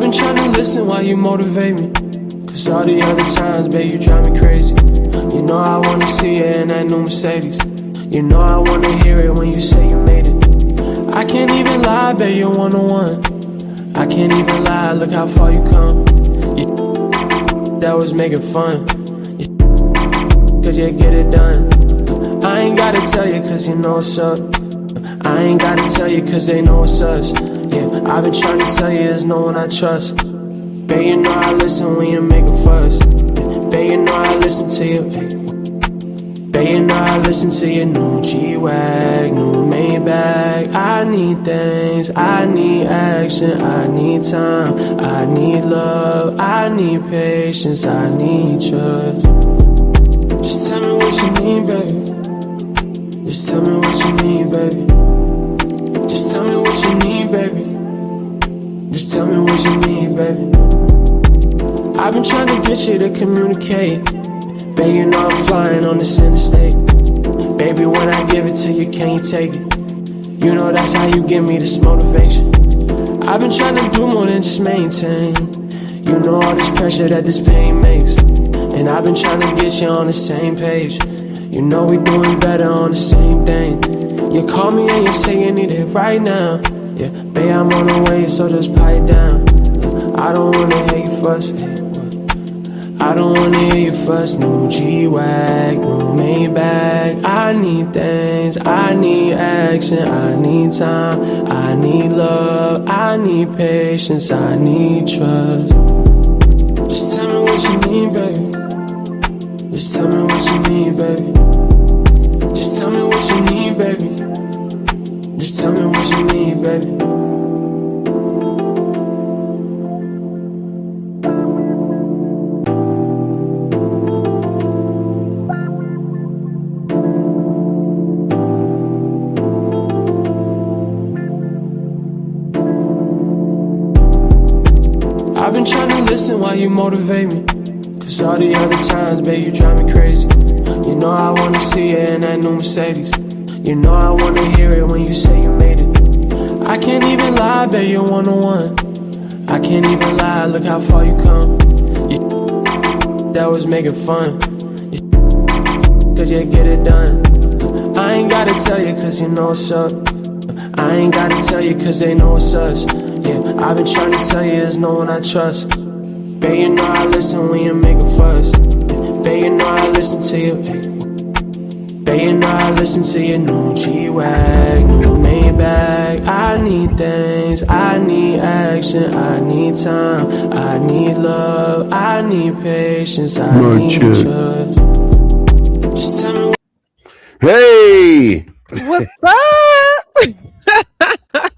I've been trying to listen while you motivate me, cause all the other times, babe, you drive me crazy. You know I wanna see you in that new Mercedes. You know I wanna hear it when you say you made it. I can't even lie, babe, you're one-on-one. I can't even lie, look how far you come. That was making fun, cause you get it done. I ain't gotta tell you cause you know what's up. I ain't gotta tell you cause they know it's us. Yeah, I've been trying to tell you there's no one I trust. Babe, you know I listen when you make a fuss. Babe, you know I listen to you. Babe, you know I listen to your new G-Wag, new Maybach. I need things, I need action, I need time, I need love, I need patience, I need trust. Just tell me what you need, baby. Just tell me what you need, baby. Just tell me what you need, baby. Just tell me what you need, baby. I've been trying to get you to communicate. Baby, you know I'm flying on this interstate. Baby, when I give it to you, can you take it? You know that's how you give me this motivation. I've been trying to do more than just maintain. You know all this pressure that this pain makes. And I've been trying to get you on the same page. You know we doing better on the same thing. You call me and you say you need it right now. Yeah, babe, I'm on the way, so just pipe down. I don't wanna hear you fuss. I don't wanna hear you fuss. New G-Wag, new Maybach. I need things, I need action, I need time, I need love, I need patience, I need trust. Just tell me what you need, baby. Just tell me what you need, baby. Just tell me what you need, baby. Just tell me what you need, baby. I've been trying to listen while you motivate me, cause all the other times, babe, you drive me crazy. You know I wanna see you in that new Mercedes. You know I wanna hear it when you say you made it. I can't even lie, babe, you're one-on-one. I can't even lie, look how far you come. That was making fun, cause you get it done. I ain't gotta tell you cause you know what's up. I ain't gotta tell you cause they know it's us. Yeah, I've been trying to tell you there's no one I trust. Babe, you know I listen when you make a fuss. Babe, you know I listen to you. Babe, you know I listen to your new G-Wag, new Maybach. I need things, I need action, I need time, I need love, I need patience, I need trust. Just tell me. Hey! What's up?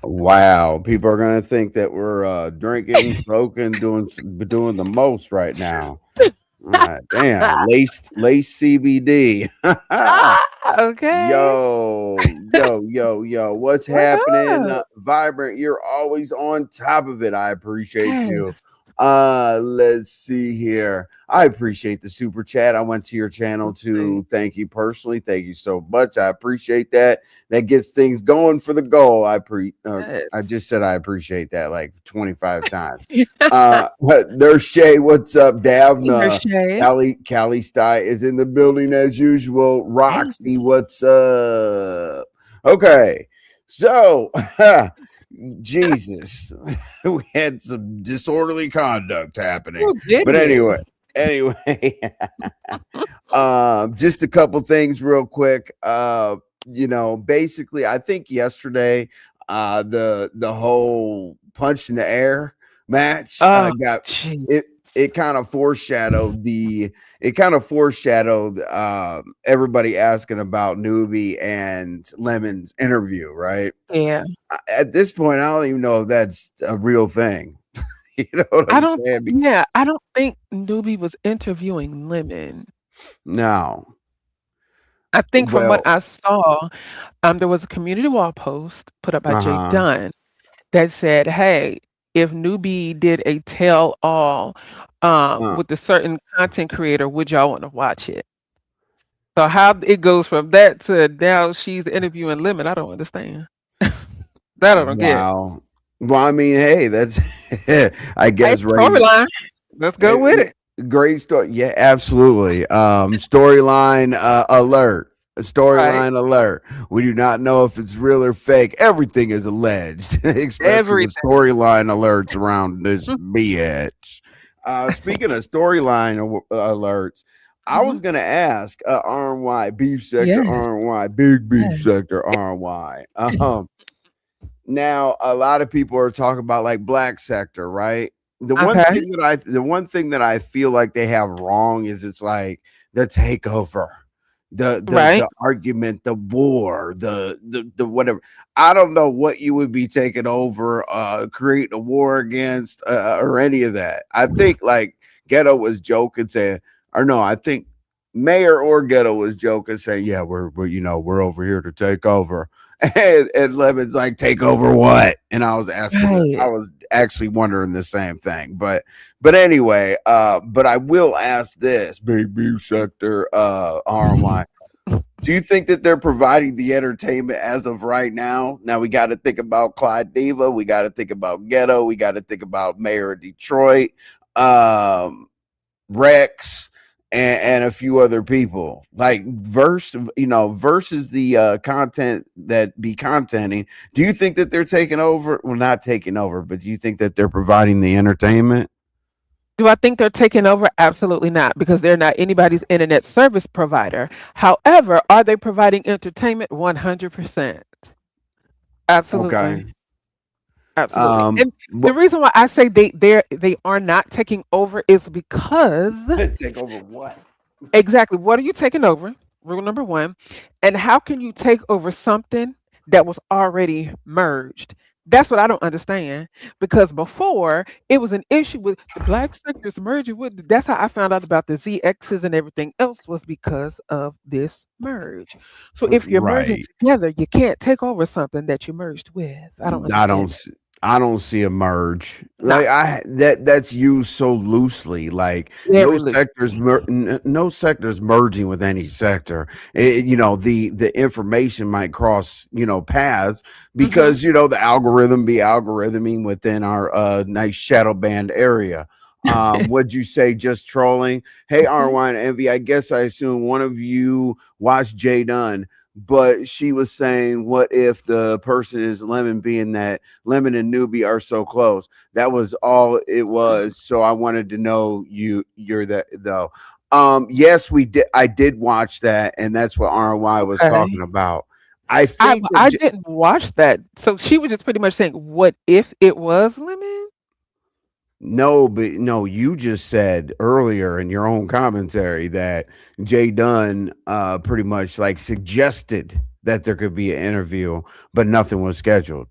Wow, people are gonna think that we're drinking, smoking, doing the most right now. Damn, lace CBD. Okay. Yo, what's What happening? up? Vibrant, you're always on top of it. I appreciate you. Yes. Let's see here. I appreciate the super chat. I went to your channel to thank you personally. Thank you so much. I appreciate that. That gets things going for the goal. I just said I appreciate that like 25 times. Nurse Shay, what's up? Davna, Callie Sty is in the building as usual. Roxy, what's up? Okay, so Jesus, we had some disorderly conduct happening. But anyway, just a couple things real quick. Basically, I think yesterday, the whole punch in the air match it kind of foreshadowed everybody asking about Newbie and Lemon's interview, right? Yeah. At this point, I don't even know if that's a real thing. You know what I'm saying? Yeah, I don't think Newbie was interviewing Lemon. No. I think from what I saw, there was a community wall post put up by Jay Dunn that said, "Hey, if Newbie did a tell-all with a certain content creator, would y'all want to watch it?" So how it goes from that to now she's interviewing Lemon, I don't understand. That I don't get. Wow. Well, I mean, hey, that's I Hey, guess right. storyline. Let's go with it. Great story. Yeah, absolutely. Storyline alert. Right. Storyline alert. We do not know if it's real or fake. Everything is alleged, especially with Everything. storyline alerts around this bitch. Speaking of storyline alerts, I Mm-hmm. was gonna ask RNY beef sector Yes. RNY big beef Yes. sector RNY. Now, a lot of people are talking about like black sector, right? Okay. The one thing that I feel like they have wrong is it's like the takeover, Right. the argument, the war, the whatever. I don't know what you would be taking over, creating a war against, or any of that. I think like Ghetto was joking saying, or no, I think Mayor or Ghetto was joking saying, yeah, we're we're over here to take over, and Lemon's like, take over what? And I Right. was actually wondering the same thing. But anyway, but I will ask this, baby sector, RMY. Do you think that they're providing the entertainment as of right now? Now we got to think about Clyde Diva, we got to think about Ghetto, we got to think about Mayor of Detroit, um, Rex, and a few other people like versus the content that be contenting. Do you think that they're taking over? Well, not taking over, but do you think that they're providing the entertainment? Do I think they're taking over? Absolutely not, because they're not anybody's internet service provider. However, are they providing entertainment? 100%. Absolutely. Okay. Absolutely. And the But reason why I say they are not taking over is because take over what? exactly what are you taking over? Rule number one. And how can you take over something that was already merged? That's what I don't understand. Because before it was an issue with the black sectors merging with that's how I found out about the ZXs and everything else was because of this merge. So if you're merging Right. together, you can't take over something that you merged with. I don't I understand don't that. s- I don't see a merge. No, Like I that's used so loosely. Like very loosely. no sectors merging with any sector. The information might cross, paths Hmm. because the algorithm be algorithming within our nice shadow band area. Would you say just trolling? Hey, R1 and Envy, I guess I assume one of you watched Jay Dunn, but she was saying, what if the person is Lemon, being that Lemon and Newbie are so close? That was all it was. So I wanted to know you're that though. Yes, we did. I did watch that, and that's what RY was talking Okay. about. I I think that I didn't watch that. So she was just pretty much saying, "What if it was lemon?" no, but no, you just said earlier in your own commentary that Jay Dunn pretty much like suggested that there could be an interview, but nothing was scheduled.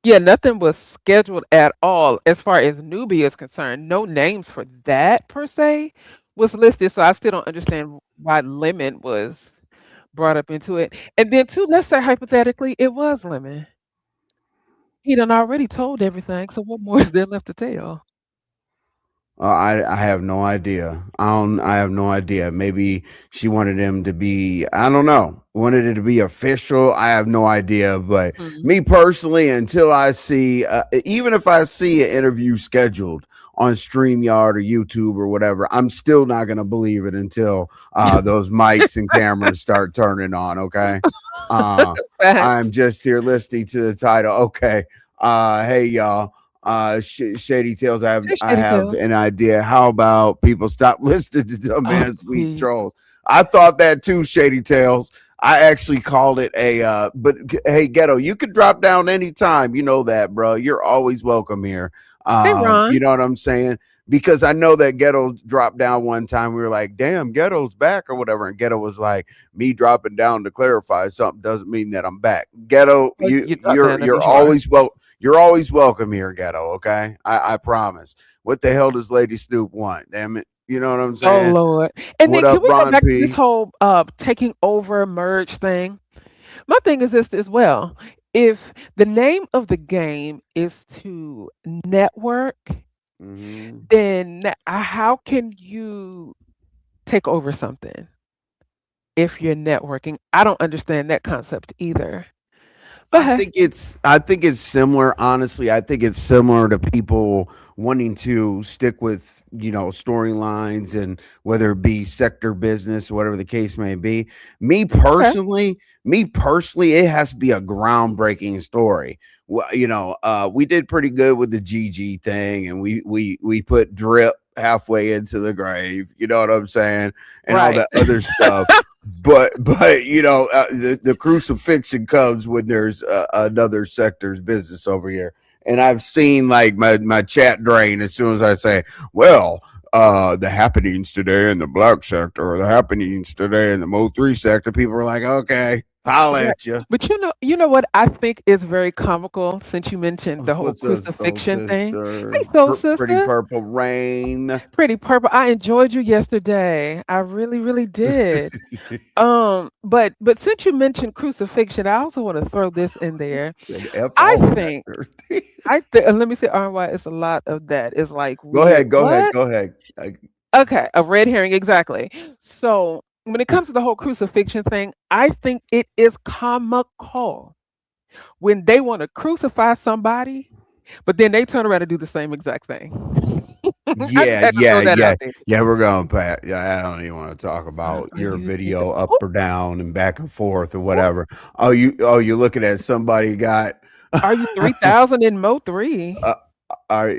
Yeah, nothing was scheduled at all as far as newbie is concerned. No names for that per se was listed, so I still don't understand why lemon was brought up into it. And then too, let's say hypothetically it was lemon. He done already told everything, so what more is there left to tell? I have no idea. I have no idea. Maybe she wanted him to be. I don't know. Wanted it to be official. I have no idea. But Mhm. me personally, until I see, even if I see an interview scheduled on Streamyard or YouTube or whatever, I'm still not gonna believe it until those mics and cameras start turning on. Okay. Uh, I'm Facts. just here listening to the title. Okay. Hey y'all, Shady Tales, Hey, I Shady have Tail. an idea. How about people stop listening to Oh, dumbass weak please. trolls? I thought that too, Shady Tales. I actually called it a but hey, Ghetto, you could drop down anytime. You know that, bro. You're always welcome here. Hey, Ron. You know what I'm saying? Because I know that Ghetto dropped down one time. We were like, damn, Ghetto's back or whatever. And Ghetto was like, me dropping down to clarify something doesn't mean that I'm back. Ghetto, Oh, you dropped down to be you're harsh. always you're always welcome here, Ghetto. Okay, I promise. What the hell does Lady Snoop want? Damn it, you know what I'm Oh saying? Lord. And What then can up, we go Ron back to this P? whole taking over merge thing? My thing is this as well. If the name of the game is to network, Hmm. then how can you take over something if you're networking? I don't understand that concept either. But I think it's similar. Honestly, I think it's similar to people wanting to stick with storylines, and whether it be sector business, whatever the case may be. Me okay, personally, me personally, it has to be a groundbreaking story. Well, we did pretty good with the GG thing, and we put drip halfway into the grave. You know what I'm saying, and all right. that other stuff. But the crucifixion comes when there's another sector's business over here, and I've seen like my chat drain as soon as I say, well, the happenings today in the black sector, or the happenings today in the Mo3 sector. People are like, okay, I'll Right. at you. But you know what I think is very comical since you mentioned the whole What's up, soul crucifixion thing. sister? Hey, soul Pretty sister, purple rain. pretty purple. I enjoyed you yesterday. I really, really did. But since you mentioned crucifixion, I also want to throw this in there. And F I all think sectors. I think let me say RY, it's a lot of that. It's like Go weird. ahead, go ahead, What? go ahead. Okay, a red herring, exactly. So when it comes to the whole crucifixion thing, I think it is comical when they want to crucify somebody, but then they turn around and do the same exact thing. I just Yeah, had to yeah, throw that yeah, out there. yeah. We're going, Pat. Yeah, I don't even want to talk about Are your you thinking? video up Oh, or down and back and forth or oh, whatever. You're looking at somebody got. are you 3,000 in Mo three? uh,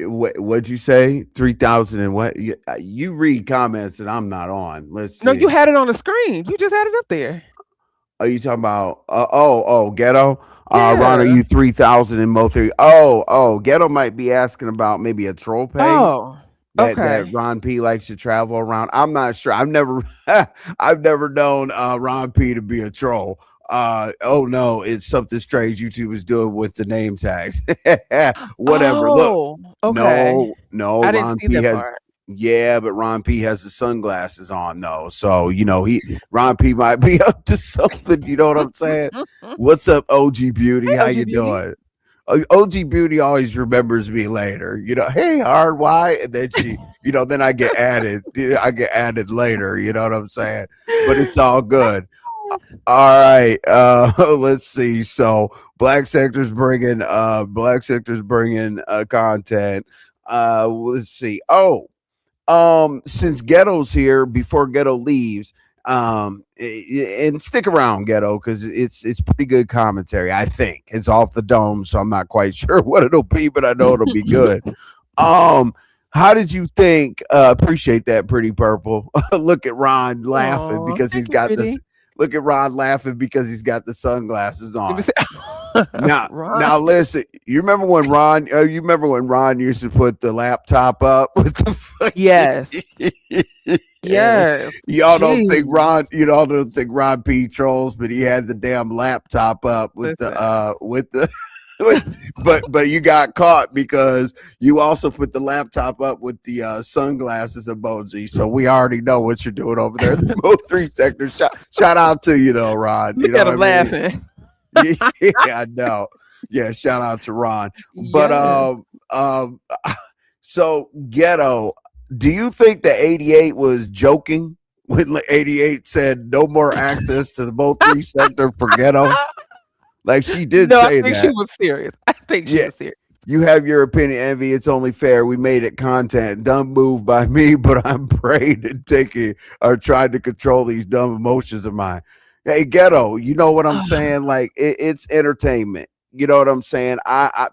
what'd you say? 3,000 and what? You read comments that I'm not on. Let's No, you see. had it on the screen. You just had it up there. Are you talking about? Ghetto. Ron, are Yeah. you 3,000 in Mo 3? Ghetto might be asking about maybe a troll pay Oh, that okay. Ron P likes to travel around. I'm not sure. I've never I've never known Ron P to be a troll. Oh no, it's something strange YouTube is doing with the name tags. Whatever. Look, Oh, okay. no, I didn't Ron see P that has part. yeah, but Ron P has the sunglasses on though. So, Ron P might be up to something, you know what I'm saying? What's up, OG Beauty? Hey, How OG you Beauty. doing? OG Beauty always remembers me later. Hey, hard why? And then then I get added. I get added later. You know what I'm saying? But it's all good. All right. Let's see. So Black Sector's bringing content. Let's see. Since Ghetto's here, before Ghetto leaves, and stick around, Ghetto, because it's pretty good commentary. I think it's off the dome, so I'm not quite sure what it'll be, but I know it'll be good. Um, how did you think? Appreciate that, pretty purple. Look at Ron laughing Aw, because he's thank you, got this. pretty. Look at Ron laughing because he's got the sunglasses Let me on. see. Now, Ron. now listen. You remember when Ron? You remember when Ron used to put the laptop up with the fucking. Yes. Yes. Y'all don't think Jeez. Ron P trolls, but he had the damn laptop up with the Listen. with the with, but you got caught because you also put the laptop up with the sunglasses emoji. So we already know what you're doing over there. The Mo3 sector. Shout out to you though, Ron. You Look know at what I him mean? laughing. Yeah, I know. Yeah, shout out to Ron. But Yes. so Ghetto, do you think the 88 was joking when 88 said no more access to the Mo3 sector for Ghetto? Like she did No, I say think she that. was serious. I think she Yeah, was serious. you have your opinion, Envy. It's only fair. We made it content. Dumb move by me, but I'm praying and taking or trying to control these dumb emotions of mine. Hey, Ghetto, you know what I'm saying? Like it's entertainment. You know what I'm saying?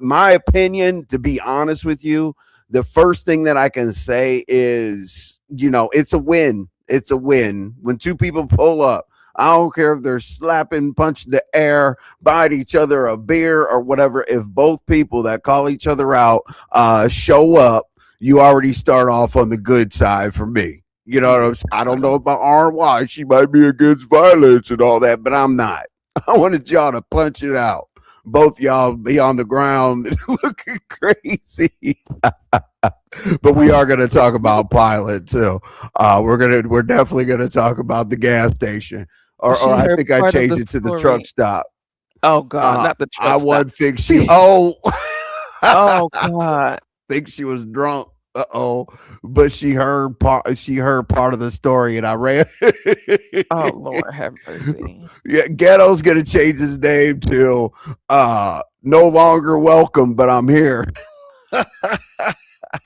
My opinion, to be honest with you, the first thing that I can say is, it's a win. It's a win when two people pull up. I don't care if they're slapping, punching the air, buying each other a beer or whatever. If both people that call each other out show up, you already start off on the good side for me. You know what I'm saying? I don't know about RY. She might be against violence and all that, but I'm not. I wanted y'all to punch it out. Both y'all be on the ground looking crazy. But we are going to talk about Pilot too. We're definitely going to talk about the gas station, or She I heard think I part of the changed it to the truck story. stop. Oh God, not the I truck stop. would fix you. See. Oh, Oh God. think she was drunk. Uh-oh. But she heard part of the story and I ran. Oh, Lord have mercy. Yeah, Ghetto's gonna change his name to no longer welcome, but I'm here.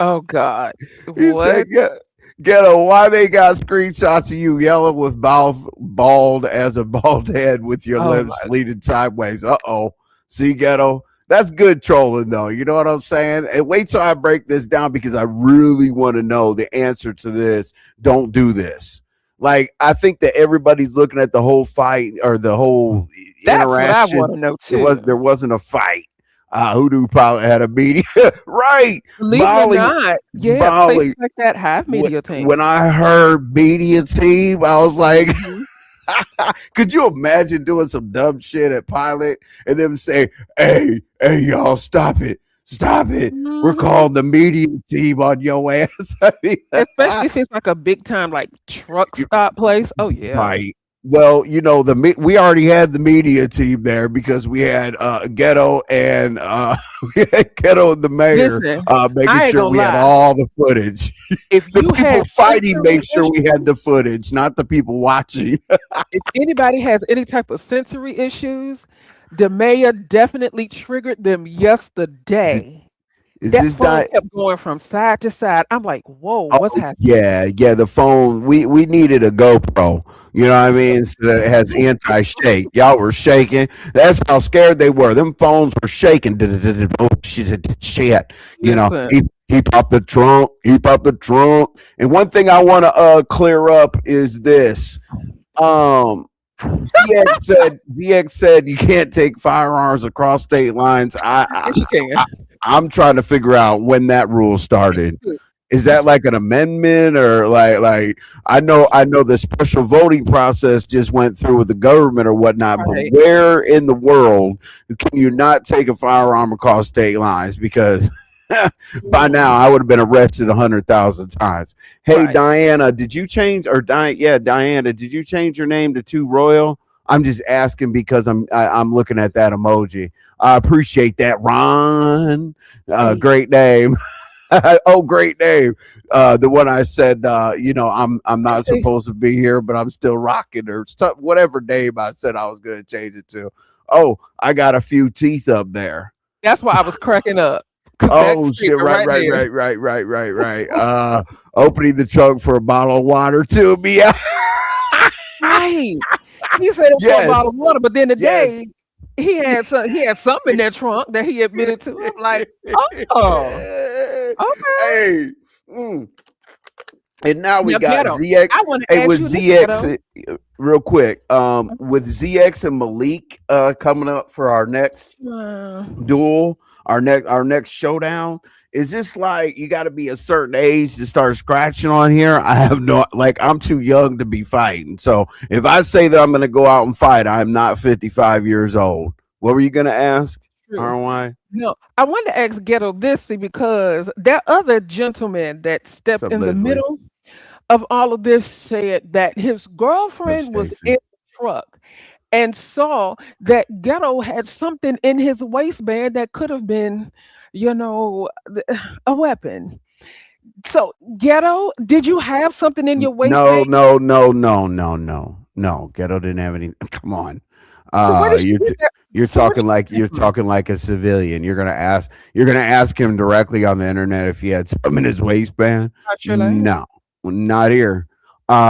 Oh God. He What? said, Ghetto, why they got screenshots of you yelling with mouth bald as a bald head with your Oh lips my leaning sideways? Uh-oh. See, Ghetto? That's good trolling, though. You know what I'm saying? And wait till I break this down because I really want to know the answer to this. Don't do this. Like, I think that everybody's looking at the whole fight or the whole that's what I interaction. want to know There too. wasn't a fight. Hoodoo probably had a media. Right. Believe it or Molly not, yeah, places Molly like that have media when teams. I heard media team, I was like, Hmm. could you imagine doing some dumb shit at Pilot and them say, hey, y'all, stop it. Stop it. We're Hmm. calling the media team on your ass. I mean, Especially if it's like a big time like truck stop place. Oh yeah. right. Well, we already had the media team there because we had Ghetto and we had Ghetto and the mayor Listen, making I ain't sure gonna we had lie. all the footage. If The you people had fighting sensory make sure we had issues, the footage, not the people watching. if anybody has any type of sensory issues, the mayor definitely triggered them yesterday. Is That this phone di- kept going from side to side. I'm like, whoa, what's Oh happening? yeah, the phone. We needed a GoPro. You know what I mean? So that it has anti-shake. Y'all were shaking. That's how scared they were. Them phones were shaking. Oh shit. You know, Listen, he popped the trunk. He popped the trunk. And one thing I want to clear up is this. Um, VX said you can't take firearms across state lines. yes, you can. I'm trying to figure out when that rule started. Is that like an amendment or like I know the special voting process just went through with the government or whatnot, but Right, where in the world can you not take a firearm across state lines? Because by now mm, I would have been arrested 100,000 times. Hey right. Diana, did you change or yeah, Diana, did you change your name to Two Royal? I'm just asking because I'm looking at that emoji. I appreciate that, Ron. Hey, Great name. Oh, great name. The one I said, I'm let me not tell you, supposed to be here, but I'm still rocking or stuff, whatever name I said I was going to change it to. Oh, I got a few teeth up there. that's why I was cracking up because that Oh shit! statement Right, right right, there. right, right, right, right, right. Opening the trunk for a bottle of water to me. Right. He said it for a bottle Yes, of water, but then yes. today he had something in that trunk that he admitted to. I'm like, oh, okay. Hey, mm. And now we Now, got Ghetto, ZX. I want to Hey, ask with you this, ZX, Ghetto. real quick. With ZX and Malik coming up for our next Uh, duel, our next showdown. Is this like you got to be a certain age to start scratching on here? I have no like I'm too young to be fighting. So if I say that I'm going to go out and fight, I'm not 55 years old. What were you going to ask? true. RY? No, I wanted to ask Ghetto this see, because that other gentleman that What's stepped up, in the Leslie? middle of all of this said that his What's up, girlfriend was in Stacy? the truck and saw that Ghetto had something in his waistband that could have been, a weapon. So, Ghetto, did you have something in your No, waistband? no, no, no, no, no, no. Ghetto didn't have any. Come on. So where did she You're get that? you're So where did talking she like get you're that from? talking like a civilian. You're gonna ask him directly on the internet if he had something in his waistband. Actually, No, not here.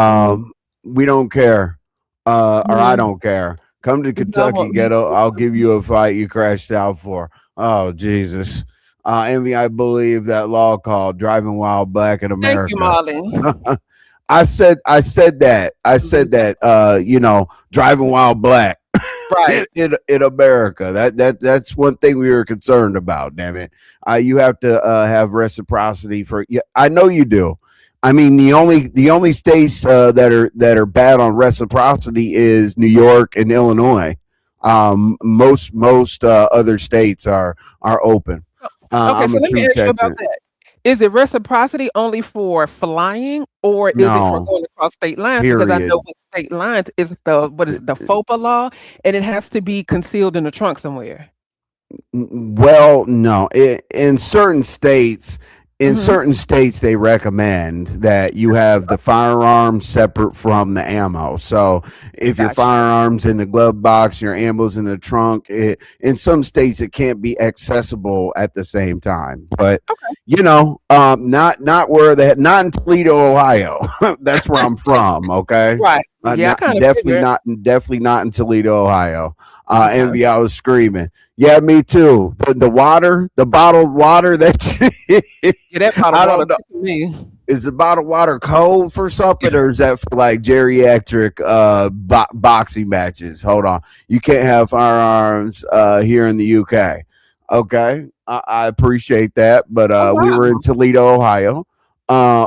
mm, We don't care. Or I mm, don't care. Come to you don't Kentucky, want me Ghetto. I'll give to. you a fight you crashed out for. Oh Jesus. Envy, I believe that law called driving while black in Thank you, America. Molly. I said that driving while black Right. in America. That's one thing we were concerned about, damn it. You have to have reciprocity for yeah, I know you do. I mean the only states that are bad on reciprocity is New York and Illinois. Most other states are open. So okay, I'm so a let me true ask you about Texan. that. Is it reciprocity only for flying, or is it for No, going across state lines? Because I know period. with state lines is the what is it, the FOPA law, and it has to be concealed in the trunk somewhere. Well, no. In certain states, in certain states they recommend that you have the firearms separate from the ammo. So if your Gotcha. firearms in the glove box, your ammo's in the trunk, in some states it can't be accessible at the same time. But Okay. not where they not in Toledo, Ohio. That's where I'm from. Okay. Right. Yeah, I Not kind of figured. definitely not in Toledo, Ohio. Okay. Envy, I was screaming. Yeah, me too. The water, the bottled water that Yeah, that bottle I of water don't know. took me. Is the bottled water cold for something, or is that for like geriatric boxing matches? Hold on, you can't have firearms here in the UK. Okay, I appreciate that, but Oh we were in wow. Toledo, Ohio. Uh,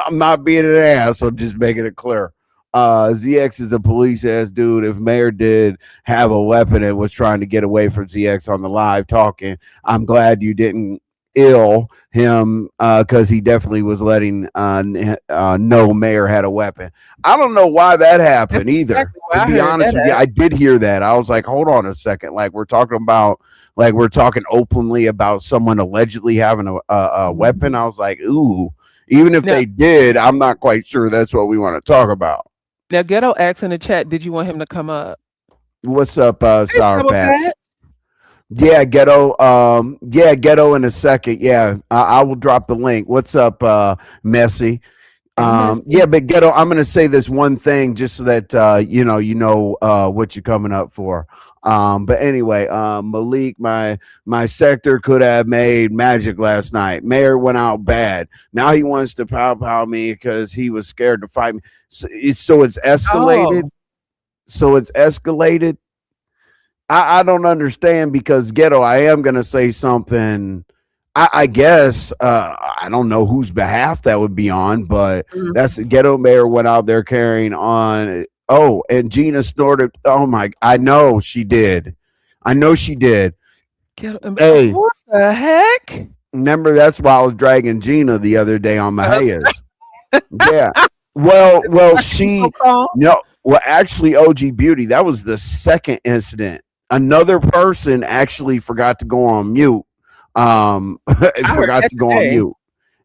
I'm not being an ass. I'm just making it clear. ZX is a police ass dude. If Mayor did have a weapon and was trying to get away from ZX on the live talking, I'm glad you didn't ill him because he definitely was letting know Mayor had a weapon. I don't know why that That's happened either. exactly To where I be heard honest that with you, at. I did hear that. I was like, hold on a second. Like we're talking openly about someone allegedly having a weapon. Mhm. I was like, ooh. Even if Now, they did, I'm not quite sure that's what we want to talk about. now, Ghetto asked in the chat, did you want him to come up? What's up, Hey, Sour Sour Patch? Patch. Yeah, ghetto. Yeah, ghetto in a second. Yeah, I will drop the link. What's up, Messy? Hey, Yeah, Missy. but ghetto. I'm gonna say this one thing just so that what you're coming up for. But anyway, Malik, my sector could have made magic last night. Mayor went out bad. Now he wants to pow me because he was scared to fight me. So it's escalated. Oh. So it's escalated. I don't understand because ghetto. I am gonna say something. I guess I don't know whose behalf that would be on, but that's Mhm. ghetto mayor went out there carrying on. Oh, and Gina snorted. Oh my! I know she did. I know she did. Hey, What the heck? remember that's why I was dragging Gina the other day on my hayes. Yeah. Well, Why she so she calm? no. Well, actually, OG Beauty, that was the second incident. Another person actually forgot to go on mute. I heard Forgot that to go on today. mute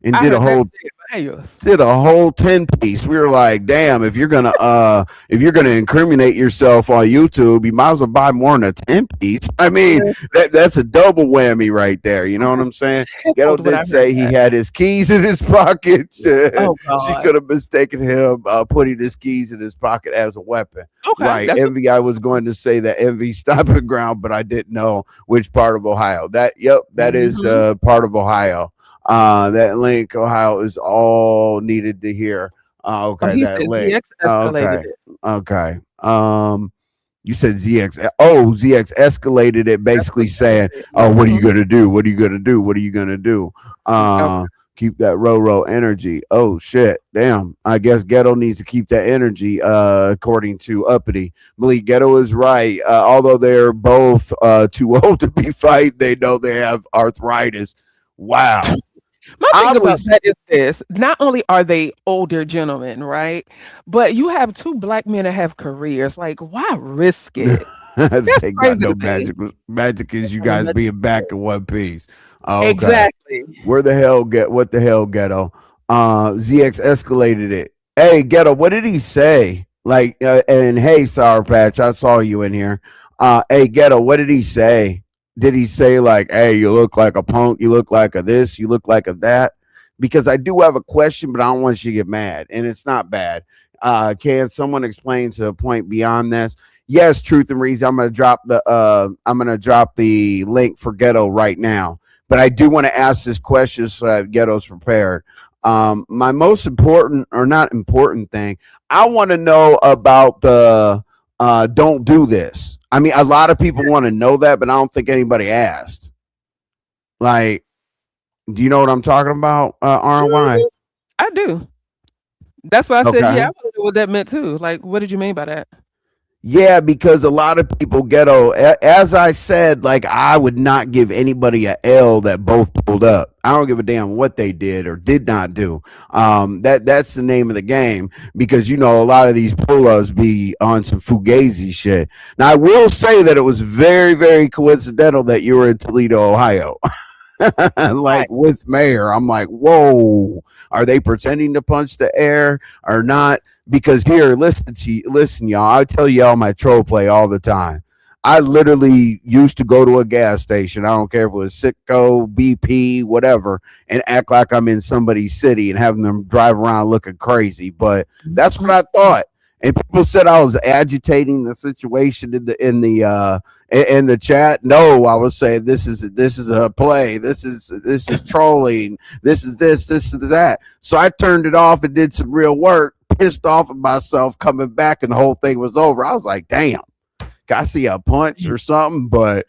and I heard that today in my ears. did a whole 10 piece. We were like, damn, if you're gonna incriminate yourself on YouTube, you might as well buy more than a 10 piece. I mean, Yeah, that's a double whammy right there. You know what I'm saying? Ghetto tenfold what I did heard say he that. had his keys in his pocket. Oh She God. could have mistaken him putting his keys in his pocket as a weapon. Okay, Right. that's what. Envy, I was going to say that Envy stopping ground, but I didn't know which part of Ohio. That is Mhm. part of Ohio. That link, Ohio, is all needed to hear. Oh, Okay, he that said link. ZX escalated Okay, it. okay. You said ZX. Oh, ZX escalated it, basically saying, Escalated it. "Oh, what are you Mhm. gonna do? What are you gonna do? What are you gonna do?" Okay. Keep that row energy. Oh shit, damn. I guess Ghetto needs to keep that energy. According to Uppity, Malik, Ghetto is right. Although they're both too old to be fight, they know they have arthritis. Wow. My I thing about was that is this: not only are they older gentlemen, right? But you have two black men that have careers. Like, why risk it? That's they got crazy no to me. magic. Magic is you I don't guys know. being back in one piece. Okay. Exactly. Where the hell get what the hell ghetto? ZX escalated it. Hey, ghetto, what did he say? Like and hey, Sour Patch, I saw you in here. Hey, ghetto, what did he say? Did he say like, hey, you look like a punk, you look like a this, you look like a that? Because I do have a question, but I don't want you to get mad, and it's not bad. Can someone explain to a point beyond this? Yes, truth and reason. I'm gonna drop the link for ghetto right now. But I do want to ask this question so that Ghetto's prepared. My most important or not important thing, I want to know about the don't do this. I mean, a lot of people want to know that, but I don't think anybody asked. Like, do you know what I'm talking about, RNY? Mhm. I do. That's why I said, yeah, I Okay. want to know what that meant too. Like, what did you mean by that? Yeah, because a lot of people ghetto. As I said, like I would not give anybody a L that both pulled up. I don't give a damn what they did or did not do. That's the name of the game because a lot of these pull-ups be on some fugazi shit. Now I will say that it was very very coincidental that you were in Toledo, Ohio. like with Mayor. I'm like, whoa, are they pretending to punch the air or not? Because here, listen, y'all. I tell y'all my troll play all the time. I literally used to go to a gas station. I don't care if it was Sitco, BP, whatever, and act like I'm in somebody's city and having them drive around looking crazy. But that's what I thought. And people said I was agitating the situation in the chat. No, I was saying this is a play. This is trolling. This is that. So I turned it off and did some real work. Pissed off at myself coming back, and the whole thing was over. I was like, damn. I see a punch or something, but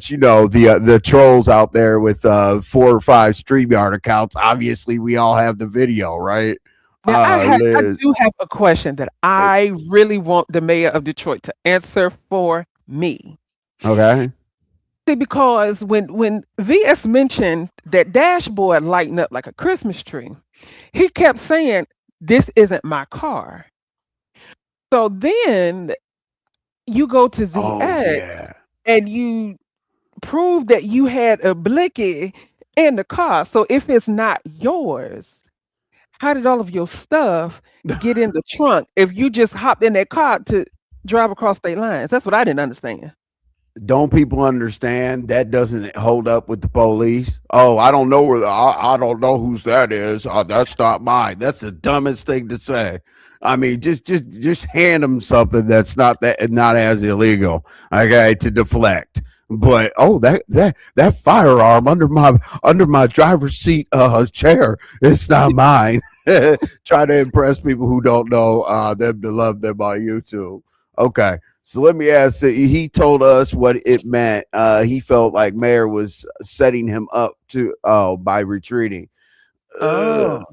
you know the trolls out there with 4 or 5 StreamYard accounts. Obviously, we all have the video, right? Now, I Liz, do have a question that I really want the mayor of Detroit to answer for me. okay. See, because when VS mentioned that dashboard lighting up like a Christmas tree, he kept saying, "This isn't my car." So then you go to Oh ZX yeah. and you prove that you had a blicky in the car. So if it's not yours, how did all of your stuff get in the trunk if you just hopped in that car to drive across state lines? That's what I didn't understand. Don't people understand that doesn't hold up with the police? Oh, I don't know I don't know whose that is. That's not mine. That's the dumbest thing to say. I mean, just hand them something that's not as illegal. Okay, to deflect. But oh, that firearm under my driver's seat chair, it's not mine. Try to impress people who don't know them to love them on YouTube. Okay. So let me ask. He told us what it meant. He felt like Mayor was setting him up to by retreating. Uh, Oh.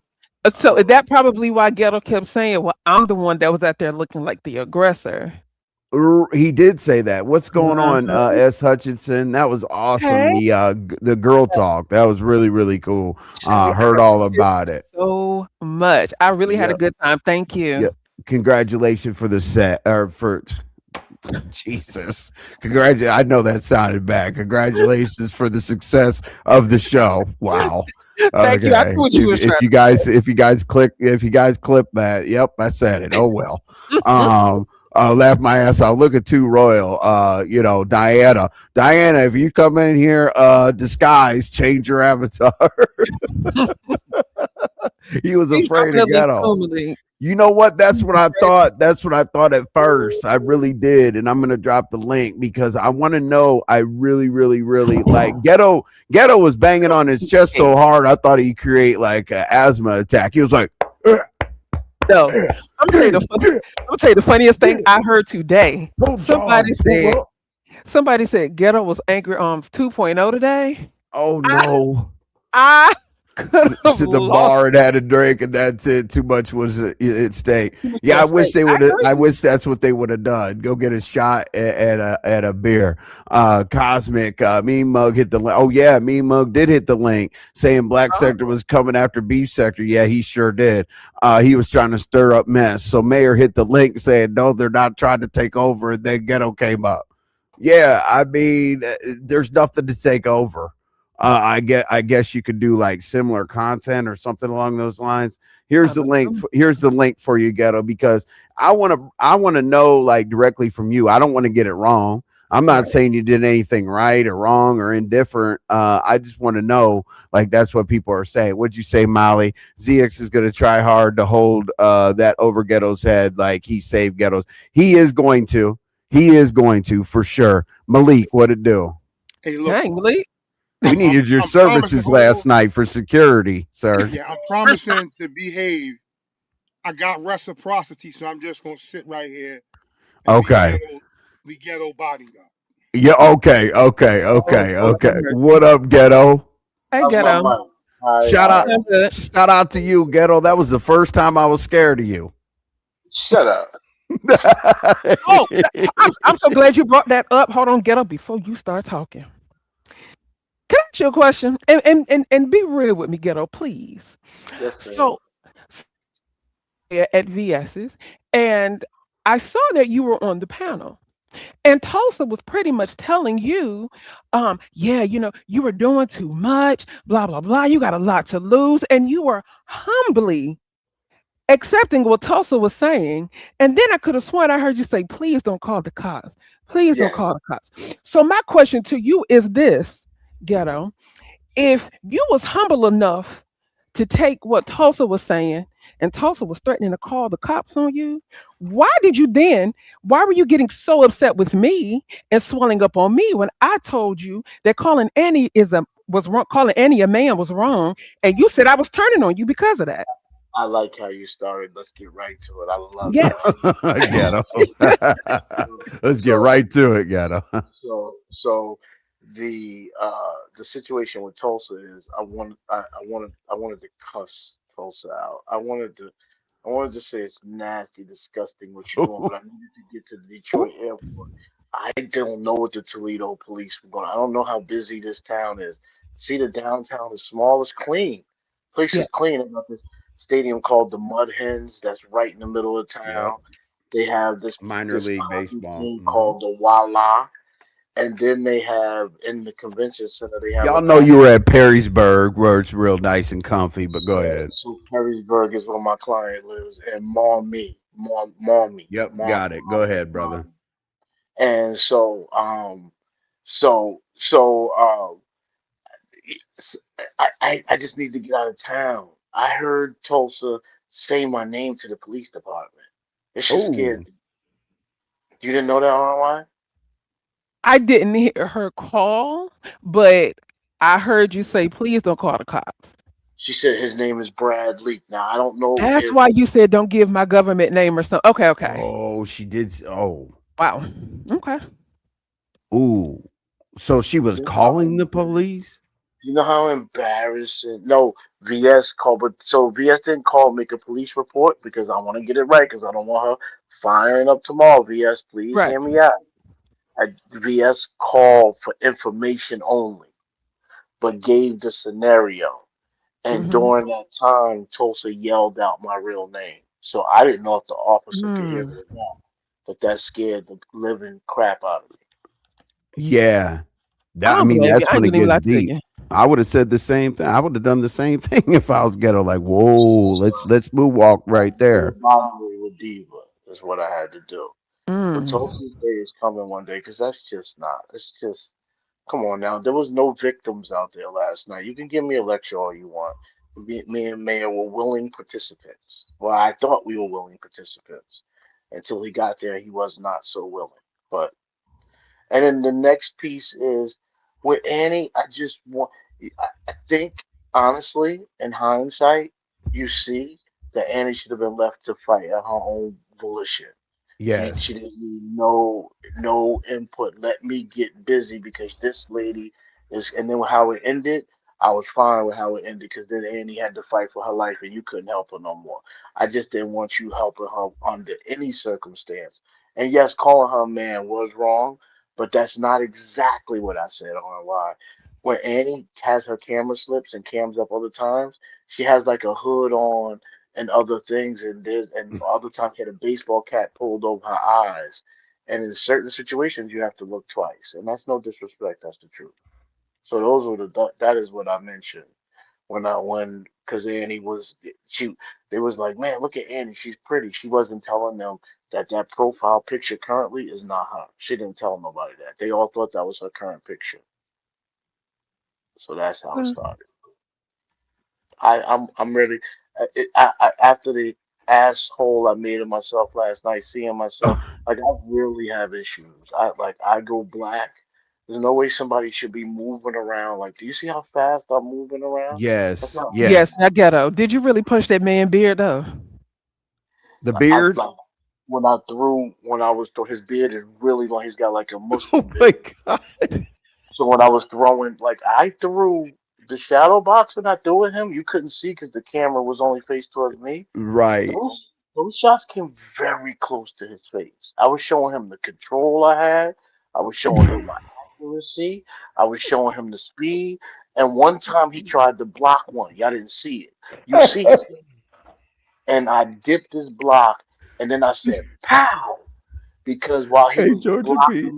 So is that probably why Ghetto kept saying, "Well, I'm the one that was out there looking like the aggressor." he did say that. What's going on, Uh-huh. S. Hutchinson? That was awesome. Hey, The girl talk. That was really really cool. hey, I Heard all appreciate about it. so much. I really had a Yep. good time. Thank you. Yep. Congratulations for the set or for Jesus. Congratulations. I know that sounded bad. Congratulations for the success of the show. Wow. Thank you. I knew Okay. what you was trying If you guys clip that, yep, I said it. Oh well. Um laugh my ass off. Look at Two Royal. Diana. Diana, if you come in here disguised, change your avatar. He was He's afraid dropping a of link Ghetto. to me. You know what? That's what I thought. That's what I thought at first. I really did. And I'm going to drop the link because I want to know. I really, really, really like Ghetto. Ghetto was banging on his chest so hard. I thought he'd create like an asthma attack. He was like, No, I'm gonna tell you the funniest thing I heard today. Somebody said Ghetto was Angry Arms 2.0 today. oh I no. I could have To the lost bar and had a drink, and that's it. Too much was at stake. Yeah, I my wish stake. they I would. I agree. wish that's what they would have done. Go get a shot at a beer. Cosmic Mean Mug hit the link. Oh yeah, Mean Mug did hit the link saying Black Oh, Sector was coming after Beef Sector. Yeah, he sure did. He was trying to stir up mess. So Mayor hit the link saying no, they're not trying to take over. And then Ghetto came up. Yeah, I mean, there's nothing to take over. I guess you could do like similar content or something along those lines. Here's I'm the link. assuming. Here's the link for you, Ghetto, because I want to know like directly from you. I don't want to get it wrong. I'm not Right. saying you did anything right or wrong or indifferent. I just want to know, like that's what people are saying. What'd you say, Molly? ZX is going to try hard to hold that over Ghetto's head, like he saved Ghetto's. He is going to. He is going to for sure. Malik, what it do? Hey, look, Dang, Malik. We needed your I'm promising. services Hold on. last night for security, sir. Yeah, I'm promising to behave. I got reciprocity, so I'm just gonna sit right here and Okay. be ghetto bodyguard. Yeah, okay, okay, Oh okay, Lord okay. have mercy. What up, Ghetto? Hey, How's my Ghetto. mic? Hi, Shout out I'm good. shout out to you, Ghetto. That was the first time I was scared of you. shut up. Oh, I'm so glad you brought that up. Hold on, Ghetto, before you start talking. Can I ask you a question? And be real with me, Ghetto, please. Yes, ma'am. So at VS's, and I saw that you were on the panel. And Tulsa was pretty much telling you, yeah, you were doing too much, blah, blah, blah. You got a lot to lose. And you were humbly accepting what Tulsa was saying. And then I could have sworn I heard you say, please don't call the cops. Please don't Yeah, call the cops. So my question to you is this, Ghetto. If you was humble enough to take what Tulsa was saying and Tulsa was threatening to call the cops on you, why were you getting so upset with me and swelling up on me when I told you that calling Annie a man was wrong, and you said I was turning on you because of that? I like how you started. Let's get right to it. I love it. Yes. Ghetto. So, Let's get so, right to it, Ghetto. so the situation with Tulsa is I wanted to cuss Tulsa out. I wanted to say it's nasty, disgusting what you're doing, but I needed to get to the Detroit airport. I don't know what the Toledo police were going. I don't know how busy this town is. See, the downtown is small, it's clean. Place Yeah. is clean. They got this stadium called the Mud Hens that's right in the middle of Yep. town. They have this Minor this league hockey baseball. team called the Walla, and then they have in the convention center they have a Y'all know you basketball. were at Perrysburg, where it's real nice and comfy, but go So, ahead. so Perrysburg is where my client lives, and Maumee, Yep, got it. Go ahead, brother. Maumee. And so it's- I just need to get out of town. I heard Tulsa say my name to the police department. This shit Oh, scared me. You didn't know that online? I didn't hear her call, but I heard you say, please don't call the cops. She said his name is Brad Leak. Now I don't know That's if why you said don't give my government name or something. Okay, okay. oh, she did. Oh, Wow. Okay. ooh. So she was you know how calling the police? you know how embarrassing. No, VS called, but so VS didn't call make a police report because I want to get it right because I don't want her firing up tomorrow. VS, please Right. hear me out. VS called for information only, but gave the scenario. And Mm-hmm. during that time, Tulsa yelled out my real name. So I didn't know if the officer could hear me Mm. or not, but that scared the living crap out of me. Yeah. I I don't mean, blame you. that's I ain't when it gonna even gets lie to deep. you. I would have said the same thing. I would have done the same thing if I was ghetto. Like, whoa, let's move walk right there. Robbery with Diva is what I had to do. But Mm. Tulsa's Day is coming one day because that's just not. It's just come on now. There was no victims out there last night. You can give me a lecture all you want. Me and Mayor were willing participants. Well, I thought we were willing participants until he got there. He was not so willing. But and then the next piece is with Annie. I just want. I think honestly, in hindsight, you see that Annie should have been left to fight at her own volition. She Yes. didn't need no input. Let me get busy because this lady is. And then how it ended, I was fine with how it ended because then Annie had to fight for her life and you couldn't help her no more. I just didn't want you helping her under any circumstance. And yes, calling her a man was wrong, but that's not exactly what I said on why. When Annie has her camera slips and cams up other times, she has like a hood on and other things, and other times she had a baseball cap pulled over her eyes. And in certain situations, you have to look twice, and that's no disrespect. That's the truth. So those were that is what I mentioned when because Annie was she they was like, man, look at Annie, she's pretty. She wasn't telling them that that profile picture currently is not her. She didn't tell nobody that. They all thought that was her current picture. So that's how it Well, started. I'm ready. After the asshole I made of myself last night, seeing myself like I really have issues. I go black. There's no way somebody should be moving around. Like, do you see how fast I'm moving around? That's Yes. not. yes, Yes. that ghetto. Did you really punch that man beard though? The I beard. like when I was his beard is really long. He's got like a Oh Muslim my beard. god. So when I was throwing, like I threw the shadow box when I threw at him, you couldn't see because the camera was only faced towards me. Right. Those shots came very close to his face. I was showing him the control I had. I was showing him my accuracy. I was showing him the speed. And one time he tried to block one. Y'all didn't see it. You see his, and I dipped his block, and then I said, "Pow!" because while he Hey, was Georgia Peach.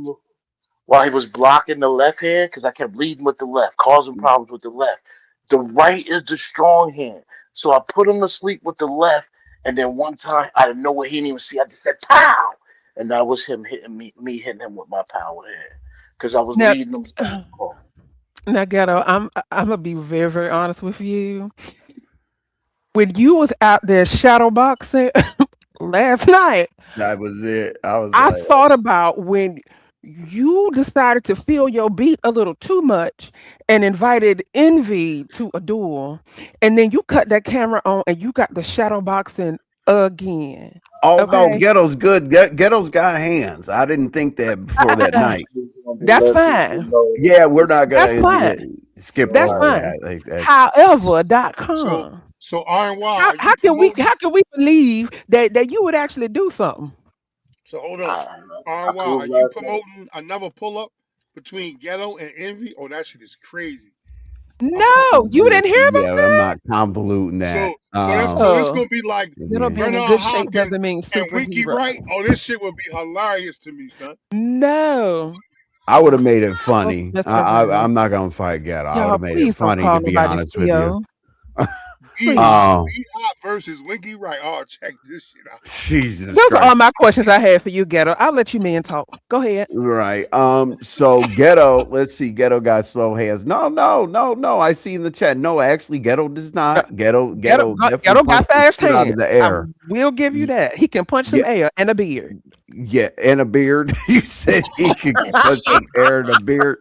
blocking the left hand, because I kept leading with the left, causing problems with the left. The right is the strong hand. So I put him to sleep with the left, and then one time out of nowhere he didn't even see. I just said pow, and that was him hitting me hitting him with my power hand, because I was Now, leading him southpaw. now, Ghetto, I'm gonna be very, very honest with you. When you was out there shadow boxing last night, That was it. I was I like, thought about when you decided to feel your beat a little too much and invited Envy to a duel, and then you cut that camera on and you got the shadow boxing again. oh no, Okay, Ghetto's good. Ghetto's got hands. I didn't think that before that night. that's fine. Yeah, we're not That's gonna fine. skip That's over fine. that. Like that's However, So .com. so Iron Wild, How are you how can we promoting? how can we believe that you would actually do something? So hold on, I Iron Wild, are proved you last night. promoting another pull up between Ghetto and Envy? Oh, that shit is crazy. I'm No, promoting. you didn't hear yeah, I'm not convoluting that. So it's about. gonna be like Little Yeah. being in Bernard good shape Hopkins doesn't mean and Winky superhero. Wright. Oh, this shit would be hilarious to me, son. No. I would have made it What's funny. the best ever? I'm not gonna fight Ghetto. I would Y'all, have made it please don't funny to call be nobody honest with you. Theo. B Please. Hop, Oh, B Hop versus Winky Wright. Oh, check this shit out. Jesus Those are Christ. all my questions I had for you, Ghetto. I'll let you men talk. Go ahead. Right. So Ghetto, let's see. Ghetto got slow hands. No, no, no, no. I see in the chat. No, actually, Ghetto does Uh, not. Ghetto, Ghetto, Ghetto definitely Ghetto got punched the fast shit out of hands. the I air. will give you Y- that. He can punch some Yeah, air and a beard. yeah, and a beard. You said he could punch some air in a beard.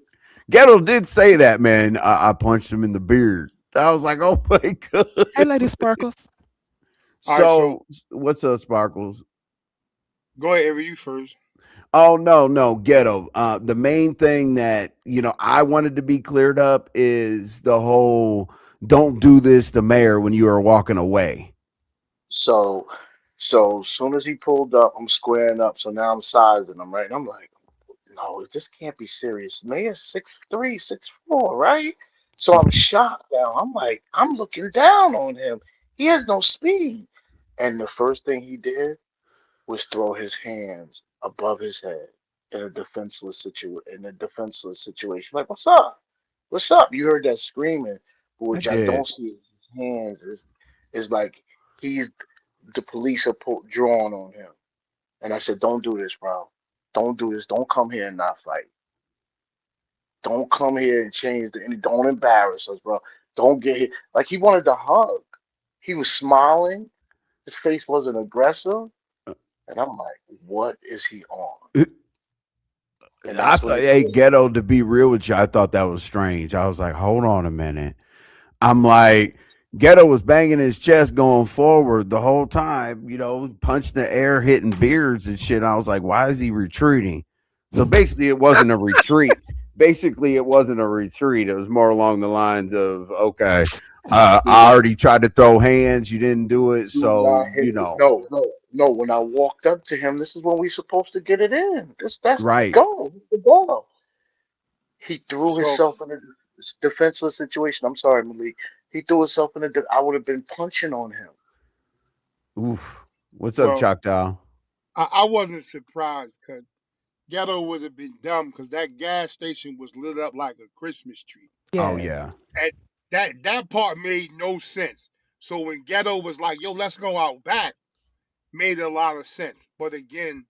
Ghetto did say that, man. I punched him in the beard. I was like, oh my god. Hey, Lady Sparkles. All right, so So what's up, Sparkles? go ahead, Envy, you first. Oh no, no, Ghetto. The main thing that I wanted to be cleared up is the whole "don't do this" to Mayor when you are walking away. So, so as soon as he pulled up, I'm squaring up. So now I'm sizing him, right? And I'm like, no, this can't be serious. Mayor's 6'3", 6'4", right? So I'm shocked now. I'm like, I'm looking down on him. He has no speed. And the first thing he did was throw his hands above his head in a defenseless situation. Like, what's up? What's up? You heard that screaming, but I which I did. don't see his hands is like he's the police are drawn on him. And I said, don't do this, bro. Don't do this. Don't come here and not fight. Don't come here and change the. And don't embarrass us, bro. Don't get hit. Like he wanted to hug. He was smiling. His face wasn't aggressive. And I'm like, what is he on? And I that's when thought, it hey, clicked. Ghetto, to be real with you, I thought that was strange. I was like, hold on a minute. I'm like, Ghetto was banging his chest going forward the whole time, punching the air, hitting beards and shit. I was like, why is he retreating? So basically, it wasn't a retreat. Basically, it wasn't a retreat. It was more along the lines of, okay, I already tried to throw hands. You didn't do it. Do not So, hit me. No, no, no. When I walked up to him, this is when we supposed to get it in. That's right. go. The ball. He threw So himself in a defenseless situation. I'm sorry, Malik. He threw himself in a. I would have been punching on him. Oof. What's up, well, Choctaw? I wasn't surprised because Ghetto would have been dumb because that gas station was lit up like a Christmas tree. Oh, Yes. yeah. And that part made no sense. So when Ghetto was like, "Yo, let's go out back," made a lot of sense. But again,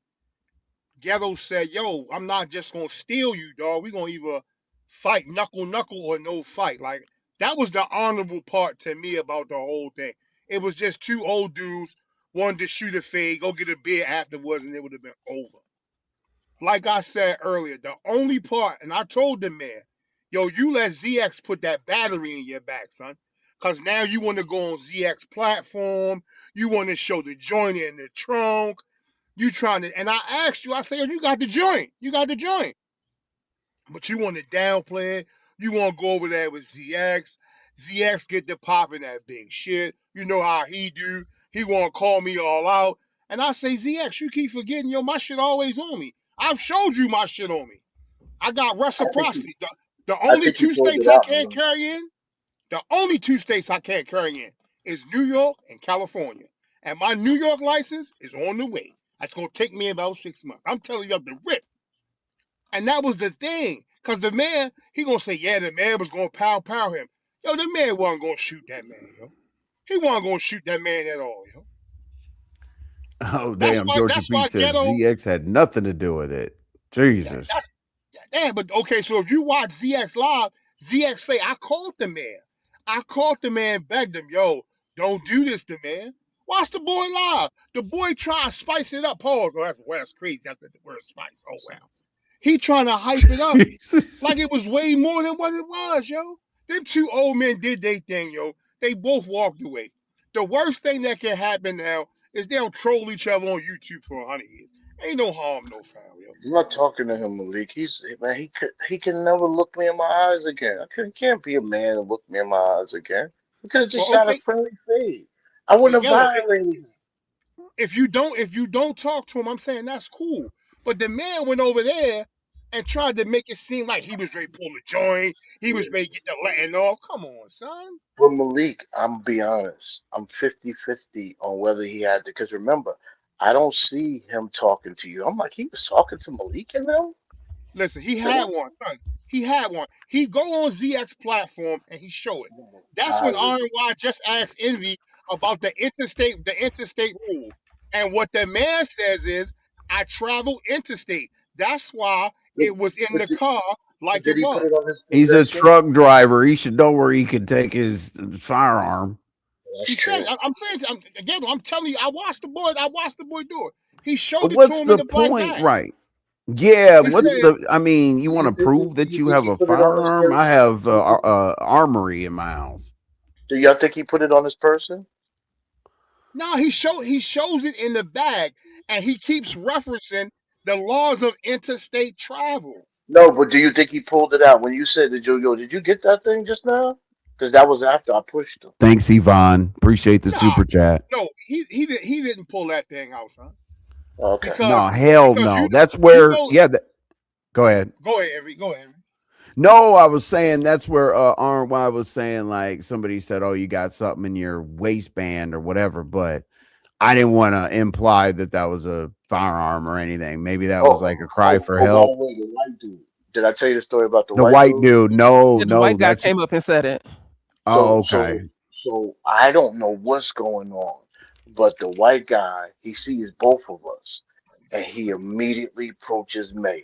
Ghetto said, "Yo, I'm not just gonna steal you, dog. We gonna either fight knuckle or no fight." Like that was the honorable part to me about the whole thing. It was just two old dudes wanted to shoot a fade, go get a beer afterwards, and it would have been over. Like I said earlier, the only part, and I told the man, yo, you let ZX put that battery in your back, son. Cause now you want to go on ZX platform, you want to show the joint in the trunk, you trying to, and I asked you, I said, yo, you got the joint, but you want to downplay it. You want to go over there with ZX. ZX get to popping that big shit. You know how he do. He want to call me all out. And I say, ZX, you keep forgetting, yo, my shit always on me. I've showed you my shit on me. I got I think he, reciprocity. The I only think he two pulled states it I out, can't man. carry in, the only two states I can't carry in is New York and California. And my New York license is on the way. That's gonna take me about 6 months. I'm telling you up the rip. And that was the thing. Cause the man, he gonna say, yeah, the man was gonna pow him. Yo, the man wasn't gonna shoot that man, yo. He wasn't gonna shoot that man at all, yo. Oh, damn. Georgia That's Pete why says Ghetto. ZX had nothing to do with it. Jesus. That's yeah, but okay, so if you watch ZX live, ZX say, I called the man. I called the man, begged him, yo, don't do this to man. Watch the boy live. The boy trying to spice it up. Pause. Oh, that's crazy. That's the word spice. Oh wow. He trying to hype it up Jesus. like it was way more than what it was, yo. Them two old men did their thing, yo. They both walked away. The worst thing that can happen now is they'll troll each other on YouTube for 100 years. Ain't no harm, no foul, yo. I'm not talking to him, Malik. He's man. He can never look me in my eyes again. He can't be a man and look me in my eyes again. He could have just Well, shot a okay, friendly fade. I wouldn't but have yo, violated him. if you don't talk to him, I'm saying that's cool. But the man went over there and tried to make it seem like he was ready to pull the joint. He was Yeah. ready to get the letting off. Come on, son. But Malik, I'm be honest. I'm 50-50 on whether he had to. Because remember, I don't see him talking to you. I'm like, he was talking to Malik and them? Listen, he Did I? had one, son. He had one. He go on ZX platform and he show it. Oh That's my when God. RNY just asked Envy about the interstate rule. And what the man says is, I travel interstate. That's why But, it was in but, the did, car but like did it he put was. it on his He's a possession? truck driver. He should know where he can take his firearm. That's He said, true. I'm saying, again, I'm telling you, I watched the boy do it. He But showed it to what's him in the the black point? bag. Right. Yeah. It Do What's you, said, the, I mean, you do want you to think prove do that you you think have he a put it on his firearm? I person? have armory in my house. Do y'all think he put it on his person? no, he shows it in the bag, and he keeps referencing the laws of interstate travel. No, but do you think he pulled it out when you said that did you get that thing just now? Because that was after I pushed him. Thanks, Yvonne. Appreciate the Nah, super chat. no, he didn't pull that thing out, son. Okay. Because No, hell because no. That's you where, know. yeah. Go ahead. Go ahead, Avery. Go ahead. No, I was saying that's where RY was saying, like, somebody said, oh, you got something in your waistband or whatever, but I didn't want to imply that that was a firearm or anything. Maybe that was like a cry for Oh, by help. the way, the white dude. Did I tell you the story about the The white white dude? dude, no, Yeah, the no, white guy that's came up and said it. oh, So okay. so so I don't know what's going on, but the white guy, he sees both of us, and he immediately approaches Mayor.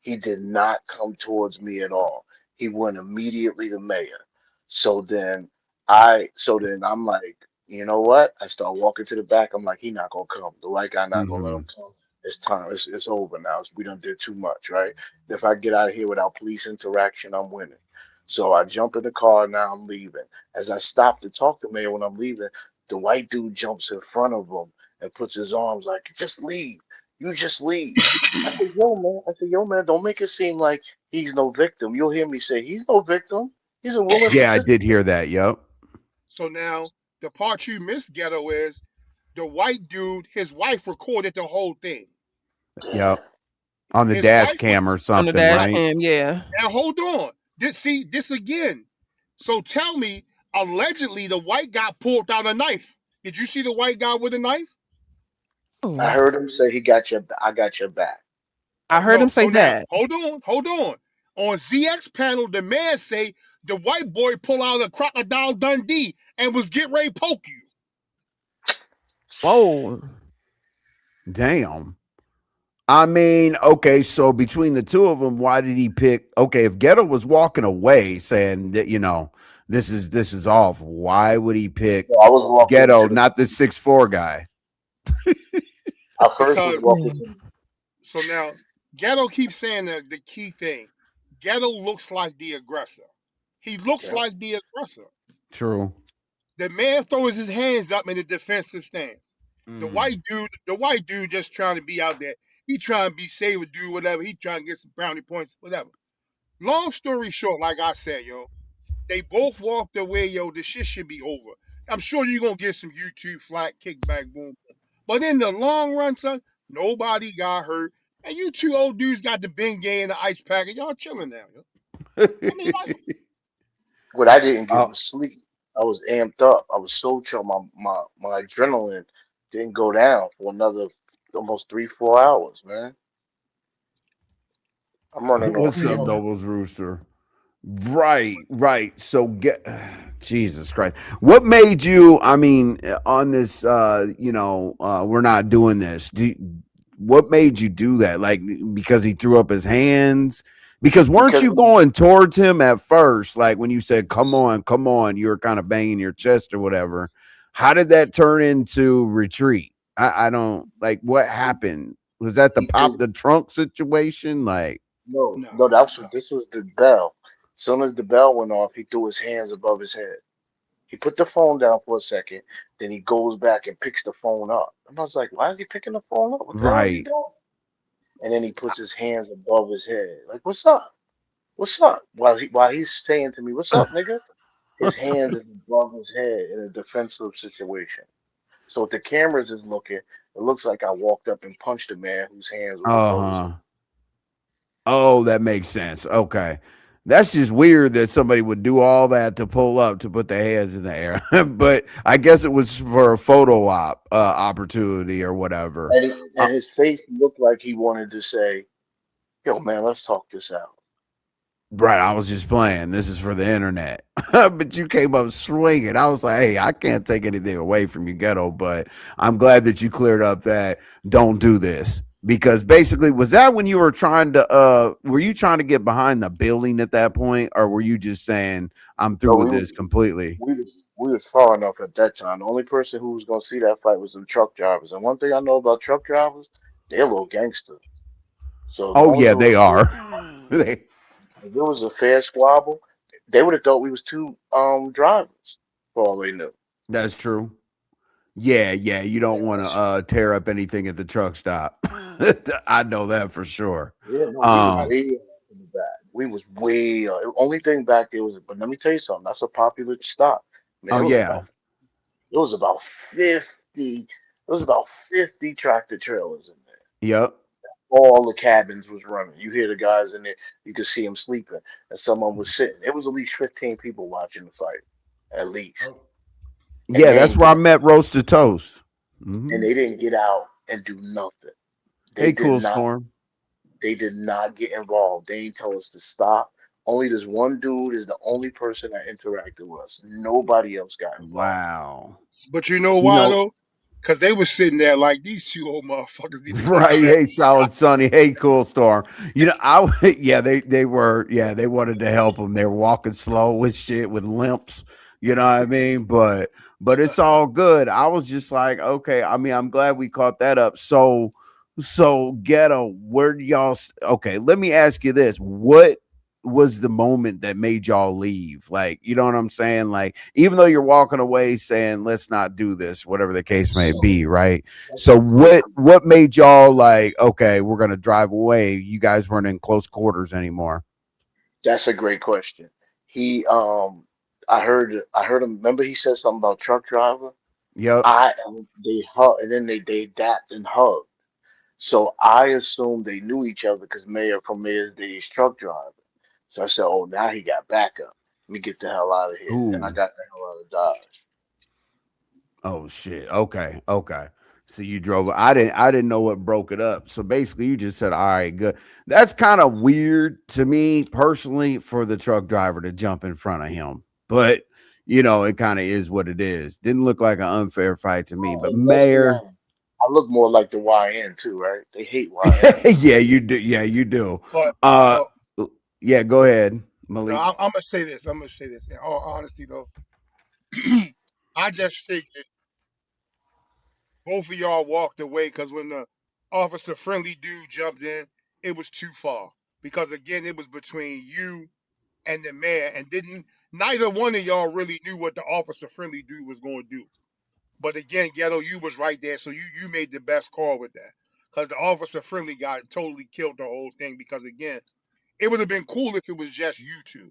He did not come towards me at all. He went immediately to Mayor. So then I'm like, you know what? I start walking to the back. I'm like, he not gonna come. The white guy not gonna let Hmm. him come. It's time. It's over now. We done did too much, right? If I get out of here without police interaction, I'm winning. So I jump in the car. Now I'm leaving. As I stop to talk to Mayor when I'm leaving, the white dude jumps in front of him and puts his arms like, just leave. You just leave. I said, yo, man, don't make it seem like he's no victim. You'll hear me say, he's no victim. He's a willing Yeah, I did participant. hear that. Yep. So now the part you missed, Ghetto, is the white dude. His wife recorded the whole thing. Yeah. Yep. On the His dash wife cam or On the something, dash right right? cam, yeah. now. Hold on. This again. So tell me, allegedly the white guy pulled out a knife. Did you see the white guy with a knife? I Oh, heard him say I got your back. I heard No. him say So now, that. hold on. On ZX panel, the man say the white boy pull out a crocodile Dundee and was get ready to poke you. Whoa. Damn. I mean, okay, so between the two of them, why did he pick? Okay, if Ghetto was walking away saying that, this is off, why would he pick So I was walking Ghetto, into the not the 6'4" guy? I first was Because walking Mm. to so now Ghetto keeps saying the key thing. Ghetto looks like the aggressor. He looks yeah. like the aggressor. True. The man throws his hands up in a defensive stance. The Mm. white dude just trying to be out there. He trying to be safe or do whatever. He trying to get some brownie points, whatever. Long story short, like I said, yo, they both walked away, yo. The shit should be over. I'm sure you're gonna get some YouTube flat kickback, boom, boom. But in the long run, son, nobody got hurt. And you two old dudes got the Bengay and the ice packet. Y'all chilling now, yo. I mean, like, What I didn't get Oh, was sleep. I was amped up. I was so chill. My adrenaline didn't go down for another almost 3 4 hours, man. I'm running on What's up, Yeah. fumes. Nobles Rooster? Right, right. So get Jesus Christ. What made you, I mean, on this we're not doing this. What made you do that? Like because he threw up his hands? Because weren't Because you going towards him at first? Like when you said, come on, you were kind of banging your chest or whatever. How did that turn into retreat? I don't like what happened. Was that the because pop the trunk situation? Like, no, No, no, no. this was the bell. As soon as the bell went off, he threw his hands above his head. He put the phone down for a second, then he goes back and picks the phone up. And I was like, why is he picking the phone up? What the hell is he right. doing? And then he puts his hands above his head. Like, what's up? What's up? While he's saying to me, what's up, nigga? His hands is above his head in a defensive situation. So if the cameras is looking, it looks like I walked up and punched a man whose hands was above his head. Uh-huh. Oh, that makes sense. Okay. That's just weird that somebody would do all that to pull up to put their hands in the air. But I guess it was for a photo op opportunity or whatever. Uh, And his face looked like he wanted to say, yo, man, let's talk this out. right, I was just playing. This is for the internet. But you came up swinging. I was like, hey, I can't take anything away from you, Ghetto, but I'm glad that you cleared up that don't do this. Because basically, was that when you were trying to were you trying to get behind the building at that point, or were you just saying I'm through No, with this completely? we was far enough at that time. The only person who was gonna see that fight was the truck drivers. And one thing I know about truck drivers, they're a little gangster. So as Oh long as yeah, it was they are. They, if it was a fair squabble, they would have thought we was two drivers for all they knew. that's true. Yeah, yeah, you don't want to And tear up anything at the truck stop. I know that for sure. yeah, no, we was Um, I, way up in the back. We was way up. Only thing back there was, but let me tell you something. That's a popular stop. Man, oh yeah, it was about 50. It was about 50 tractor trailers in there. yep, All the cabins was running. You hear the guys in there. You could see them sleeping, and someone was sitting. It was at least 15 people watching the fight, at least. And yeah. they That's ain't where I get met Roasted Toast. and Hmm. they didn't get out and do nothing. They Hey, did cool not. storm. They did not get involved. They ain't tell us to stop. Only this one dude is the only person that interacted with us. Nobody else got involved. Wow. but you know You why know, though? Because they was sitting there like these two old motherfuckers need to go right? sit. Hey, Solid Sunny. Hey, cool storm. You know, yeah, they were they wanted to help them. They were walking slow with shit with limps. You know what I mean? But it's all good. I was just like, okay. I mean, I'm glad we caught that up. So Ghetto, where do y'all? Okay, let me ask you this: what was the moment that made y'all leave? Like, you know what I'm saying? Like, even though you're walking away saying, "Let's not do this," whatever the case may be, right? So what made y'all like, okay, we're gonna drive away? You guys weren't in close quarters anymore. That's a great question. He I heard him. Remember he said something about truck driver. Yep. I They hug and then they dapped and hugged. So I assumed they knew each other because Mayor from Mayor's Day's truck driver. So I said, "Oh, now he got backup. Let me get the hell out of here." And I Ooh. got the hell out of Dodge. Oh shit. Okay. Okay. So you drove. I didn't know what broke it up. So basically, you just said, "All right, good." That's kind of weird to me personally for the truck driver to jump in front of him, but it kind of is what it is. Didn't look like an unfair fight to me. But And let's be Mayor, honest, I look more like the YN too, right? They hate YN. yeah, you do. Yeah, you do. But Uh, but yeah. Go ahead, no, Malik. I'm gonna say this. I'm gonna say this. In all honesty, though, I just figured both of y'all walked away because when the officer friendly dude jumped in, it was too far. Because again, it was between you and the mayor, and didn't neither one of y'all really knew what the officer friendly dude was going to do. But again, Ghetto, you was right there, so you made the best call with that. Because the officer friendly guy totally killed the whole thing. Because again, it would have been cool if it was just you two.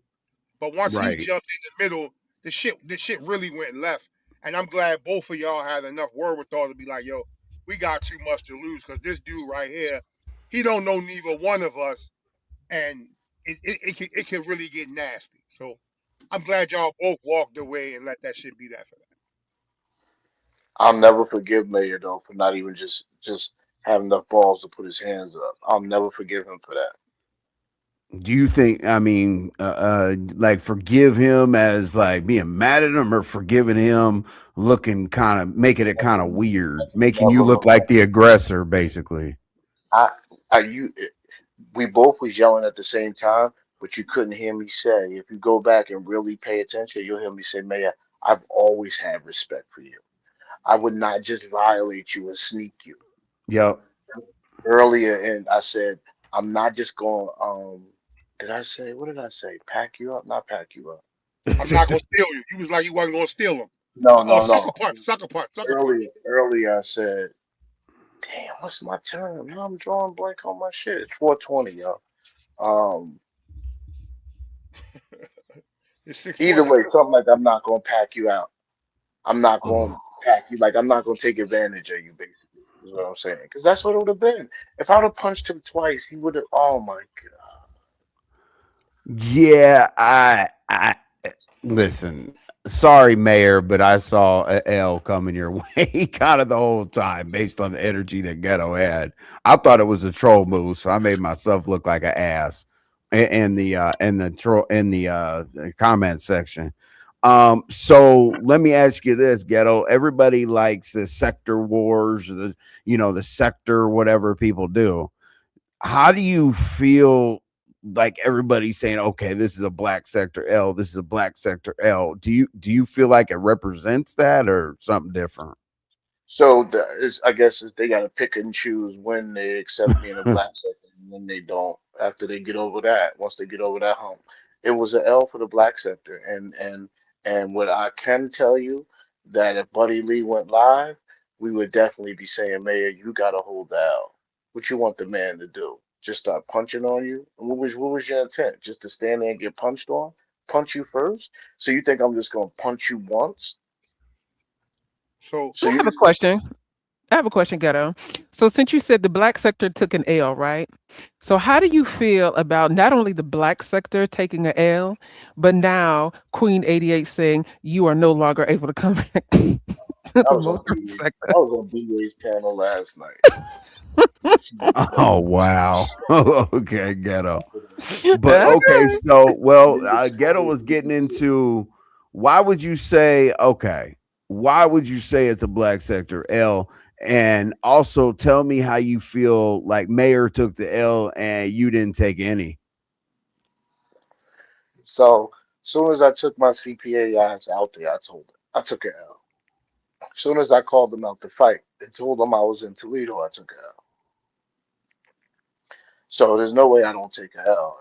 But once he Right. jumped in the middle, the shit really went left. And I'm glad both of y'all had enough wherewithal to be like, yo, we got too much to lose because this dude right here, he don't know neither one of us, and it can really get nasty. So I'm glad y'all both walked away and let that shit be that for that. I'll never forgive Mayor though for not even just have enough balls to put his hands up. I'll never forgive him for that. Do you think, I mean, like forgive him as like being mad at him, or forgiving him looking kind of making it kind of weird, making you Never look look like at the aggressor, basically? I, you. We both was yelling at the same time, but you couldn't hear me say. If you go back and really pay attention, you'll hear me say, "Mayor, I've always had respect for you. I would not just violate you and sneak you." Yep. Earlier, and I said, "I'm not just going." Did I say? What did I say? Pack you up? Not pack you up. I'm not gonna steal you. You was like you wasn't gonna steal them. No, Oh, no, sucker no. punch, sucker punch, sucker punch. Earlier, I said, "Damn, what's my turn? Now I'm drawing blank on my shit. It's 4:20, yo." Um, It's Either 6:20. way, something like I'm not gonna pack you out. I'm not going to Oh. pack you. Like I'm not going to take advantage of you. Basically, is what I'm saying. Because that's what it would have been. If I would have punched him twice, he would have. Oh my god. Yeah, I listen. Sorry, Mayor, but I saw a L coming your way kind of the whole time based on the energy that Ghetto had. I thought it was a troll move, so I made myself look like an ass in the comment section. So let me ask you this, Ghetto. Everybody likes the sector wars, the sector, whatever people do. How do you feel like everybody's saying, okay, this is a black sector L, this is a black sector L? Do you feel like it represents that or something different? So I guess they got to pick and choose when they accept me in a black sector and when they don't. After they get over that, once they get over that hump, it was an L for the black sector. And what I can tell you that if Buddy Lee went live, we would definitely be saying, Mayor, you got to hold the L. What you want the man to do? Just start punching on you? And what was your intent? Just to stand there and get punched on? Punch you first? So you think I'm just gonna punch you once? So So I you have a question. I have a question, Ghetto. So since you said the black sector took an L, right? So how do you feel about not only the black sector taking an L, but now Queen 88 saying you are no longer able to come back to I the was on Muslim B sector? I was on B-Way's panel last night. She was Oh crazy. wow. Okay, Ghetto. But Okay. okay, so well, She was Ghetto was getting crazy. into why would you say okay? Why would you say it's a black sector L? And also tell me how you feel like Mayor took the L and you didn't take any. So as soon as I took my CPA ass out there, I told her I took an L. As soon as I called them out to fight and told them I was in Toledo, I took an L. So there's no way I don't take an L.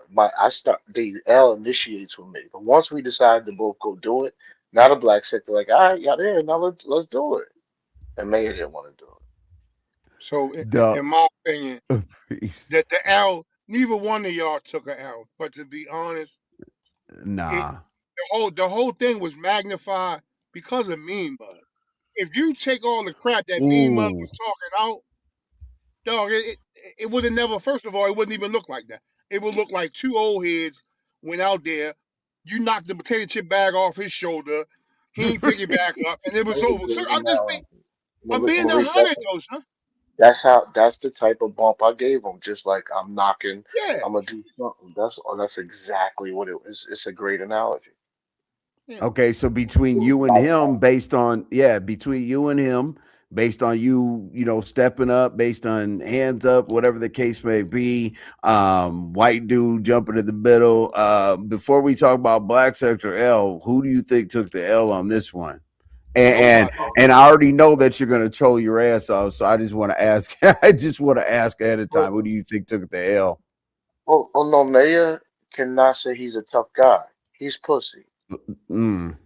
The L initiates with me. But once we decide to both go do it, now the black sector like, all right, y'all there, now let's do it. And Mayor didn't want to do it. so Duh. in my opinion, that the L, neither one of y'all took a L. But to be honest, it Nah. the whole thing was magnified because of Mean Bud. If you take all the crap that Mean Bud Ooh. was talking out, dog, it would have never. First of all, it wouldn't even look like that. It would look like two old heads went out there. You knocked the potato chip bag off his shoulder. He ain't pick it back up, and it That was was a over. So great analogy. I'm being a Marie, hundred though, son. that's the type of bump I gave him. Just like I'm knocking, Yeah, I'm gonna do something. That's exactly what it was. It's a great analogy. yeah. Okay, so between you and him, between you and him, based on you stepping up, based on hands up, whatever the case may be, white dude jumping in the middle. Before we talk about black sector L, who do you think took the L on this one? And and, Nobody. and I already know that you're gonna troll your ass off, so I just want to ask. I just want to ask ahead of Well, time. Who do you think took the L? no, Mayor cannot say he's a tough guy. He's pussy. Mm.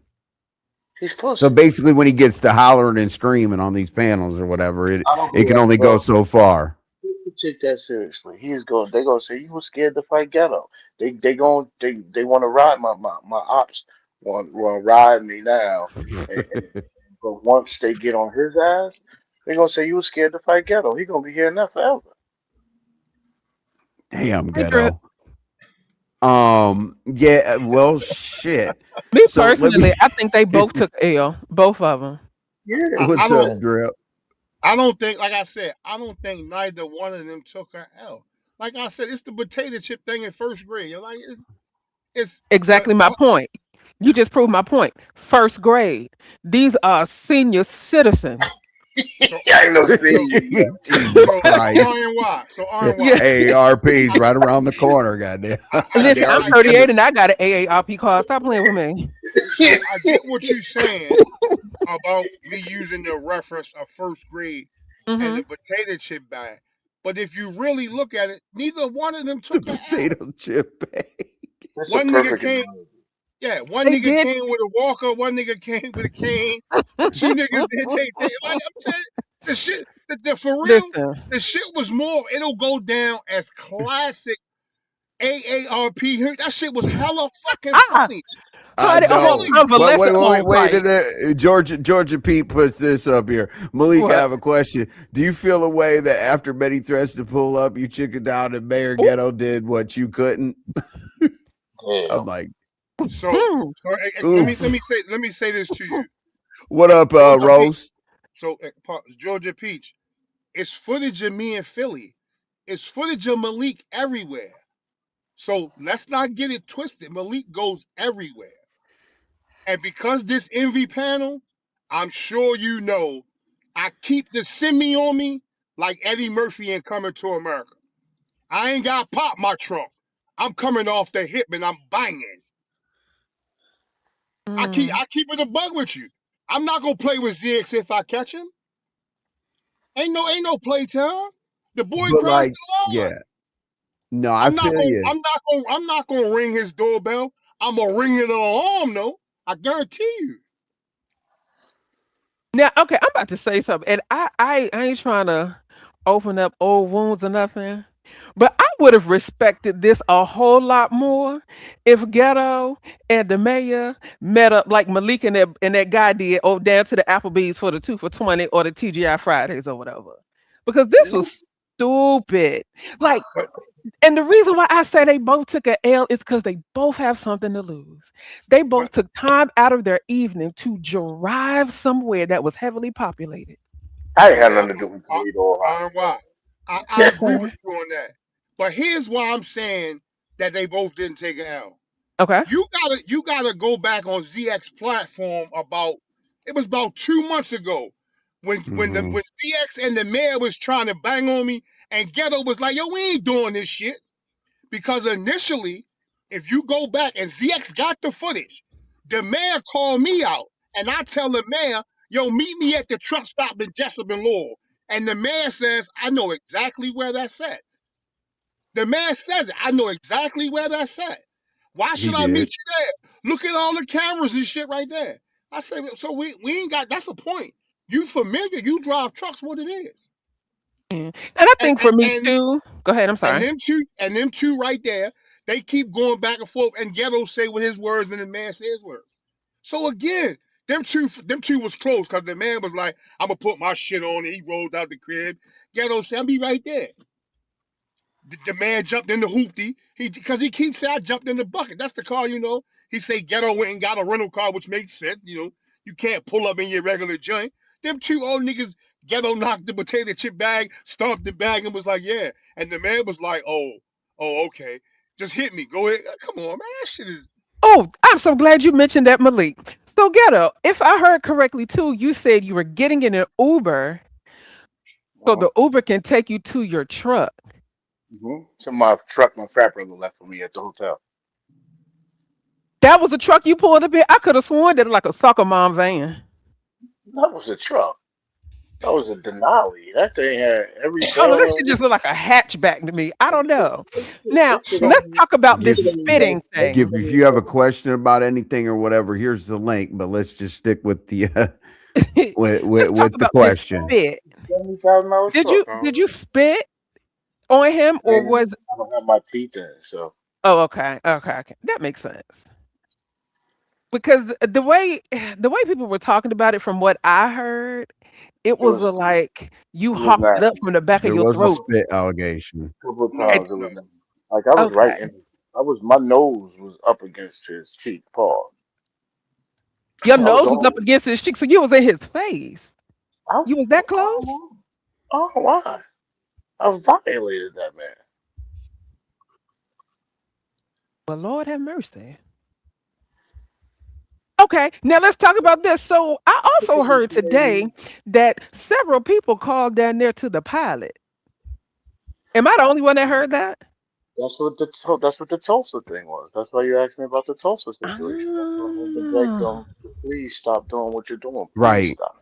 He's So pussy. basically, when he gets to hollering and screaming on these panels or whatever, it I don't it be can like, only go bro. so far. You take that seriously. They gonna say you was scared to fight Ghetto. They want to ride my ops want ride me now. But once they get on his ass, they gonna say you was scared to fight Ghetto. He gonna be hearing that forever. Damn, Hey, Drip. Ghetto. Yeah. Well, shit. Me So let me. personally, I think they both took L, both of them. Yeah. I What's don't. up, Drip? I don't think, like I said, I don't think neither one of them took an L. Like I said, it's the potato chip thing in first grade. You're like, it's Exactly my point. You just proved my point. First grade. These are senior citizens. so I ain't no so senior yet. Jesus so Christ. RNY. So Yeah. RNY. AARP's right around the corner, goddamn. They Listen, I'm already sent 38 it. and I got an AARP card. Stop playing with me. So I get what you're saying about me using the reference of first grade and the Hmm. potato chip bag. But if you really look at it, neither one of them The took an L. potato chip bag. That's a One nigga perfect came, analogy. yeah, one They nigga did. came with a walker, one nigga came with a cane. Two niggas did they like I'm saying the shit the for real, Listen, the shit was more, it'll go down as classic AARP. That shit was hella fucking ah, funny. I honey, a whole know. Telling you. But convalescent home wait. fight. And then Georgia Pete puts this up here. Malik, I What? have a question. Do you feel a way that after many threats to pull up, you chickened out and Mayor Ooh, Ghetto did what you couldn't? I'm Damn. like, So hmm. oof. let me say this to you. What up, Georgia Peach. Rose? So Georgia Peach. It's footage of me in Philly. It's footage of Malik everywhere. So let's not get it twisted. Malik goes everywhere. And because this envy panel, I'm sure you know, I keep the semi on me like Eddie Murphy in Coming to America. I ain't got pop my trunk. I'm coming off the hip and I'm banging. Mm. I keep it a bug with you. I'm not gonna play with ZX if I catch him. Ain't no playtime. The boy But crossed like, the line. yeah. No, I feel you. I'm not gonna ring his doorbell. I'm gonna ring it on arm though. I guarantee you. Now, okay, I'm about to say something, and I ain't trying to open up old wounds or nothing, but I would have respected this a whole lot more if Ghetto and the mayor met up like Malik and that guy did over down to the Applebee's for the 2 for 20 or the TGI Fridays or whatever, because this was stupid. Like, But and the reason why I say they both took a L is because they both have something to lose. They but both took time out of their evening to drive somewhere that was heavily populated. I ain't so had nothing to do with Toledo, RNY. I Yes, agree with sir. you on that. But here's why I'm saying that they both didn't take an L. Okay. You gotta go back on ZX platform about it was about 2 months ago Hmm. when ZX and the mayor was trying to bang on me and Ghetto was like, yo, we ain't doing this shit. Because initially, if you go back and ZX got the footage, the mayor called me out and I tell the mayor, yo, meet me at the truck stop in Jessup and Lowell. And the mayor says, I know exactly where that's at. The man says it. I know exactly where that's at. Why He should I meet did. you there? Look at all the cameras and shit right there. I say, so we ain't got. That's a point. You familiar? You drive trucks. What it is? Yeah. And I And think for and me and too. Go ahead. I'm and sorry. them two right there. They keep going back and forth. And Ghetto say with his words, and the man say his words. So again, them two was close because the man was like, "I'm gonna put my shit on." And he rolled out the crib. Ghetto said, "I'll be right there." The man jumped in the hoopty. He because he keeps saying I jumped in the bucket. That's the car, you know. He say Ghetto went and got a rental car, which makes sense. You know, you can't pull up in your regular joint. Them two old niggas, Ghetto knocked the potato chip bag, stomped the bag, and was like, yeah. And the man was like, oh, okay. Just hit me. Go ahead. Come on, man. That shit is Oh, I'm so glad you mentioned that, Malik. So Ghetto, if I heard correctly too, you said you were getting in an Uber so uh-huh. the Uber can take you to your truck. To my truck my fat brother left for me at the hotel. That was a truck you pulled up in. I could have sworn that was like a soccer mom van. That was a truck. That was a Denali. That thing had every I don't know. bell That on shit it. just looked like a hatchback to me. I don't know. Now, It could so. let's talk about this Give spitting give thing. if you have a question about anything or whatever, here's the link. But let's just stick with the Let's talk with the about this question. spit. $70,000 truck. I Did you spit on him or don't, was I don't have my teeth in, so oh okay. That makes sense. Because the way people were talking about it from what I heard, it it was was a, like you it was hawked it not. up from the back of There your was a throat. spit allegation. A couple of No, And times it no. was like I was right okay. in. I was my nose was up against his cheek, paw. Your I was nose was up almost. against his cheek, so you was in his face. I, You was that close? Oh, why? I violated that man. Well, Lord have mercy. Okay, now let's talk about this. So I also heard today that several people called down there to the pilot. Am I the only one that heard that? That's what the Tulsa thing was. That's why you asked me about the Tulsa situation. That's why I had to beg them Ah, to please stop doing what you're doing. Please Right. stop.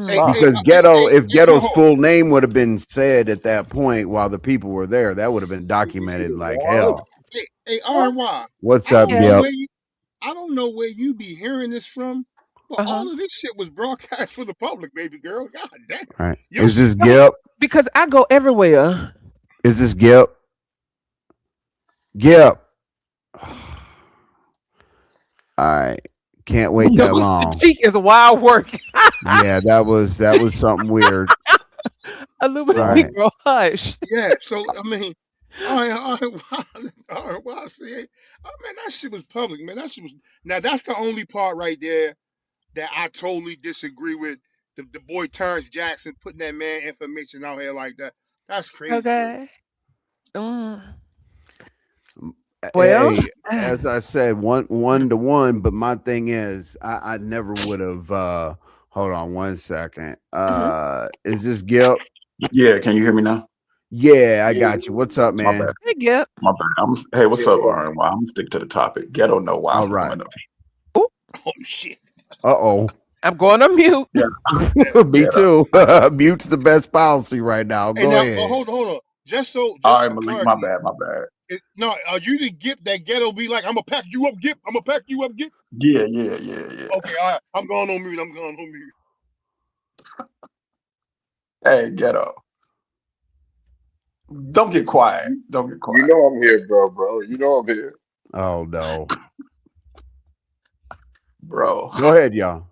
Hey, mm. Stop. Because if hold Ghetto's on. full name would have been said at that point while the people were there, that would have been documented like What? hell. Hey, What? RY, What's I up, don't know Yes. Gip? where you, I don't know where you be hearing this from, but Uh-huh. all of this shit was broadcast for the public, baby girl. God damn. Right. Yo, Is this No, Gip? because I go everywhere. Is this Gip? Gip. All right. Can't wait that Those long. cheek is wild work. Yeah, that was something weird. All Illuminati right. girl, hush. yeah. So I mean, I see. I mean, that shit was public, man. That shit was. Now that's the only part right there that I totally disagree with. The boy Terrence Jackson putting that man information out here like that. That's crazy work. Okay. Mm. Well, Hey, as I said, one to one, but my thing is I never would have hold on one second. mhm. Is this Gip? Yeah, can you hear me now? Yeah, I Yeah, got you. What's up, My bad. man? Hey, Gip. My bad. Hey, what's yeah, up, what up, Aaron? man? Well, I'm gonna stick to the topic. Ghetto know why All I'm right. coming up. Ooh, Oh shit. Uh I'm going on mute. Yeah, oh. Me Ghetto. too. Mute's the best policy right now. And Go now, but ahead. hold on. All Just right, for Malik, my clarity, bad, my bad. no, are you the Gip that Ghetto be like? I'm gonna pack you up, Gip. I'm gonna pack you up, Gip. Yeah, yeah, yeah, yeah. Okay, all right. I'm going on mute. I'm going on mute. Hey, Ghetto, don't get quiet. You, Don't get you quiet, know I'm here, bro. You know I'm here. Oh no. bro. Go ahead, y'all.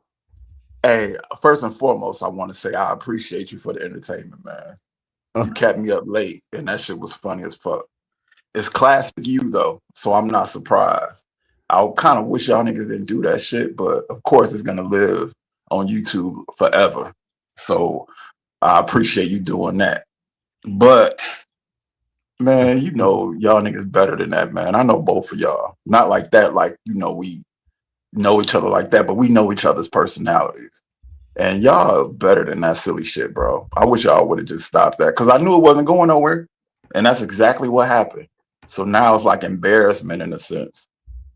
Hey, first and foremost, I want to say I appreciate you for the entertainment, man. You kept me up late, and that shit was funny as fuck. It's classic you though, so I'm not surprised. I kind of wish y'all niggas didn't do that shit, but of course it's gonna live on YouTube forever. So I appreciate you doing that. But man, you know y'all niggas better than that, man. I know both of y'all. Not like that, like we know each other like that, but we know each other's personalities. And y'all better than that silly shit, bro. I wish y'all would have just stopped that because I knew it wasn't going nowhere. And that's exactly what happened. So now it's like embarrassment in a sense.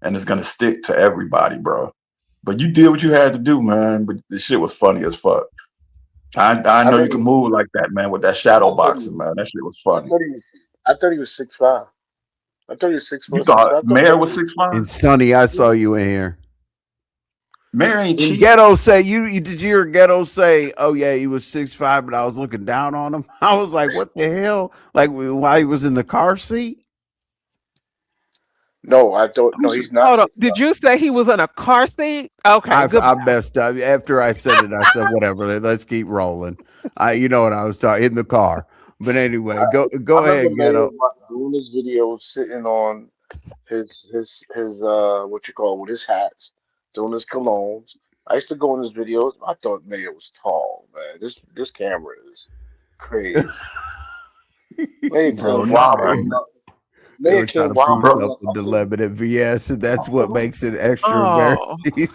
And it's gonna stick to everybody, bro. But you did what you had to do, man. But the shit was funny as fuck. I I know thought you he can was, move like that, man, with that I shadow thought he boxing, was, man. That shit was I funny. thought he was, I thought he was 6'5". I thought he was six You four, six thought five. I thought Mayor Mayor was was 6'5"? And Sonny, I saw you in here. Mayor ain't And cheap. Ghetto say you did you hear Ghetto say, oh yeah, he was 6'5", but I was looking down on him. I was like, what the hell? Like while he was in the car seat? no. I thought no. Who's He's not Hold on. 6'5". Did you say he was in a car seat? Okay, I goodbye. messed up. After I said it, I said, whatever, let's keep rolling. You know what I was talking in the car. But anyway, I go remember ahead, Mayor Ghetto. doing this video, sitting on his what you call with his hats, doing his colognes. I used to go in his videos. I thought Mayor was tall, man. This camera is crazy. Mayor bro? came Nah, wobbling up. They Mayor were trying came to prove bro. wobbling up. something to Lemon and VS, and I that's said, what makes it extra Oh, embarrassing.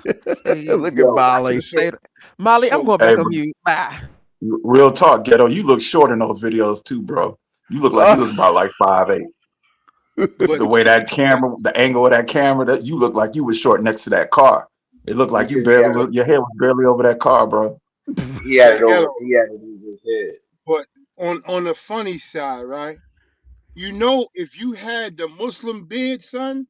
see, Look at yo, I could Molly. have So stayed. Molly, I'm so going Hey, back on mute. Bye. real talk, Ghetto. You look short in those videos too, bro. You look like you was about like 5'8". but The way that camera, the angle of that camera, that you look like you was short next to that car. It looked like you because barely look. Your head was barely over that car, bro. so Ghetto, he had it over his head. but on the funny side, right? You know, if you had the Muslim beard, son,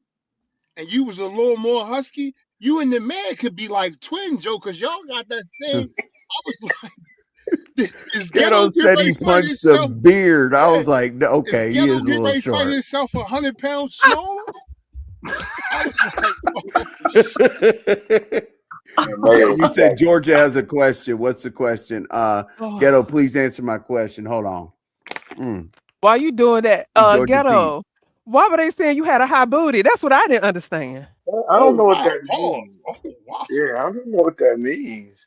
and you was a little more husky, you and the man could be like twin Joe, cause y'all got that same. I was like, is Ghetto Ghetto get said ready he to fight punched the himself? beard. I Yeah, was like, no, is okay, he Ghetto is a get little ready to fight short. himself 100 pounds smaller? I was like, oh And Mayor You was said jacked. Georgia has a question. What's the question? Ghetto, Oh, please answer my question. Hold on. Mm. why you doing that? Georgia P. Ghetto. Why were they saying you had a high booty? That's what I didn't understand. I don't oh know what wow, that pause. means. Oh wow. Yeah, I don't know what that means.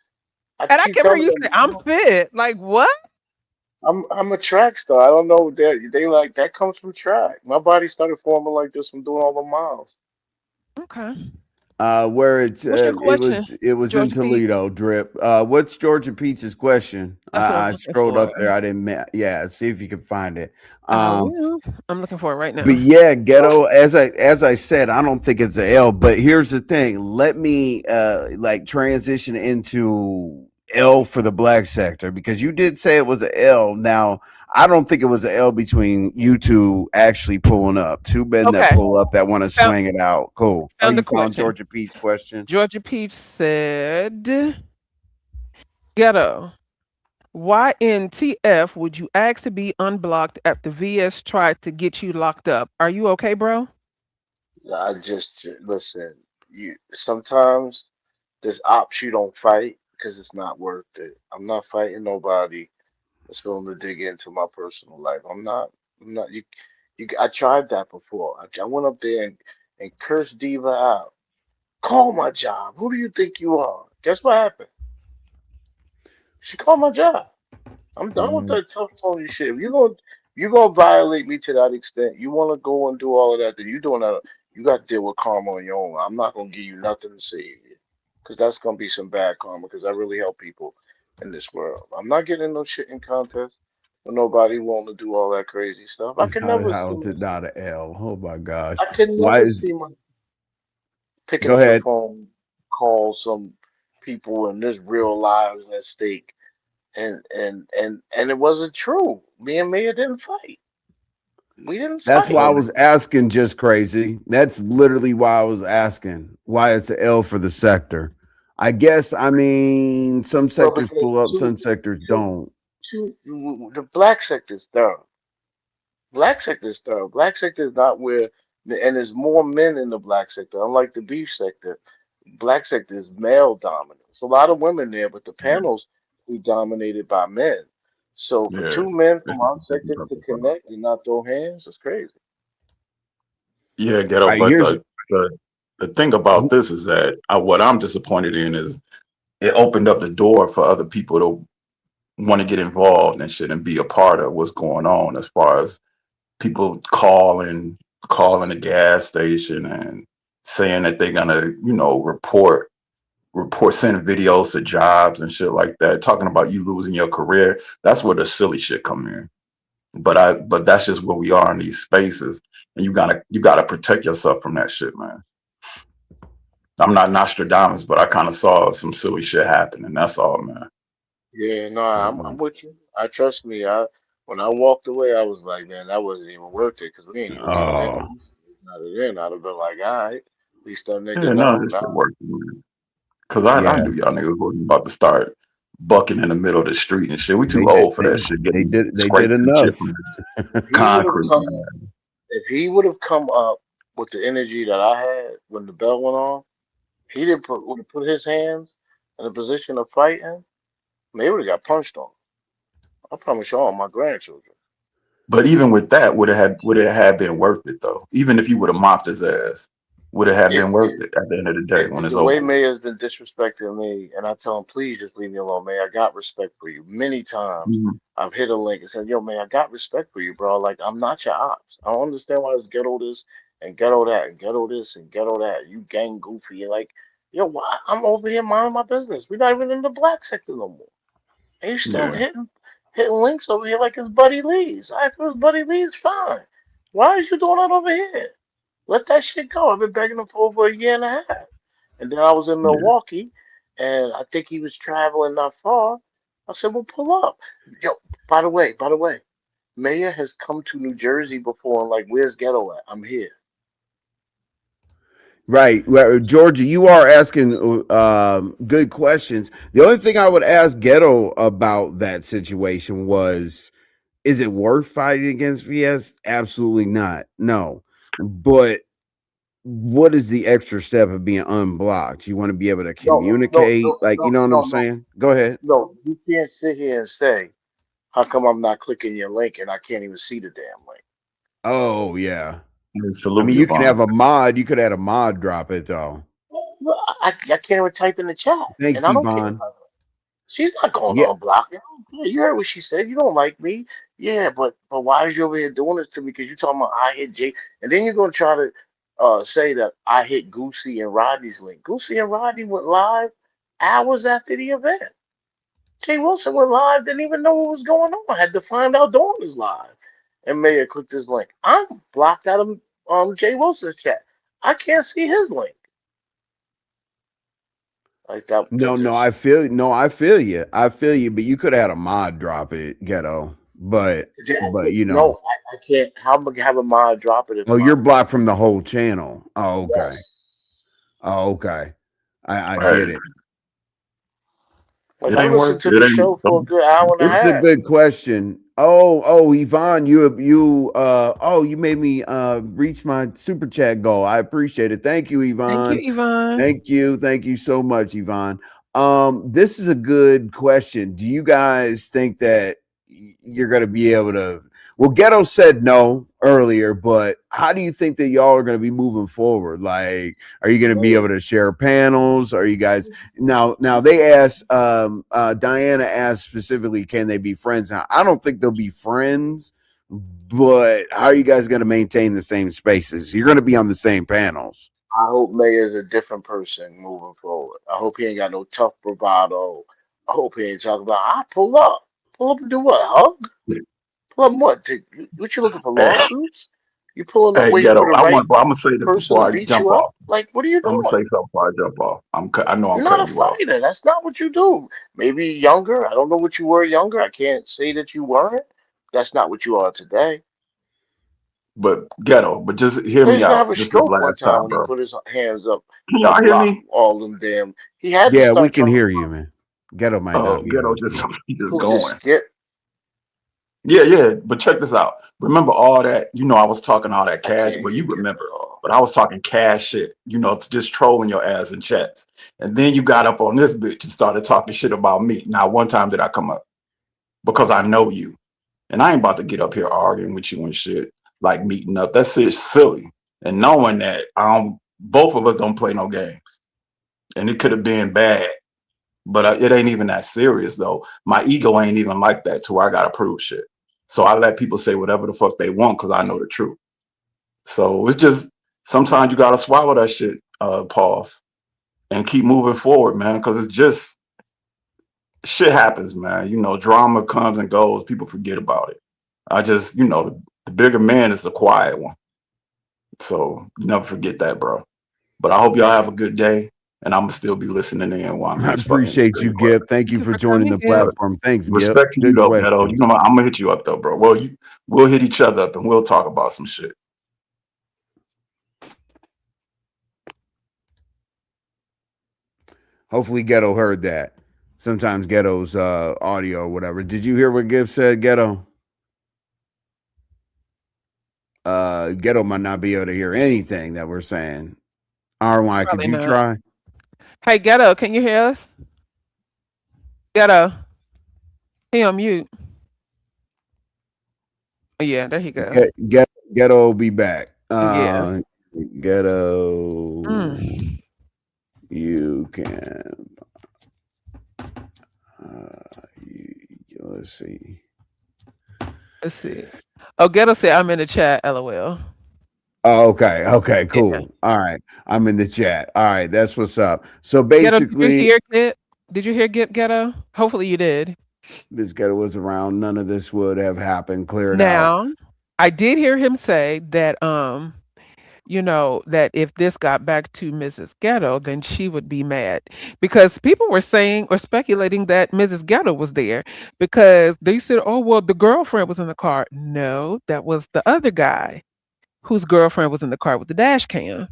I And I keep kept hearing telling you them, say, I'm fit. Like, what? I'm a track star. I don't know they like that comes from track. My body started forming like this from doing all the miles. Okay. Where What's your question, it was in Georgia Pete? Toledo, Drip. What's Georgia Pete's question? That's what I'm I looking scrolled up for. there. I didn't yeah, see if you can find it. I Um will. I'm looking for it right but now. yeah, Well, Ghetto, as I said, I don't think it's a L, but here's the thing. Let me like transition into L for the black sector, because you did say it was a L. Now, I don't think it was a L between you two actually pulling up. Two men that Okay. pull up that want to Found swing it out. Cool. Oh, found the you found question. Georgia Pete's question? Georgia Peach said, Ghetto. Why in TF would you ask to be unblocked after VS tried to get you locked up? Are you okay, bro? I just listen. You sometimes there's ops you don't fight because it's not worth it. I'm not fighting nobody that's willing to dig into my personal life. I'm not. I'm not. You. I tried that before. I went up there and cursed Diva out. Call my job. Who do you think you are? Guess what happened? She called my job. I'm done with Mm, that tough phony shit. If you gonna violate me to that extent, you wanna go and do all of that, then you doing that. You got to deal with karma on your own. I'm not gonna give you nothing to save you, because that's gonna be some bad karma. Because I really help people in this world. I'm not getting in no shit in contest with nobody wanting to do all that crazy stuff. I can never see how is it myself. not a L? Oh my gosh. I can Why never is see my picking Go up the ahead. phone, call some people, and there's real lives at stake. And it wasn't true. Me and Mia didn't fight. We didn't That's why fight. I So was asking, just crazy. That's literally why I was asking why it's a L for the sector. I guess, I mean, some Well, sectors because pull up, some sectors two, don't. the black sector is thorough. Black sector is thorough. Black sector is not where, and there's more men in the black sector. Unlike the beef sector, black sector is male dominant. So a lot of women there, but the yeah, panels be dominated by men. So for yeah. two men Yeah, from our sector to connect and not throw hands is crazy. yeah, All Ghetto. right, But here's the thing about this is that what I'm disappointed in is it opened up the door for other people to want to get involved and shit and be a part of what's going on, as far as people calling the gas station and saying that they're gonna, send videos to jobs and shit like that, talking about you losing your career. That's where the silly shit come in. But that's just where we are in these spaces. And you gotta protect yourself from that shit, man. I'm not Nostradamus, but I kind of saw some silly shit happening. That's all, man. Yeah, no, I'm with you. I trust me. I When I walked away, I was like, man, that wasn't even worth it because we ain't even getting in. oh Not in. I'd have been like, all right, at least that nigga Yeah, no, know. this Nah, shit working, man. Cause I yeah, knew y'all niggas wasn't about to start bucking in the middle of the street and shit. We they too did old for that shit. Getting they did scrapes and shit enough. from this if he would have concrete, come, man. if he would have come up with the energy that I had when the bell went off, he didn't would have put his hands in a position of fighting. Maybe would have got punched on. I promise you all, my grandchildren. But even with that, would it have been worth it though? Even if you would have mopped his ass, would it have If been worth it at the end of the day when it's the over way with? May has been disrespecting me, and I tell him, please just leave me alone, May. I got respect for you. Many times Mhm. I've hit a link and said, yo, May, I got respect for you, bro. Like, I'm not your ops. I don't understand why it's ghetto this and ghetto that and ghetto this and ghetto that. You gang goofy. You're like, yo, why? I'm over here minding my business. We're not even in the black sector no more. And you still Yeah, hitting links over here like it's Buddy Lee's. I feel Buddy Lee's fine. Why is you doing that over here? Let that shit go. I've been begging him for over a year and a half. And then I was in yeah. Milwaukee, and I think he was traveling not far. I said, "Well, pull up." Yo, by the way, Mayor has come to New Jersey before. And like, where's Ghetto at? I'm here. Right. Well, Georgia, you are asking good questions. The only thing I would ask Ghetto about that situation was, is it worth fighting against VS? Absolutely not. No. But what is the extra step of being unblocked? You want to be able to No, no, communicate? no, Like, you no, know what I'm no, no, saying? Go ahead. no. You can't sit here and say, "How come I'm not clicking your link and I can't even see the damn link?" Oh, yeah. Yeah, I salute mean, you, you can Vaughn. have a mod. You could have a mod drop it, though. Well, I can't even type in the chat, Thanks, and I don't care Yvonne. about it. She's not going to Yeah, unblock me. Yeah, you heard what she said. You don't like me. Yeah, but why is you over here doing this to me? Because you talking about I hit Jay, and then you're gonna try to say that I hit Goosey and Rodney's link. Goosey and Rodney went live hours after the event. Jay Wilson went live, didn't even know what was going on. Had to find out Dawn was live, and Maya clicked this link. I'm blocked out of Jay Wilson's chat. I can't see his link. Like that. no, That no, just I feel you. I feel you, but you could have had a mod drop it, Ghetto. But you know, no, I can't. How am I gonna have a mod drop it if oh, my you're blocked from the whole channel. Oh, okay. yes? Oh, okay. I Hey, get it. Like it I ain't worth listened to it. the Ain't show for a good hour and a This is a half. good question. Oh, Yvonne, you made me reach my super chat goal. I appreciate it. Thank you, Thank you, Yvonne. Yvonne. Thank you so much, Yvonne. This is a good question. Do you guys think that you're gonna be able to? Well, Ghetto said no earlier, but how do you think that y'all are gonna be moving forward? Like, are you gonna be able to share panels? Are you guys now they asked Diana asked specifically, can they be friends? Now, I don't think they'll be friends, but how are you guys gonna maintain the same spaces? You're gonna be on the same panels. I hope Mayor's a different person moving forward. I hope he ain't got no tough bravado. I hope he ain't talking about I pull up. Pull up and do what? Hug? Pull up what? What you looking for hey, lawsuits? You pulling up hey, waiting Ghetto. for the I want. right I'm gonna say this person to before I beat jump you up? off. Like what are you I'm gonna doing? say something before I jump off. I know I'm You're not a cutting you off, fighter. That's not what you do. Maybe younger. I don't know what you were younger. I can't say that you weren't. That's not what you are today. but Ghetto. But just He hear said me he's gonna out. have a Just this stroke one last time time, when he bro. put his hands up Can and y'all hear blocked me? all them damn. He had to Yeah, we start can talking hear you, about man. Ghetto might not Oh, be able Ghetto to just hear. he just who just going. skip. Yeah, yeah. But check this out. Remember all that, I was talking all that I cash. can't Well, hear you Skip at remember, all. but I was talking cash shit, to just trolling your ass in chats. And then you got up on this bitch and started talking shit about me. Now, one time did I come up because I know you. And I ain't about to get up here arguing with you and shit, like meeting up. That shit's silly. And knowing that both of us don't play no games. And it could have been bad, but it ain't even that serious though. My ego ain't even like that to where I gotta prove shit. So I let people say whatever the fuck they want because I know the truth. So it's just sometimes you gotta swallow that shit, pause, and keep moving forward, man. Because it's just shit happens, man. Drama comes and goes. People forget about it. I just, the bigger man is the quiet one. So you never forget that, bro. But I hope y'all have a good day, and I'm gonna still be listening in while I'm I just fucking appreciate you, spitting question. Gip. Thank Thank you you for for joining coming, the Gip. But platform. Thanks, Gip. respect to you Good though, Ghetto. questions. I'm gonna hit you up though, bro. Well, we'll hit each other up and we'll talk about some shit. Hopefully, Ghetto heard that. Sometimes Ghetto's audio or whatever. Did you hear what Gip said, Ghetto? Ghetto might not be able to hear anything that we're saying. RY, could Probably you not. try? Hey, Ghetto, can you hear us? Ghetto, he on mute. Oh, yeah, there he go. Ghetto will be back. Yeah. Ghetto, Mm. you can. Let's see. Let's see. Oh, Ghetto said I'm in the chat. LOL. Oh, okay. Okay, Yeah. cool. All right. I'm in the chat. All right. That's what's up. So Ghetto, did you basically, hear Gip? Did you hear Gip, Ghetto? Hopefully you did. this ghetto was around. None of this would have happened. Cleared out. Now, I did hear him say that that if this got back to Mrs. Ghetto, then she would be mad because people were saying or speculating that Mrs. Ghetto was there because they said, "Oh, well, the girlfriend was in the car." No, that was the other guy whose girlfriend was in the car with the dash cam.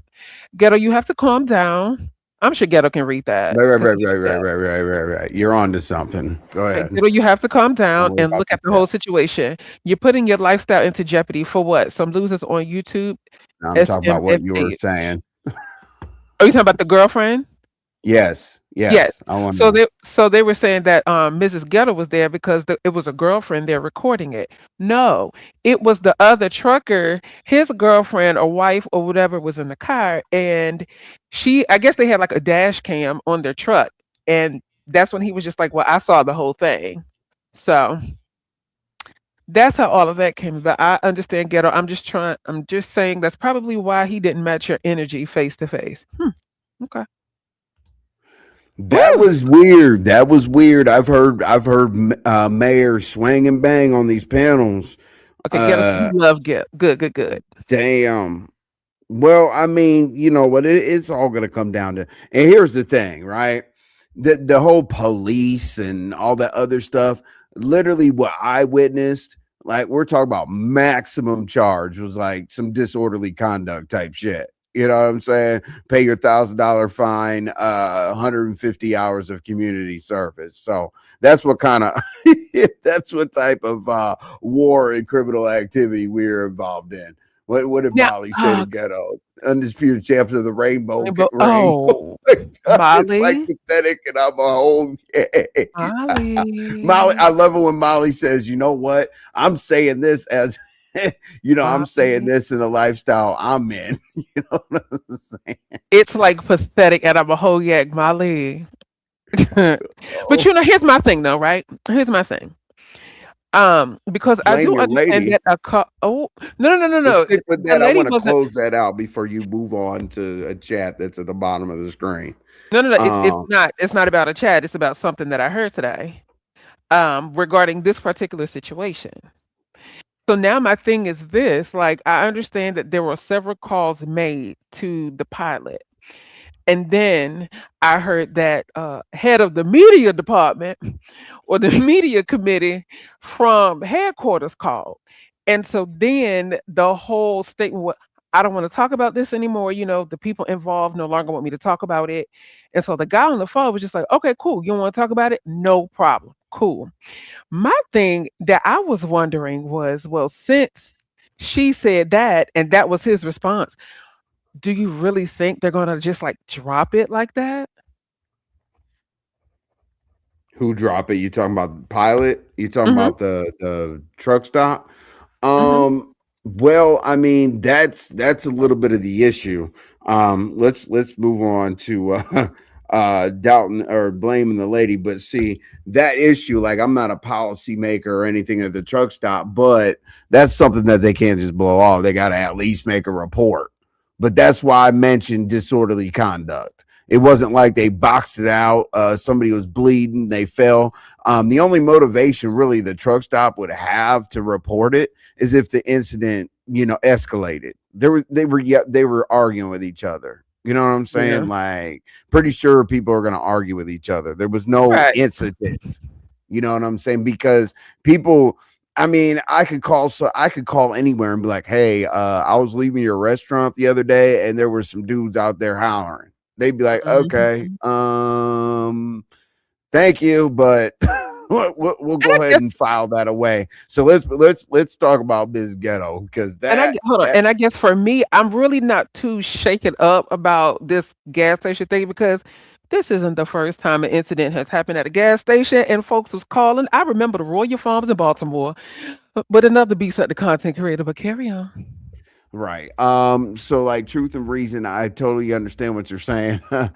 Ghetto, you have to calm down. I'm sure Ghetto can read that Right, right, because right, he right, read right, that. right, right, right, right. You're on to something. Go Okay, ahead. Ghetto, you have to calm Don't down worry and about look the at the chat. whole situation. You're putting your lifestyle into jeopardy for what? Some losers on YouTube. Now I'm talking about what you were SMFA. saying. Are you talking about the girlfriend? Yes. Yes. Yes. I want to So know. they were saying that Mrs. Getter was there because it was a girlfriend there recording it. No, it was the other trucker, his girlfriend or wife or whatever was in the car, and I guess they had like a dash cam on their truck, and that's when he was just like, well, I saw the whole thing. So that's how all of that came about. I understand, Ghetto. I'm just saying that's probably why he didn't match your energy face to face. Okay. That Woo! was weird. That was weird. I've heard Mayor swing and bang on these panels. Okay, Ghetto said he loved Get. Good, good, good. Damn. Well, I mean, you know what? It's all going to come down to. And here's the thing, right? The whole police and all that other stuff. Literally, what I witnessed, like we're talking about maximum charge, was like some disorderly conduct type shit. You know what I'm saying? Pay your $1,000 fine, 150 hours of community service. So that's what kind of that's what type of war and criminal activity we're involved in. What did Now, Molly say to Ghetto? Undisputed champs of the rainbow. Rainbow. Rainbow. Oh, It's like Molly. pathetic, and I'm a whole Molly. Molly. I love it when Molly says, "You know what? I'm saying this as." I'm saying Molly. this in the lifestyle I'm in. You know what I'm saying? It's like pathetic, and I'm a whole yak, Molly. But Oh, here's my thing, though, right? Here's my thing. Because I blame do your understand lady. that oh, no, Let's no. stick with The that. I lady want to wasn't. close that out before you move on to a chat that's at the bottom of the screen. No. It's Um, not. It's not about a chat. It's about something that I heard today. Regarding this particular situation. So now my thing is this: like, I understand that there were several calls made to the pilot. And then I heard that head of the media department or the media committee from headquarters called. And so then the whole statement was, I don't want to talk about this anymore. The people involved no longer want me to talk about it. And so the guy on the phone was just like, okay, cool. You don't want to talk about it? No problem. Cool. My thing that I was wondering was, well, since she said that and that was his response, do you really think they're gonna just like drop it like that? who drop it? You talking about the pilot? You talking Mhm, about the truck stop? mhm. Well, I mean, that's a little bit of the issue. Let's move on to doubting or blaming the lady, but see that issue, like I'm not a policymaker or anything at the truck stop, but that's something that they can't just blow off. They gotta at least make a report. But that's why I mentioned disorderly conduct. It wasn't like they boxed it out. Somebody was bleeding, they fell. The only motivation really the truck stop would have to report it is if the incident, escalated. They were arguing with each other. You know what I'm saying? Yeah. Like, pretty sure people are going to argue with each other. There was no Right. incident. You know what I'm saying? Because people, I mean, I could call anywhere and be like, "Hey, I was leaving your restaurant the other day, and there were some dudes out there hollering." They'd be like, "Okay, Mhm. thank you, but we'll And I go ahead guess and file that away." So let's talk about Biz Ghetto, because and I that gue hold on, that and I guess for me, I'm really not too shaken up about this gas station thing because this isn't the first time an incident has happened at a gas station and folks was calling. I remember the Royal Farms in Baltimore, but another beast at the content creator, but carry on. Right. So like truth and reason, I totally understand what you're saying. The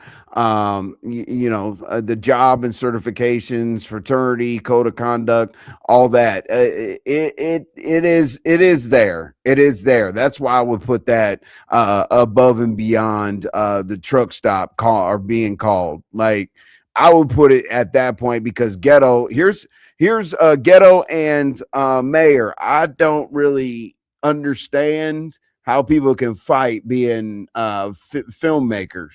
job and certifications, fraternity, code of conduct, all that. It is there. It is there. That's why I would put that above and beyond the truck stop call or being called. Like, I would put it at that point, because ghetto, here's ghetto and mayor. I don't really understand how people can fight being filmmakers.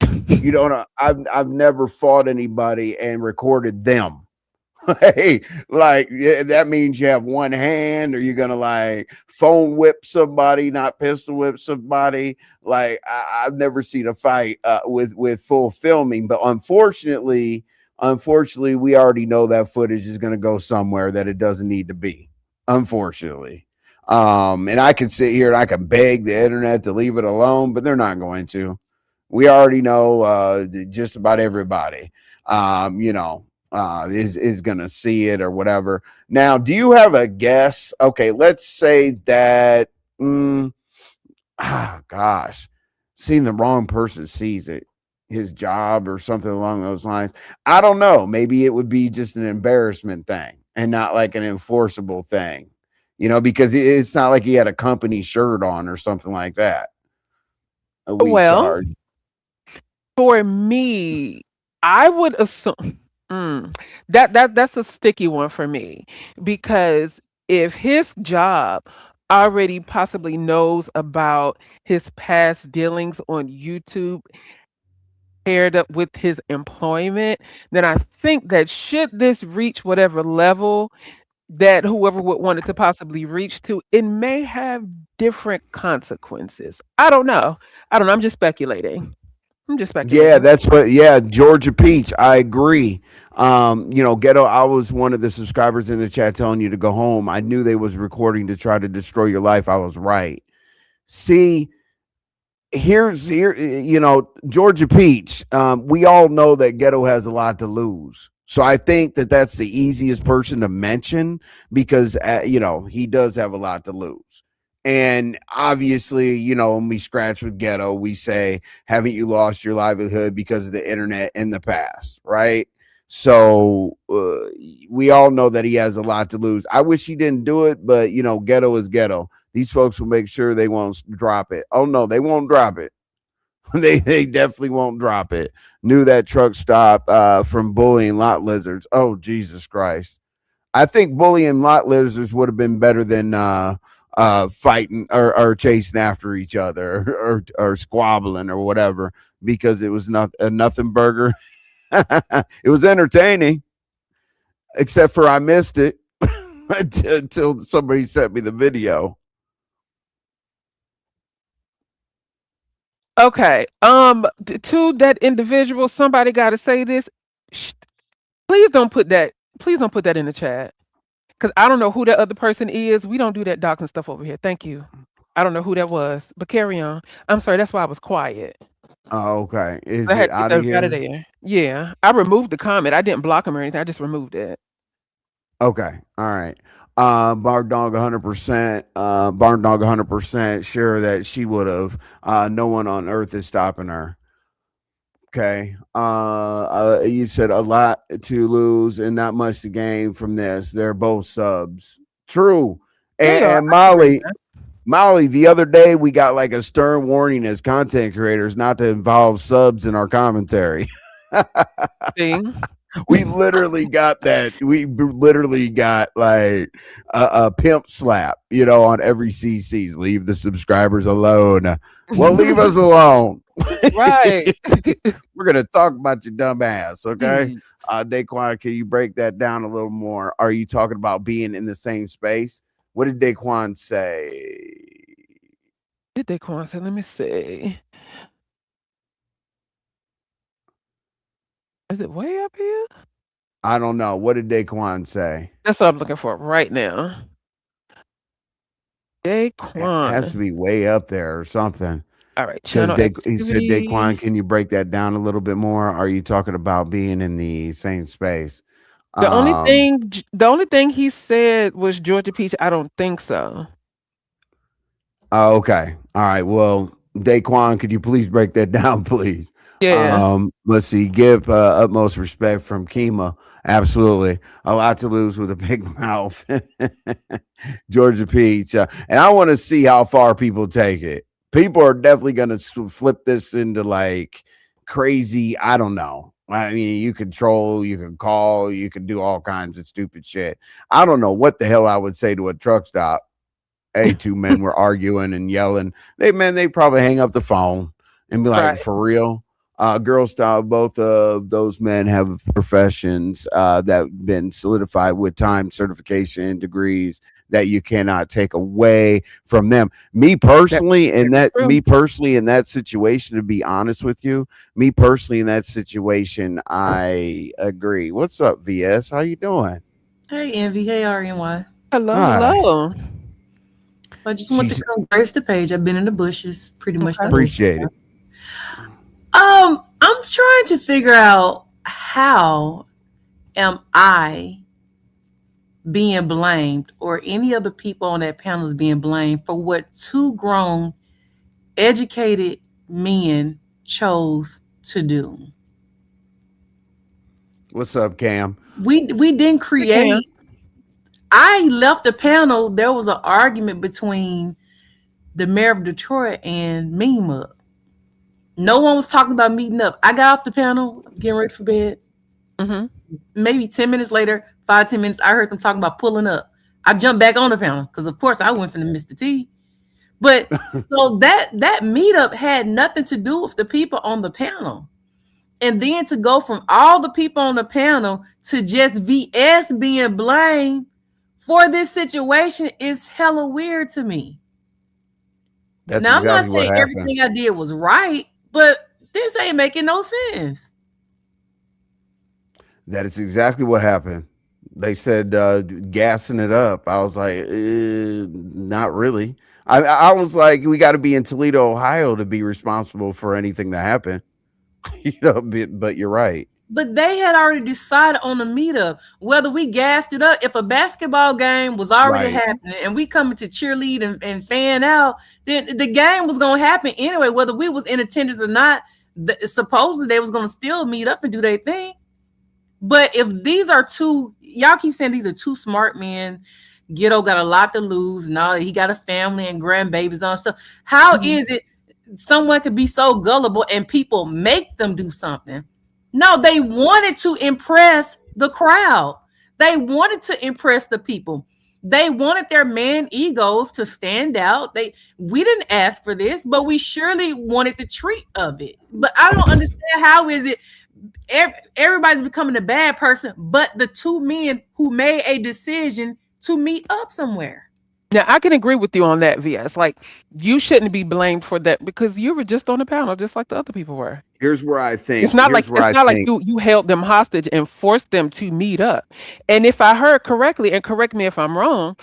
I've never fought anybody and recorded them. Hey, like, yeah, that means you have one hand, or you're gonna like phone whip somebody, not pistol whip somebody. Like, I've never seen a fight with full filming, but unfortunately, we already know that footage is gonna go somewhere that it doesn't need to be. Unfortunately. And I can sit here and I can beg the internet to leave it alone, but they're not going to. We already know just about everybody. Is gonna see it or whatever. Now, do you have a guess? Okay, let's say that. Gosh, seeing the wrong person sees it. his job or something along those lines. I don't know. Maybe it would be just an embarrassment thing and not like an enforceable thing, because it's not like he had a company shirt on or something like that. We Well, charge. for me, I would assume that's a sticky one for me because if his job already possibly knows about his past dealings on YouTube paired up with his employment, then I think that should this reach whatever level that whoever would want it to possibly reach to, it may have different consequences. I don't know. I don't know. I'm just speculating. I'm just Yeah, speculating. that's what. Yeah, Georgia Peach. I agree. Ghetto. I was one of the subscribers in the chat telling you to go home. I knew they was recording to try to destroy your life. I was right. See, Georgia Peach. We all know that Ghetto has a lot to lose. So I think that that's the easiest person to mention because he does have a lot to lose. And obviously, when we scratch with Ghetto, we say, haven't you lost your livelihood because of the internet in the past, right? So we all know that he has a lot to lose. I wish he didn't do it, but Ghetto is Ghetto. These folks will make sure they won't drop it. Oh no, they won't drop it. they definitely won't drop it. Knew that truck stop from bullying lot lizards. Oh Jesus Christ! I think bullying lot lizards would have been better than fighting or chasing after each other or squabbling or whatever because it was not a nothing burger. It was entertaining, except for I missed it until somebody sent me the video. Okay. To that individual, somebody got to say this. Sh- Please don't put that. Please don't put that in the chat because I don't know who that other person is. We don't do that doxing stuff over here. Thank you. I don't know who that was, but carry on. I'm sorry. That's why I was quiet. Oh, okay. I Is had it to get out of that out of here? there. Yeah, I removed the comment. I didn't block him or anything. I just removed it. Okay. All right. Barn Dog 100%. Barn Dog 100% sure that she would have. No one on earth is stopping her. Okay. You said a lot to lose and not much to gain from this. They're both subs. True. They are. And I agree with Molly, the other day we got like a stern warning as content creators not to involve subs in our commentary. that. See? We literally got that. We literally got like a pimp slap, on every CC. Leave the subscribers alone. Well, leave us alone. Right. We're gonna talk about your dumb ass, okay? Mm. Daquan, can you break that down a little more? Are you talking about being in the same space? What did Daquan say? Did Daquan say? Let me see. Is it way up here? I don't know. What did Daquan say? That's what I'm looking for right now. It has to Daquan. be way up there or something. All right, Because channel he said, Daquan, activity. can you break that down a little bit more? Are you talking about being in the same space? The only thing he said was Georgia Peach. I don't think so. Oh, okay. All right. Well, Daquan, could you please break that down, please? Yeah. Let's see. Give utmost respect from Kima. Absolutely. A lot to lose with a big mouth. Georgia Peach. And I want to see how far people take it. People are definitely going to flip this into like crazy. I don't know. I mean, you can troll, you can call, you can do all kinds of stupid shit. I don't know what the hell I would say to a truck stop. Hey, two men were arguing and yelling. They probably hang up the phone and be like, Right. for real. Girl style, both of those men have professions that have been solidified with time, certification, degrees that you cannot take away from them. Me personally, in that situation, to be honest with you, me personally in that situation, I agree. What's up, VS? How you doing? Hey, Envy. Hey, RNY. Hello, Hi. hello. I just want to come grace the page. I've been in the bushes pretty much the Okay. whole Appreciate it. I'm trying to figure out how am I being blamed or any other people on that panel is being blamed for what two grown, educated men chose to do. What's up, Cam? We didn't create. I left the panel. There was an argument between the mayor of Detroit and Meme Up. No one was talking about meeting up. I got off the panel, getting ready for bed. Maybe 10 minutes later, 5-10 minutes, I heard them talking about pulling up. I jumped back on the panel because, of course, I went from the Mr. T. But so that meetup had nothing to do with the people on the panel. And then to go from all the people on the panel to just VS being blamed for this situation is hella weird to me. That's now, exactly I'm not saying what happened. everything I did was right, but this ain't making no sense. That is exactly what happened. They said gassing it up. I was like, not really. I was like, we got to be in Toledo, Ohio to be responsible for anything that happened. But you're right. But they had already decided on the meetup whether we gassed it up. If a basketball game was already happening and we coming to cheerlead and fan out, then the game was going to happen anyway, whether we was in attendance or not. Supposedly they was going to still meet up and do their thing. But if these are two, y'all keep saying these are two smart men, Ghetto got a lot to lose. Now he got a family and grandbabies and stuff. How is it someone could be so gullible and people make them do something? No, they wanted to impress the crowd. They wanted to impress the people. They wanted their man egos to stand out. We didn't ask for this, but we surely wanted the treat of it. But I don't understand how is it everybody's becoming a bad person, but the two men who made a decision to meet up somewhere. Now, I can agree with you on that, VS. Like, you shouldn't be blamed for that because you were just on the panel, just like the other people were. Here's where I think it's not like you held them hostage and forced them to meet up. And if I heard correctly, and correct me if I'm wrong,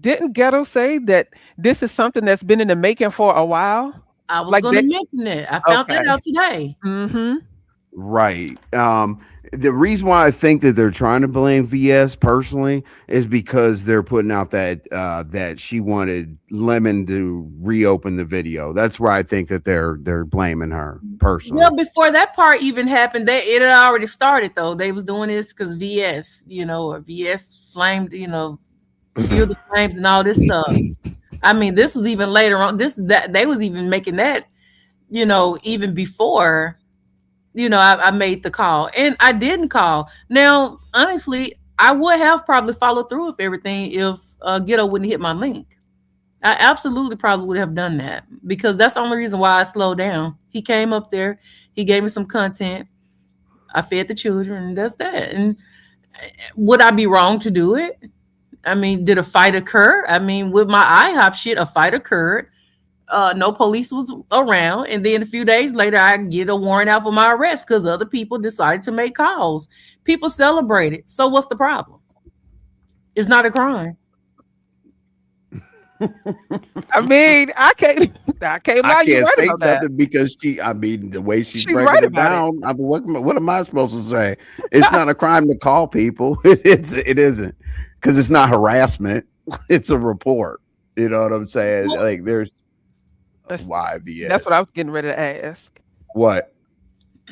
didn't Ghetto say that this is something that's been in the making for a while? I was going to mention it. I found that out today. Right. The reason why I think that they're trying to blame VS personally is because they're putting out that she wanted Lemon to reopen the video. That's where I think that they're blaming her personally. Well, before that part even happened, it had already started though. They was doing this because VS, or VS flamed, feel the flames and all this stuff. I mean, this was even later on. They was even making that, even before. I made the call and I didn't call. Now, honestly, I would have probably followed through with everything if Ghetto wouldn't hit my link. I absolutely probably would have done that because that's the only reason why I slowed down. He came up there, he gave me some content. I fed the children, and that's that. And would I be wrong to do it? I mean, did a fight occur? I mean, with my IHOP shit, a fight occurred. No police was around, and then a few days later I get a warrant out for my arrest because other people decided to make calls. People celebrated. So what's the problem? It's not a crime. I mean, I can't lie. You right say about nothing that. because the way she's breaking right it down. What am I supposed to say? It's not a crime to call people. It isn't because it's not harassment. It's a report. You know what I'm saying? Well, like there's YVS. That's what I was getting ready to ask. What?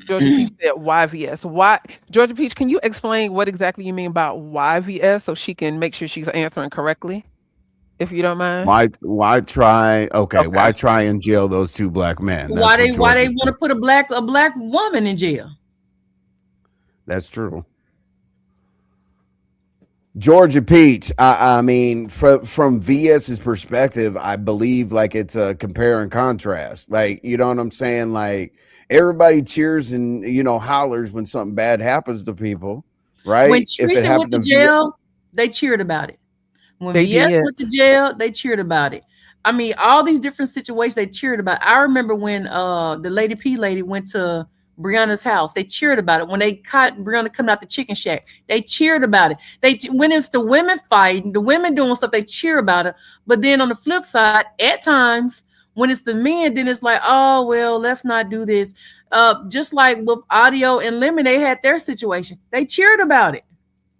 Georgia Peach said YVS. Why, Georgia Peach, can you explain what exactly you mean about YVS so she can make sure she's answering correctly, if you don't mind? Why try? Okay, why try and jail those two black men? That's why they want to put a black woman in jail? That's true. Georgia Peach, I mean, from VS's perspective, I believe like it's a compare and contrast. Like, you know what I'm saying? Like everybody cheers and hollers when something bad happens to people, right? When Teresa went to jail, they cheered about it. When VS went to jail, they cheered about it. I mean, all these different situations they cheered about. I remember when the Lady P lady went to Brianna's house, they cheered about it. When they caught Brianna coming out the chicken shack, they cheered about it. When it's the women fighting, the women doing stuff, they cheer about it. But then on the flip side, at times when it's the men, then it's like, oh well, let's not do this. Just like with Audio and Lemon, they had their situation. They cheered about it.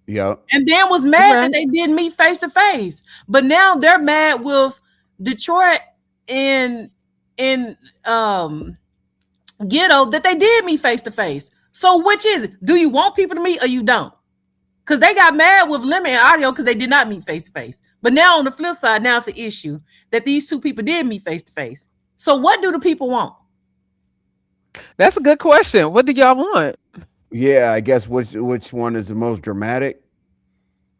Yeah. And then was mad that they didn't meet face to face. But now they're mad with Detroit and Ghetto that they did meet face to face. So which is it? Do you want people to meet or you don't? Because they got mad with Lemon and Audio because they did not meet face to face. But now on the flip side, now it's an issue that these two people did meet face to face. So what do the people want? That's a good question. What do y'all want? Yeah, I guess which one is the most dramatic?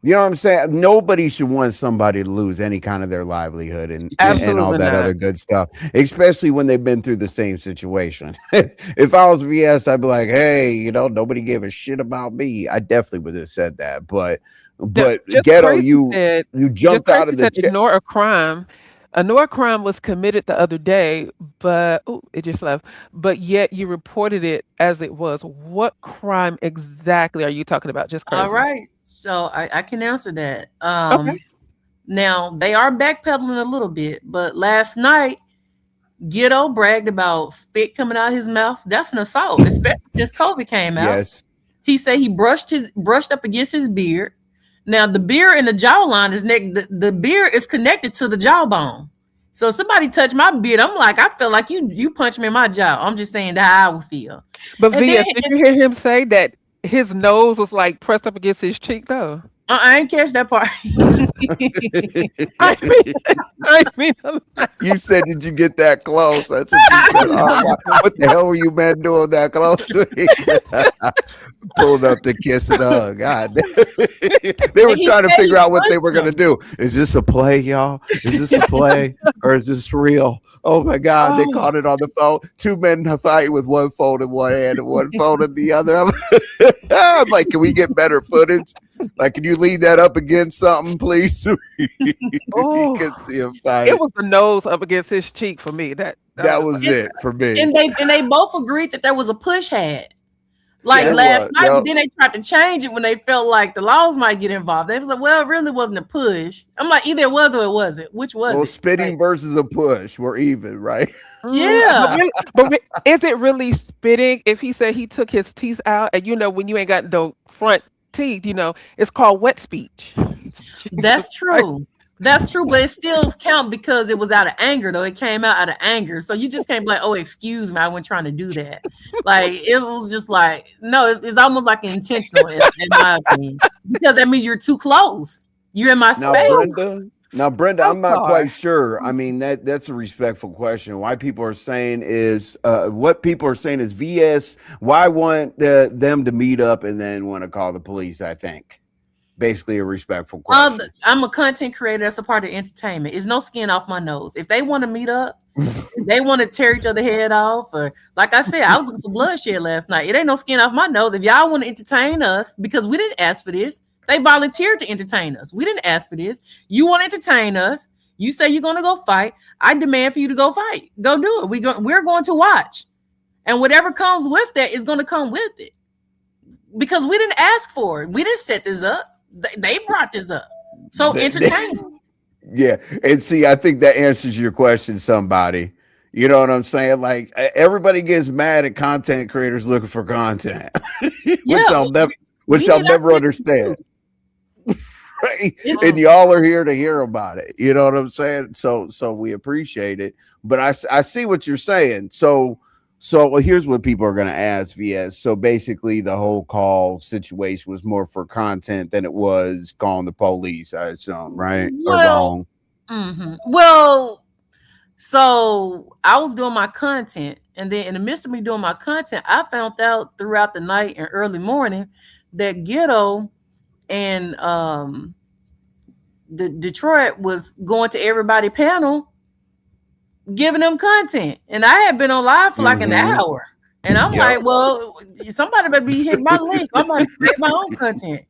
You know what I'm saying? Nobody should want somebody to lose any kind of their livelihood and all Absolutely that not. other good stuff, especially when they've been through the same situation. If I was VS, I'd be like, hey, nobody gave a shit about me. I definitely would have said that. But Just Ghetto, crazy said, you just jumped out of crazy the said, ignore a crime. Ignore a crime was committed the other day, but it just left. But yet you reported it as it was. What crime exactly are you talking about? Just All crazy. right. So I can answer that. Okay. Now they are backpedaling a little bit, but last night Ghetto bragged about spit coming out of his mouth. That's an assault, especially since COVID came out. Yes. He said he brushed up against his beard. Now the beard and the jawline is the beard is connected to the jawbone. So if somebody touched my beard, I'm like, I feel like you punched me in my jaw. I'm just saying that how I would feel. But And then VS, did you hear him say that his nose was like pressed up against his cheek though? I ain't catch that part. I mean, I mean, You said, did you get that close? That's what you said. Oh, my. What the hell were you men doing that close to me? Pulled up to kiss and hug. God. They were trying to figure out what they were going to do. Is this a play, y'all? Is this a play or is this real? Oh my God. They caught it on the phone. Two men fighting with one phone in one hand and one phone in the other. I'm like, can we get better footage? Like, can you lead that up against something, please? it was the nose up against his cheek for me. That was it for me. And they both agreed that there was a push had. Like last night, but then they tried to change it when they felt like the laws might get involved. They was like, well, it really wasn't a push. I'm like, either it was or it wasn't. Which was it? Well, spitting versus a push. We're even, right? Yeah. But is it really spitting if he said he took his teeth out? And when you ain't got no front teeth, it's called wet speech. That's true. That's true, but it still count because it was out of anger, though. It came out of anger. So you just can't be like, oh, excuse me, I wasn't trying to do that. Like, it was just like, no, it's almost like intentional, in my opinion. Because that means you're too close. You're in my space. Now, Brenda, I'm not quite sure. I mean, that's a respectful question. Why people are saying is, what people are saying is VS, why want them to meet up and then want to call the police, I think. Basically a respectful question. I'm a content creator. That's a part of entertainment. It's no skin off my nose. If they want to meet up, they want to tear each other head off, or like I said, I was looking for bloodshed last night. It ain't no skin off my nose. If y'all want to entertain us, because we didn't ask for this, they volunteered to entertain us. We didn't ask for this. You want to entertain us? You say you're going to go fight. I demand for you to go fight. Go do it. We're going to watch, and whatever comes with that is going to come with it, because we didn't ask for it. We didn't set this up. They brought this up. So entertaining. Yeah. And see, I think that answers your question, somebody. You know what I'm saying? Like, everybody gets mad at content creators looking for content, which I'll never understand. Right? And y'all are here to hear about it. You know what I'm saying? So we appreciate it. But I see what you're saying. So here's what people are going to ask VS. So basically the whole call situation was more for content than it was calling the police, I assume, right? Or wrong? Mm-hmm. Well, so I was doing my content, and then in the midst of me doing my content, I found out throughout the night and early morning that Ghetto and the Detroit was going to everybody panel giving them content, and I had been on live for like an hour, and I'm like, well, somebody better be hitting my link. I'm going to create my own content.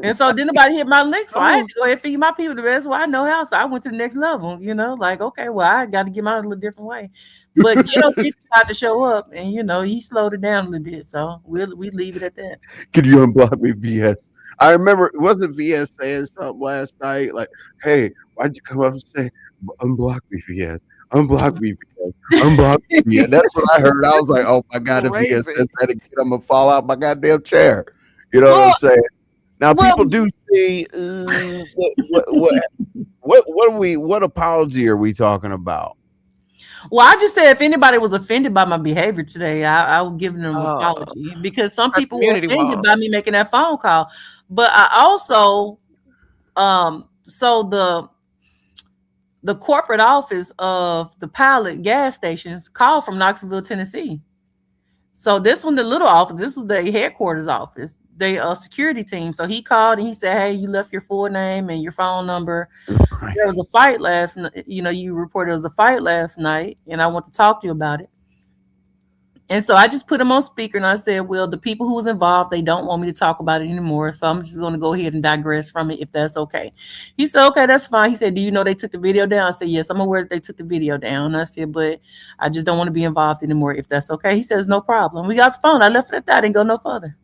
And so didn't nobody hit my link, so I had to go ahead and feed my people the best way I know how. So I went to the next level, like, okay, well, I got to get mine a little different way. But he tried to show up, and he slowed it down a little bit. So we leave it at that. Could you unblock me, VS? I remember, wasn't VS saying something last night like, hey, why'd you come up and say, unblock me, VS? Unblock me, VS. Unblock me, VS. That's what I heard. I was like, oh my God, if VS says that again, I'm going to fall out my goddamn chair. You know what I'm saying? Now, people do see what apology are we talking about? Well, I just said if anybody was offended by my behavior today, I would give them an Oh, apology because some her people were community offended wall. by me making that phone call. But I also, so the corporate office of the Pilot gas stations called from Knoxville, Tennessee. So this one, the little office, this was the headquarters office, the security team. So he called and he said, "Hey, you left your full name and your phone number. Right. There was a fight last night. You know, you reported there was a fight last night, and I want to talk to you about it." And so I just put him on speaker and I said, "Well, the people who was involved, they don't want me to talk about it anymore. So I'm just going to go ahead and digress from it if that's okay." He said, "Okay, that's fine." He said, "Do you know they took the video down?" I said, "Yes, I'm aware that they took the video down." I said, "But I just don't want to be involved anymore if that's okay." He says, "No problem." We got the phone. I left it at that. I didn't go no further.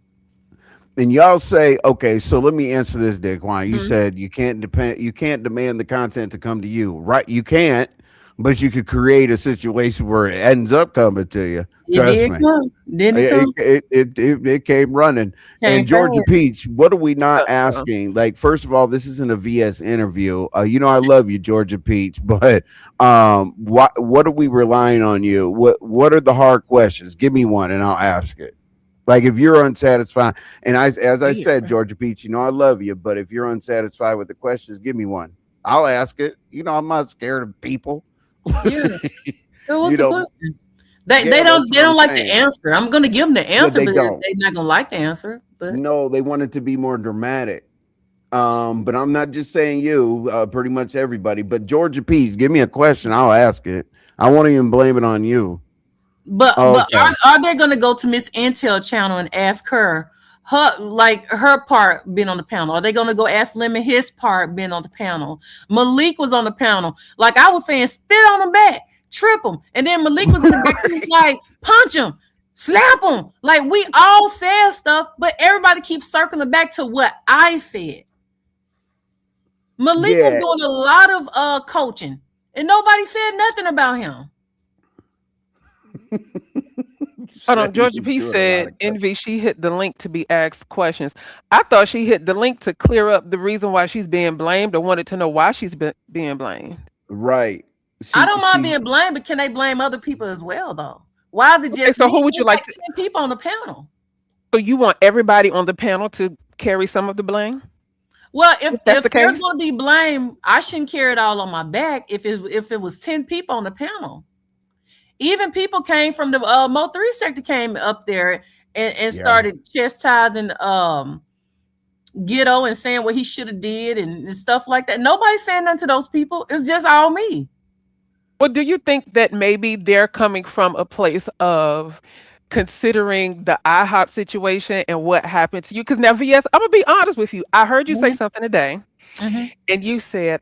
And y'all say, okay, so let me answer this, Dick. Why you Mhm. said you can't demand the content to come to you, right? You can't, but you could create a situation where it ends up coming to you. It Trust did me. come. Didn't it It come? it came running. Came And Georgia fast. Peach, what are we not Uh, asking? Like, first of all, this isn't a VS interview. You know, I love you, Georgia Peach, but what are we relying on you? What are the hard questions? Give me one, and I'll ask it. Like if you're unsatisfied, and as I said, Here. Georgia Peach, you know I love you, but if you're unsatisfied with the questions, give me one. I'll ask it. You know, I'm not scared of people. Yeah. So what's You the know, question? They yeah, they that's don't they what I'm don't like the saying. answer. I'm gonna give them the Yeah, answer, they but they're don't. not gonna like the answer. But No, they want it to be more dramatic. But I'm not just saying you, pretty much everybody. But Georgia Peach, give me a question, I'll ask it. I won't even blame it on you. but Okay. are they gonna go to Miss Intel channel and ask her part being on the panel? Are they gonna go ask Lemon his part being on the panel? Malik was on the panel. Like I was saying, spit on him back, trip him, and then Malik was in the back. He was like, punch him, slap him. Like we all said stuff, but everybody keeps circling back to what I said. Malik was Yeah. doing a lot of coaching, and nobody said nothing about him. You Hold said on, he Georgia was P doing a lot said of coaching. Envy, she hit the link to be asked questions. I thought she hit the link to clear up the reason why she's being blamed or wanted to know why she's being blamed. Right. I See, don't mind see, being blamed, but can they blame other people as well, though? Why is it Okay, just so me? who would you It's like like to? 10 people on the panel. So you want everybody on the panel to carry some of the blame? Well, if If that's the if there's case, going to be blame, I shouldn't carry it all on my back. If it was 10 people on the panel, even people came from the Mo 3 sector came up there and yeah. started chastising Ghetto and saying what he should have did and stuff like that. Nobody's saying nothing to those people. It's just all me. well, do you think that maybe they're coming from a place of considering the IHOP situation and what happened to you? Because now, VS, I'm gonna be honest with you. I heard you say Hmm. something today, Hmm. and you said,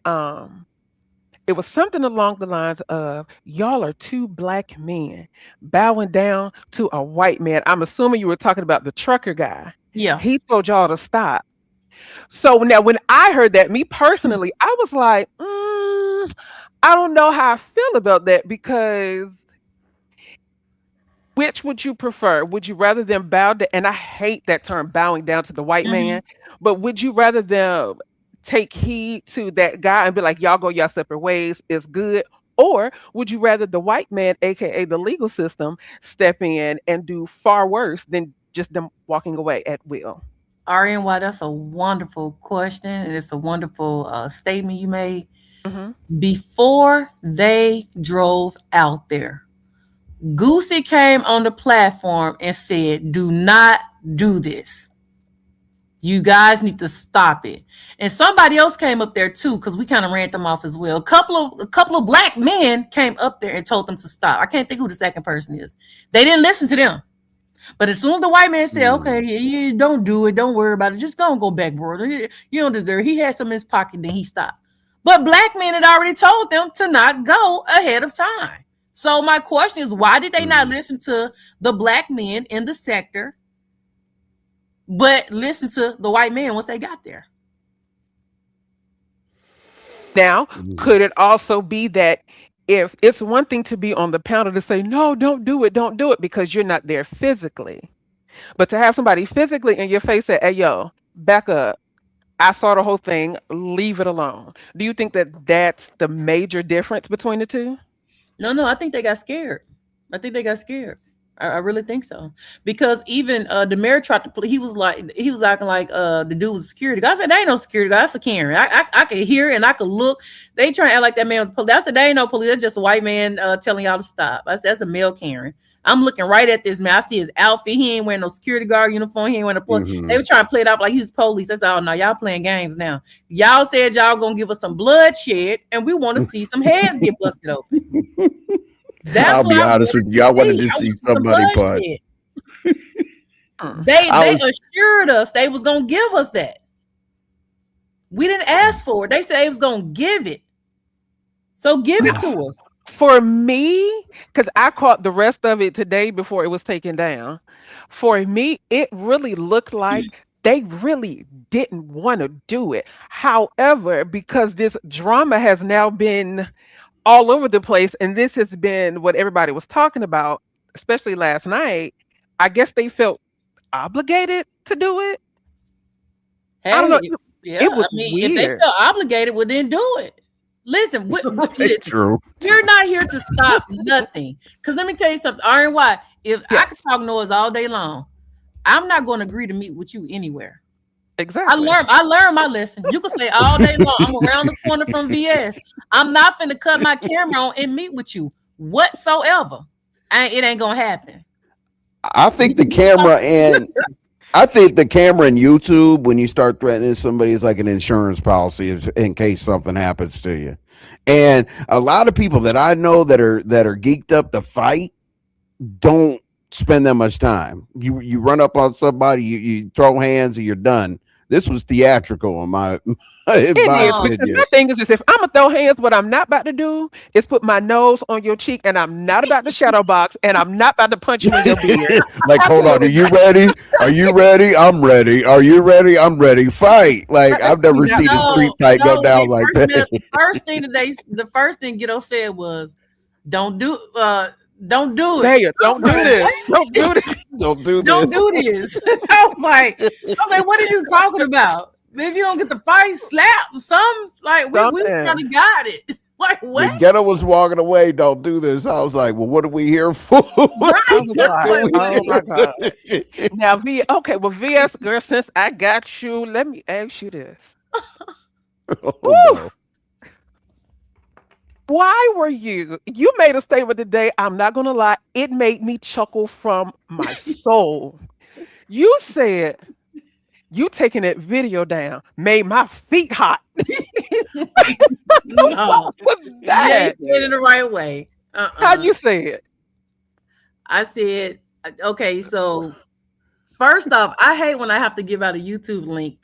it was something along the lines of, y'all are two black men bowing down to a white man. I'm assuming you were talking about the trucker guy. Yeah. He told y'all to stop. So now, when I heard that, me personally, I was like, I don't know how I feel about that because which would you prefer? Would you rather them bow down? And I hate that term, bowing down to the white Hmm. man, but would you rather them take heed to that guy and be like, y'all go your separate ways, it's good? Or would you rather the white man, aka the legal system, step in and do far worse than just them walking away at will? RNY, that's a wonderful question, and it's a wonderful statement you made. Hmm. Before they drove out there, Goosey came on the platform and said, "Do not do this. You guys need to stop it." And somebody else came up there too, because we kind of ran them off as well. A couple of black men came up there and told them to stop. I can't think who the second person is. They didn't listen to them. But as soon as the white man said, "Okay, Mm. yeah, don't do it, don't worry about it, just go back, bro. You don't deserve it." He had some in his pocket, then he stopped. But black men had already told them to not go ahead of time. So my question is, why did they not Mm. listen to the black men in the sector, but listen to the white man once they got there? Now, Mm. could it also be that if it's one thing to be on the panel to say, no, don't do it because you're not there physically, but to have somebody physically in your face say, hey, yo, back up. I saw the whole thing, leave it alone. Do you think that that's the major difference between the two? No, I think they got scared. I really think so. Because even the mayor tried to he was acting like the dude was a security guy. I said, they ain't no security guy, that's a Karen. I could hear and I could look. They trying to act like that man was police. I said, they ain't no police, that's just a white man telling y'all to stop. I said, that's a male Karen. I'm looking right at this man. I see his outfit. He ain't wearing no security guard uniform. He ain't wearing a police. They were trying to play it off like he was police. I said, oh no, y'all playing games now. Y'all said y'all gonna give us some bloodshed, and we want to see some heads get busted open. I'll be honest with you. I wanted to see somebody punch. They assured us they was gonna give us that. We didn't ask for it. They said they was gonna give it. So give it to us. For me, because I caught the rest of it today before it was taken down. For me, it really looked like they really didn't want to do it. However, because this drama has now been all over the place, and this has been what everybody was talking about, especially last night, I guess they felt obligated to do it. Hey, I don't know. Yeah, it was weird. If they felt obligated, well, then do it. Listen, true. We're not here to stop nothing. Because let me tell you something, RNY, if I could talk noise all day long, I'm not going to agree to meet with you anywhere. Exactly. I learned my lesson. You can say all day long, I'm around the corner from VS. I'm not finna cut my camera on and meet with you whatsoever. It ain't gonna happen. I think the camera and YouTube, when you start threatening somebody, is like an insurance policy in case something happens to you. And a lot of people that I know that are geeked up to fight don't spend that much time. You run up on somebody, you throw hands, and you're done. This was theatrical in my opinion. My thing is if I'm gonna throw hands, what I'm not about to do is put my nose on your cheek, and I'm not about to shadow box, and I'm not about to punch you in your beard. Like, hold on, are you ready? Are you ready? I'm ready. Are you ready? I'm ready. Fight. Like, I've never seen a street fight go down like that. The first thing Ghetto said was, don't do it. Don't do this. Don't do this. Don't do this. Don't do this. I was like, what are you talking about? If you don't get the fight, slap some. Like, we kind of got it. Like, what? When Ghetto was walking away, don't do this. I was like, well, what are we here for? Right. Oh my God. Now, VS, girl, since I got you, let me ask you this. No. Why were you made a statement today, I'm not going to lie, it made me chuckle from my soul. You said, you taking that video down made my feet hot. No. What was that? Yeah, you said it in the right way. How'd you say it? I said, okay, so first off, I hate when I have to give out a YouTube link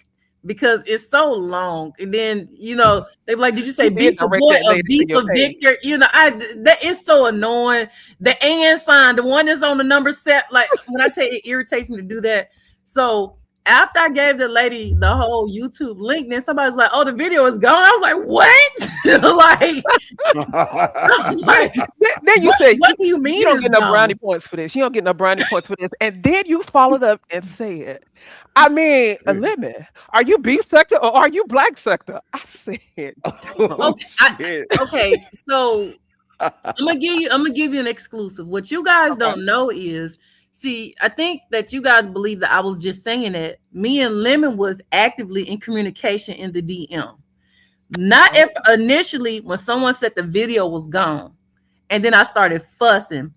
because it's so long. And then, they be like, did you say beef for boy or beef for Victor? That is so annoying. The and sign, the one that's on the number set, like when I tell you, it irritates me to do that. So after I gave the lady the whole YouTube link, then somebody's like, oh, the video is gone. I was like, what? Then you say, what do you mean? You don't get no brownie points for this. You don't get no brownie points for this. And then you followed up and said, I mean, Lemon, are you beef sector or are you black sector? I said, okay, so I'm gonna give you an exclusive. What you guys don't know is, see, I think that you guys believe that I was just saying that me and Lemon was actively in communication in the DM. Not if initially when someone said the video was gone, and then I started fussing.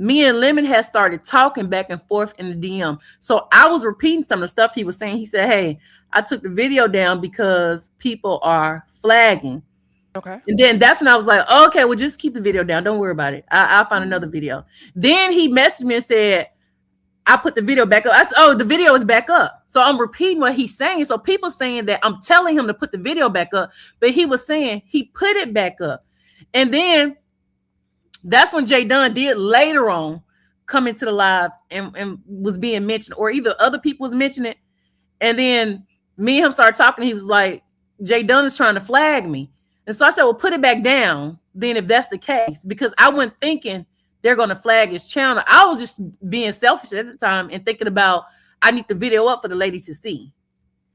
Me and Lemon had started talking back and forth in the DM. So I was repeating some of the stuff he was saying. He said, hey, I took the video down because people are flagging. Okay. And then that's when I was like, okay, well, just keep the video down. Don't worry about it. I'll find another video. Then he messaged me and said, I put the video back up. I said, oh, the video is back up. So I'm repeating what he's saying. So people saying that I'm telling him to put the video back up, but he was saying he put it back up. And then that's when Jay Dunn did later on come into the live and was being mentioned, or either other people was mentioning it. And then me and him started talking. He was like, Jay Dunn is trying to flag me. And so I said, well, put it back down then if that's the case, because I wasn't thinking they're going to flag his channel. I was just being selfish at the time and thinking about, I need the video up for the lady to see.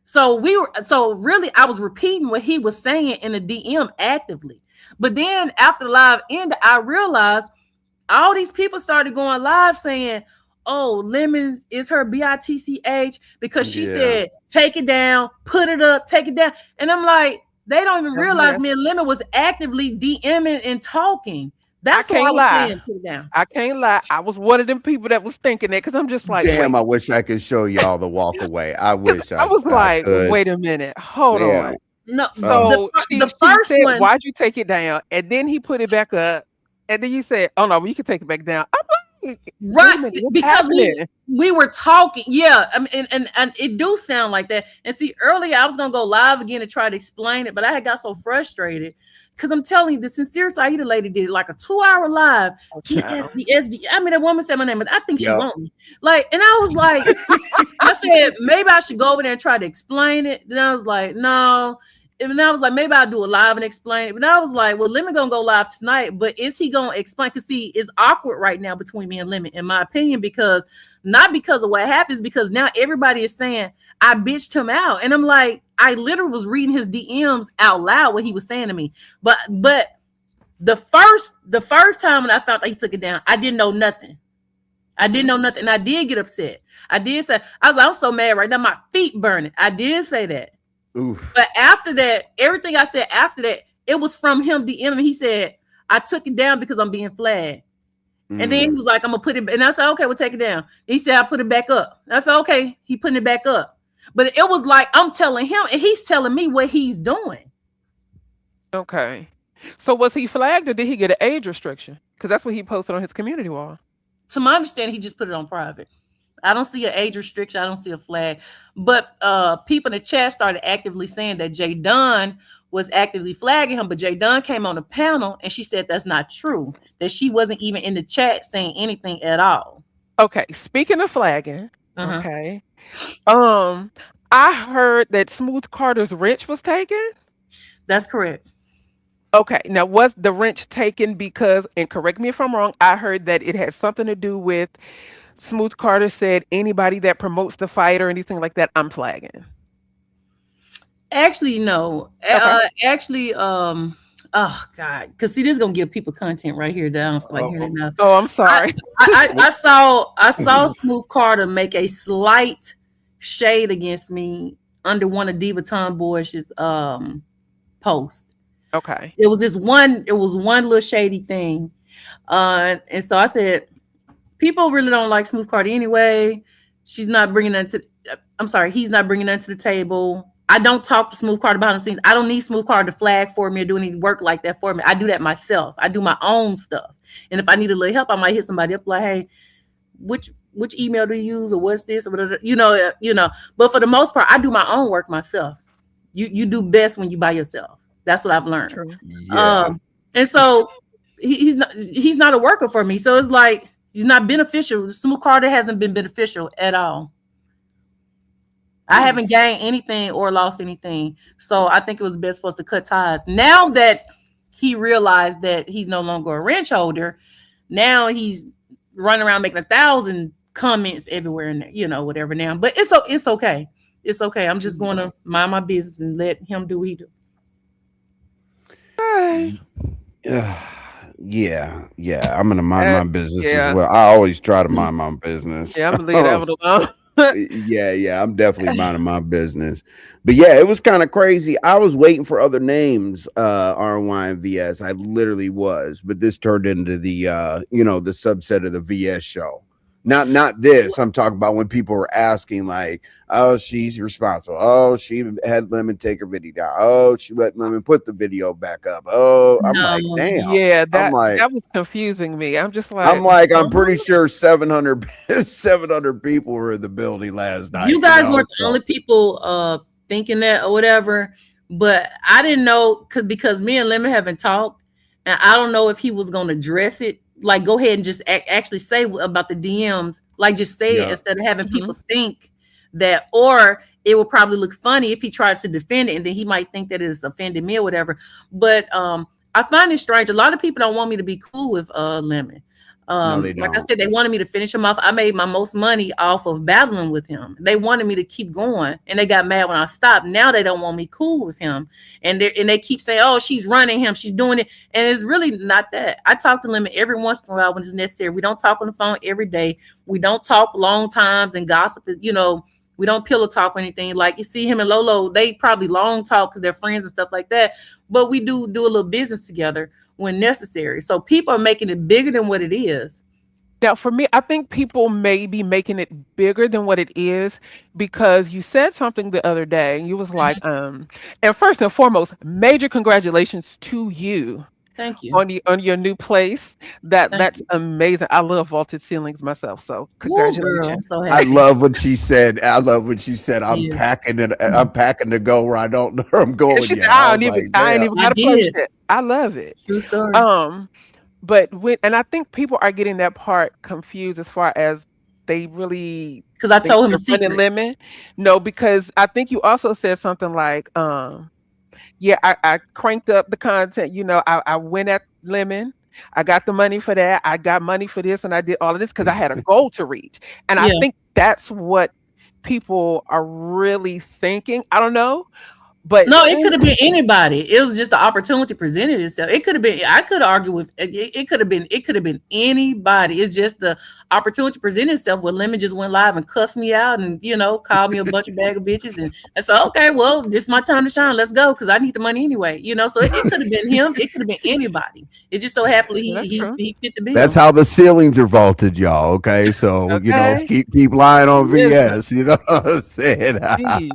So really I was repeating what he was saying in the DM actively. But then after the live ended, I realized all these people started going live saying, "Oh, Lemons is her bitch because she said take it down, put it up, take it down." And I'm like, they don't even realize me and Lemon was actively DMing and talking. That's why I was saying put it down. I can't lie. I was one of them people that was thinking that because I'm just like, damn, I wish I could show y'all the walk away. I wish I was like, wait a minute, hold on. No, so the first said, one, why'd you take it down? And then he put it back up, and then you said, "Oh no, you can take it back down." I'm like, right, because we were talking, yeah. I mean, and it do sound like that. And see, earlier I was gonna go live again to try to explain it, but I had got so frustrated because I'm telling you, the Sincere Saida lady did like a 2-hour live. ESV. I mean, that woman said my name, but I think she want me. Like, and I was like, I said maybe I should go over there and try to explain it. Then I was like, no. And I was like, maybe I'll do a live and explain it. But I was like, well, Lemon gonna go live tonight. But is he gonna explain? Because see, it's awkward right now between me and Lemon, in my opinion, because not because of what happens, because now everybody is saying I bitched him out. And I'm like, I literally was reading his DMs out loud what he was saying to me. But the first time when I found out he took it down, I didn't know nothing. I didn't know nothing. And I did get upset. I did say, I was like, I'm so mad right now, my feet burning. I did say that. Oof. But after that, everything I said after that, it was from him DMing. He said, I took it down because I'm being flagged. And then he was like, I'm gonna put it, and I said, okay, we'll take it down. He said, I put it back up. I said, okay, he putting it back up. But it was like I'm telling him, and he's telling me what he's doing. Okay. So was he flagged or did he get an age restriction? Because that's what he posted on his community wall. To my understanding, he just put it on private. I don't see an age restriction. I don't see a flag. But people in the chat started actively saying that Jay Dunn was actively flagging him. But Jay Dunn came on the panel and she said that's not true. That she wasn't even in the chat saying anything at all. Okay. Speaking of flagging, okay. I heard that Smooth Carter's wrench was taken. That's correct. Okay. Now, was the wrench taken because, and correct me if I'm wrong, I heard that it had something to do with Smooth Carter said anybody that promotes the fight or anything like that, I'm flagging. Actually, no. Okay. Oh God, because see, this is gonna give people content right here that I don't feel like hearing enough. Oh, I'm sorry. I saw Smooth Carter make a slight shade against me under one of Diva Tomboy's post. Okay. It was one little shady thing. And so I said, people really don't like Smooth Carter anyway. He's not bringing that to the table. I don't talk to Smooth Carter behind the scenes. I don't need Smooth Carter to flag for me or do any work like that for me. I do that myself. I do my own stuff. And if I need a little help, I might hit somebody up like, hey, which email do you use or what's this or whatever, you know. But for the most part, I do my own work myself. You do best when you by yourself. That's what I've learned. True. Yeah. And so he's not a worker for me. So it's like he's not beneficial. Smooth Carter hasn't been beneficial at all. I haven't gained anything or lost anything. So I think it was best for us to cut ties. Now that he realized that he's no longer a ranch holder, now he's running around making 1,000 comments everywhere and whatever now. But it's okay. It's okay. I'm just going to mind my business and let him do what he do. Yeah. I'm gonna mind my business as well. I always try to mind my business. Yeah, I'm gonna leave that one alone. Yeah, I'm definitely minding my business. But yeah, it was kind of crazy. I was waiting for other names, RY and VS. I literally was, but this turned into the the subset of the VS show. Not this. I'm talking about when people were asking, like, oh, she's responsible. Oh, she had Lemon take her video down. Oh, she let Lemon put the video back up. Oh, I'm like, damn. Yeah, that was confusing me. I'm just like, I'm pretty sure 700 people were in the building last night. You guys weren't the only people thinking that or whatever, but I didn't know because me and Lemon haven't talked, and I don't know if he was going to address it. Like, go ahead and just actually say about the DMs. Like, just say it instead of having people think that, or it will probably look funny if he tried to defend it, and then he might think that it's offended me or whatever. But I find it strange. A lot of people don't want me to be cool with Lemon. No, they Like I don't. said, they wanted me to finish him off. I made my most money off of battling with him. They wanted me to keep going, and they got mad when I stopped. Now they don't want me cool with him, and they keep saying, "Oh, she's running him, she's doing it," and it's really not that. I talk to Lemon every once in a while when it's necessary. We don't talk on the phone every day. We don't talk long times and gossip. You know, we don't pillow talk or anything. Like you see him and Lolo, they probably long talk because they're friends and stuff like that. But we do a little business together when necessary. So people are making it bigger than what it is. Now, for me, I think people may be making it bigger than what it is because you said something the other day. And you was like, Mhm. and first and foremost, major congratulations to you Thank you. on your new place. Thank That's you. amazing. I love vaulted ceilings myself, so Woo, girl, congratulations. I'm so I happy. love what she said. I love what she said. I'm Yeah, packing it. I'm packing to go where I don't know where I'm And going she said, yet. I was like, I ain't damn. even I got to post did. it. I love it. True story. Um, but and I think people are getting that part confused as far as they really Because I think told him a they're running secret. lemon. No, because I think you also said something like, yeah, I cranked up the content. I went at lemon. I got the money for that. I got money for this, and I did all of this because I had a goal to reach. And I Yeah. think that's what people are really thinking. I don't know, but No, it could have been anybody. It was just the opportunity presented itself. It could have been. I could argue with. It could have been. It could have been anybody. It's just the opportunity presented itself. Where Lemon just went live and cussed me out, and called me a bunch of bag of bitches, and I said, okay, well, this is my time to shine. Let's go, because I need the money anyway. So it could have been him. It could have been anybody. It just so happened yeah, that's true. he fit the That's bill. how the ceilings are vaulted, y'all. Okay, so Okay, keep lying on listen, VS. You know what I'm saying? geez.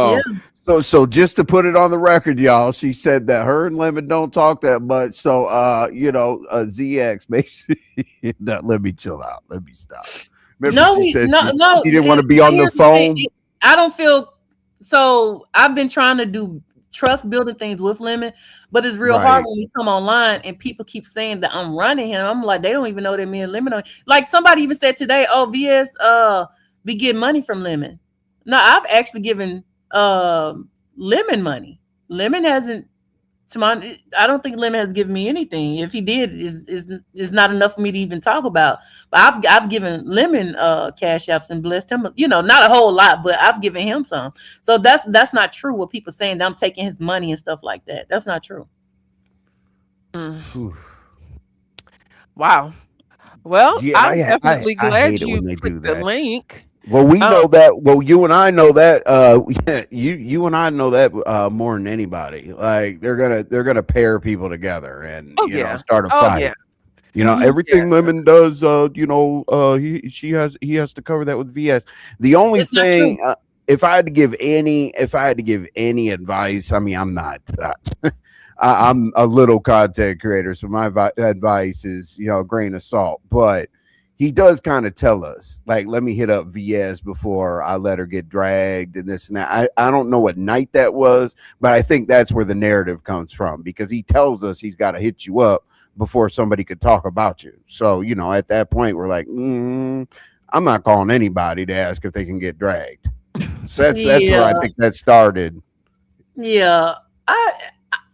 Yeah. um, so just to put it on the record, y'all, she said that her and Lemon don't talk that much. So ZX, make sure let me chill out. Let me stop. Remember, No, she said no, no. she didn't want to be But on the here's the thing. phone. I don't feel so. I've been trying to do trust building things with Lemon, but it's real hard Right. when we come online and people keep saying that I'm running him. I'm like, they don't even know that me and Lemon are like somebody even said today, oh, VS be getting money from Lemon. No, I've actually given Lemon money. Lemon hasn't to my I don't think Lemon has given me anything. If he did, is not enough for me to even talk about. But I've given Lemon cash apps and blessed him, not a whole lot, but I've given him some. So that's not true what people saying that I'm taking his money and stuff like that. That's not true. Mm, Whew. wow. Well, Yeah, I'm definitely I glad hate it you when they clicked do the that. link. Well, we Um, know that. Well, you and I know that. Yeah, you and I know that more than anybody. Like they're gonna pair people together and oh yeah. start a Oh yeah. fight. Hmm. Yeah. Everything Lemon does. He has to cover that with VS. The only That's not true. thing, if I had to give any advice, I mean, I'm not. I'm a little content creator, so my advice is a grain of salt, but he does kind of tell us like, let me hit up VS before I let her get dragged and this and that. I don't know what night that was, but I think that's where the narrative comes from because he tells us he's got to hit you up before somebody could talk about you. So at that point we're like, I'm not calling anybody to ask if they can get dragged. So that's where Yeah, I think that started. yeah. I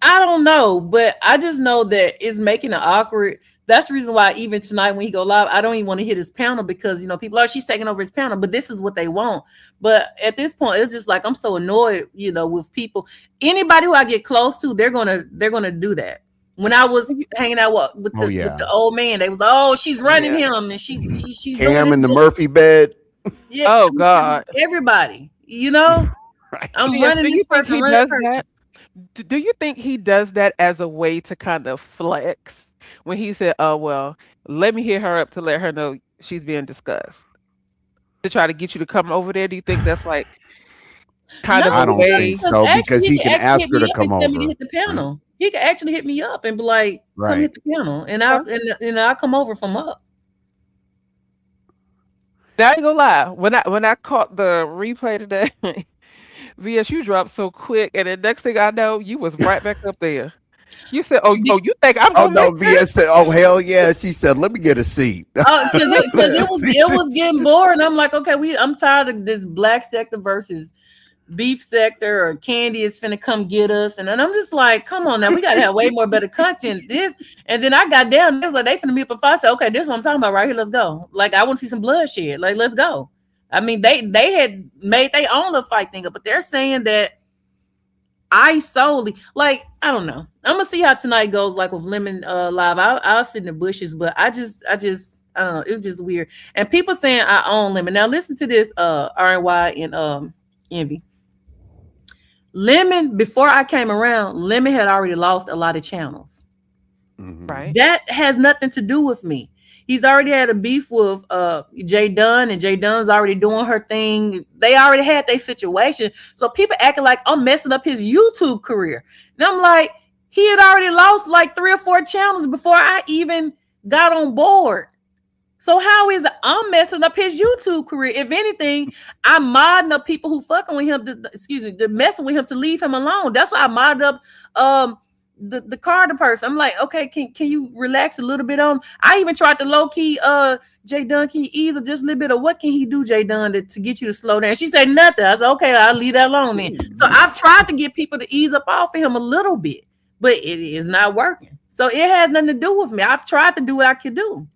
I don't know, but I just know that it's making it awkward. That's the reason why even tonight when he go live, I don't even want to hit his panel because people are she's taking over his panel, but this is what they want. But at this point, it's just like I'm so annoyed, with people. Anybody who I get close to, they're gonna do that. When I was hanging out with Oh the yeah, old man, they was like, "Oh, she's running Yeah. him, and she's doing Cam this." in the Murphy bed. Yeah, Oh just God. everybody. Right. I'm Yes. running Do this you think person, he running that does person. that? Do you think he does that as a way to kind of flex when he said, "Oh well, let me hit her up to let her know she's being discussed," to try to get you to come over there? Do you think that's like kind No, of a I don't think way? because so actually because he he can can actually hit ask her to me up and come tell me to over. hit the Right. panel. He can actually hit me up and be like, "Come Right. hit the panel," and Okay. I'll come over from up. Now, I ain't gonna lie. When I caught the replay today, VSU dropped so quick, and the next thing I know, you was right back up there. You said, "Oh, Be- oh, you think I'm Oh gonna miss no, this?" VS said, "Oh hell yeah." She said, "Let me get a seat." Because it Let's was see it was this. getting boring. I'm like, okay, I'm tired of this black sector versus beef sector or Candy is finna come get us. And then I'm just like, come on now, we gotta have way more better content. This and then I got down. It was like they finna meet up a fight. I said, okay, this is what I'm talking about right here. Let's go. Like I want to see some bloodshed. Like let's go. I mean, they had made their own little fight thing up, but they're saying that I solely like I don't know. I'm gonna see how tonight goes. Like with Lemon live, I'll sit in the bushes, but I just I don't know. It was just weird. And people saying I own Lemon. Now listen to this, RNY and Envy. Lemon, before I came around, Lemon had already lost a lot of channels. Right. That has nothing to do with me. He's already had a beef with Jay Dunn, and Jay Dunn's already doing her thing. They already had their situation. So people acting like I'm messing up his YouTube career. And I'm like, he had already lost like 3 or 4 channels before I even got on board. So how is it I'm messing up his YouTube career? If anything, I'm modding up people who fucking with him, to messing with him to leave him alone. That's why I modded up the Carter person. I'm like, okay, can you relax a little bit on? I even tried to low key Jay Dunn, can you ease up just a little bit of what can he do, Jay Dunn, to get you to slow down? She said nothing. I said, okay, I'll leave that alone then. So I've tried to get people to ease up off of him a little bit, but it is not working. So it has nothing to do with me. I've tried to do what I could do.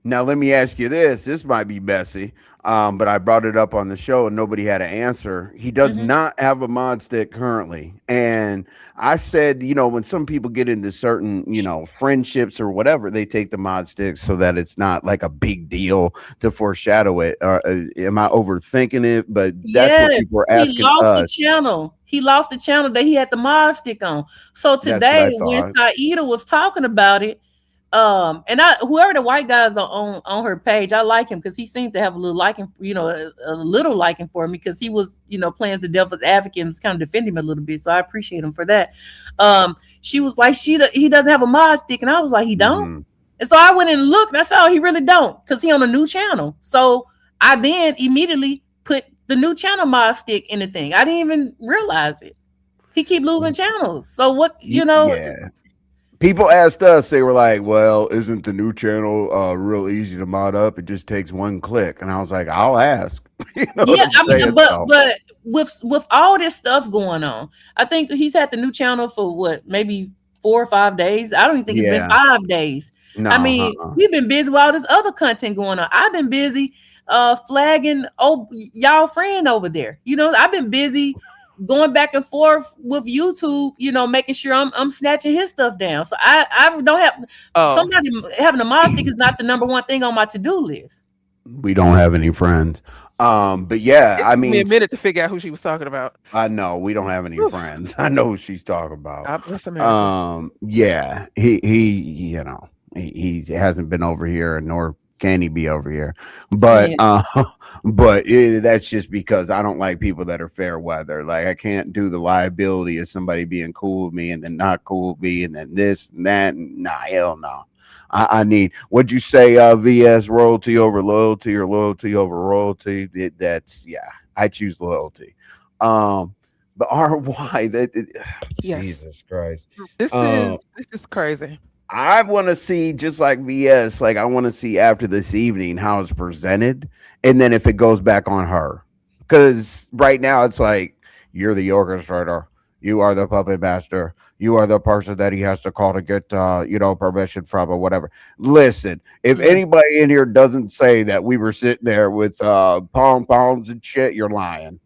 Now, let me ask you this. This might be messy, but I brought it up on the show and nobody had an answer. He does not have a mod stick currently. And I said, when some people get into certain, friendships or whatever, they take the mod stick so that it's not like a big deal to foreshadow it. Am I overthinking it? But that's what people are asking us. He lost the channel that he had the mod stick on. So today, when Saida was talking about it, and whoever the white guys are on her page, I like him because he seemed to have a little liking, a little liking for me because he was, playing as the devil's advocate and was kind of defending him a little bit. So I appreciate him for that. She was like, he doesn't have a mod stick, and I was like, he don't. And so I went and looked, and I said, oh, he really don't, because he on a new channel. So I then immediately put the new channel mod stick in the thing. I didn't even realize it. He keep losing channels. So what, Yeah. People asked us, they were like, well, isn't the new channel real easy to mod up? It just takes one click. And I was like, I'll ask. But with all this stuff going on, I think he's had the new channel for maybe 4 or 5 days. I don't even think it's been 5 days. No, I mean, we've been busy with all this other content going on. I've been busy flagging y'all friend over there. I've been busy going back and forth with YouTube, making sure I'm snatching his stuff down. So I don't have somebody having a mod stick is not the number one thing on my to-do list. We don't have any friends. But yeah, I mean, a minute to figure out who she was talking about. I know we don't have any friends. I know who she's talking about. Yeah, he hasn't been over here, nor can he be over here? But that's just because I don't like people that are fair weather. Like I can't do the liability of somebody being cool with me and then not cool with me and then this and that. Nah, hell no. I need, what'd you say, VS, royalty over loyalty or loyalty over royalty? I choose loyalty. But RY, Jesus Christ. This is crazy. I want to see, just like VS, like I want to see after this evening how it's presented, and then if it goes back on her. Because right now it's like, you're the orchestrator, you are the puppet master, you are the person that he has to call to get permission from or whatever. Listen, if anybody in here doesn't say that we were sitting there with pom-poms and shit, you're lying.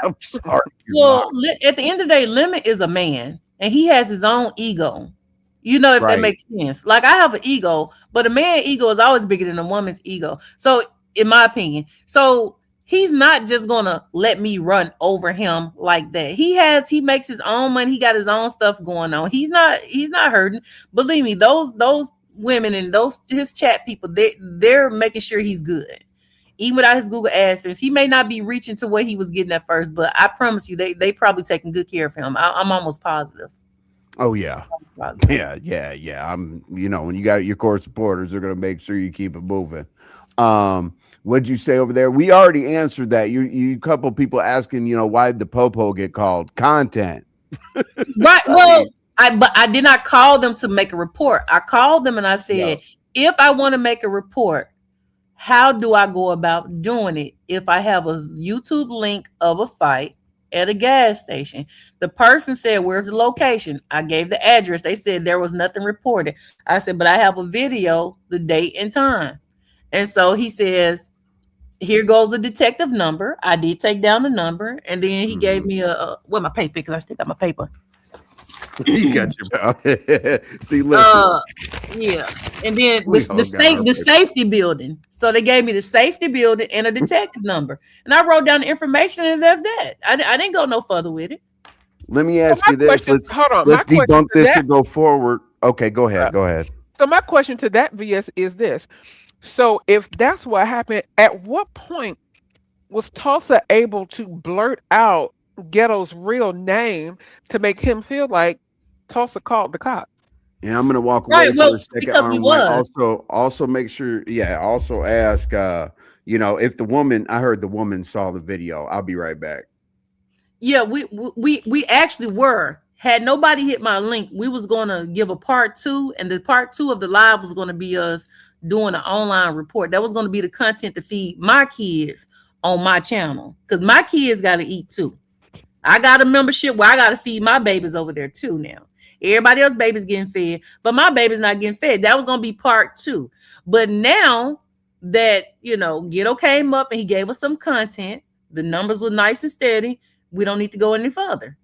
I'm sorry. Well, at the end of the day, Lemon is a man, and he has his own ego. If that makes sense. Like I have an ego, but a man's ego is always bigger than a woman's ego. So, in my opinion, he's not just gonna let me run over him like that. He makes his own money. He got his own stuff going on. He's not hurting. Believe me, those women and his chat people, they're making sure he's good. Even without his Google AdSense, he may not be reaching to what he was getting at first, but I promise you, they probably taking good care of him. I'm almost positive. Oh yeah. I'm, when you got your core supporters, they're going to make sure you keep it moving. What'd you say over there? We already answered that. You couple people asking, why did the popo get called content? Right. Well, I did not call them to make a report. I called them and I said, if I want to make a report, how do I go about doing it if I have a YouTube link of a fight at a gas station? The person said, where's the location? I gave the address. They said there was nothing reported. I said, but I have a video, the date and time. And so he says, here goes the detective number. I did take down the number, and then he gave me my paper, because I still got my paper. You got your see, listen. Yeah, and then the safety building. So they gave me the safety building and a detective number, and I wrote down the information, and that's that. I didn't go no further with it. Let me ask you this. Let's debunk this and go forward. Okay, go ahead. Go ahead. So my question to that, VS, is this. So if that's what happened, at what point was Tulsa able to blurt out Ghetto's real name to make him feel like Tulsa called the cops? And I'm gonna walk away for a second. Because he was. Also make sure. Yeah. Also ask. If the woman. I heard the woman saw the video. I'll be right back. Yeah, we actually were. Had nobody hit my link, we was going to give a part 2, and the part 2 of the live was going to be us doing an online report. That was going to be the content to feed my kids on my channel, because my kids got to eat too. I got a membership where I got to feed my babies over there too now. Everybody else baby's getting fed, but my baby's not getting fed. That was going to be part 2. But now that, Ghetto came up and he gave us some content, the numbers were nice and steady, we don't need to go any further.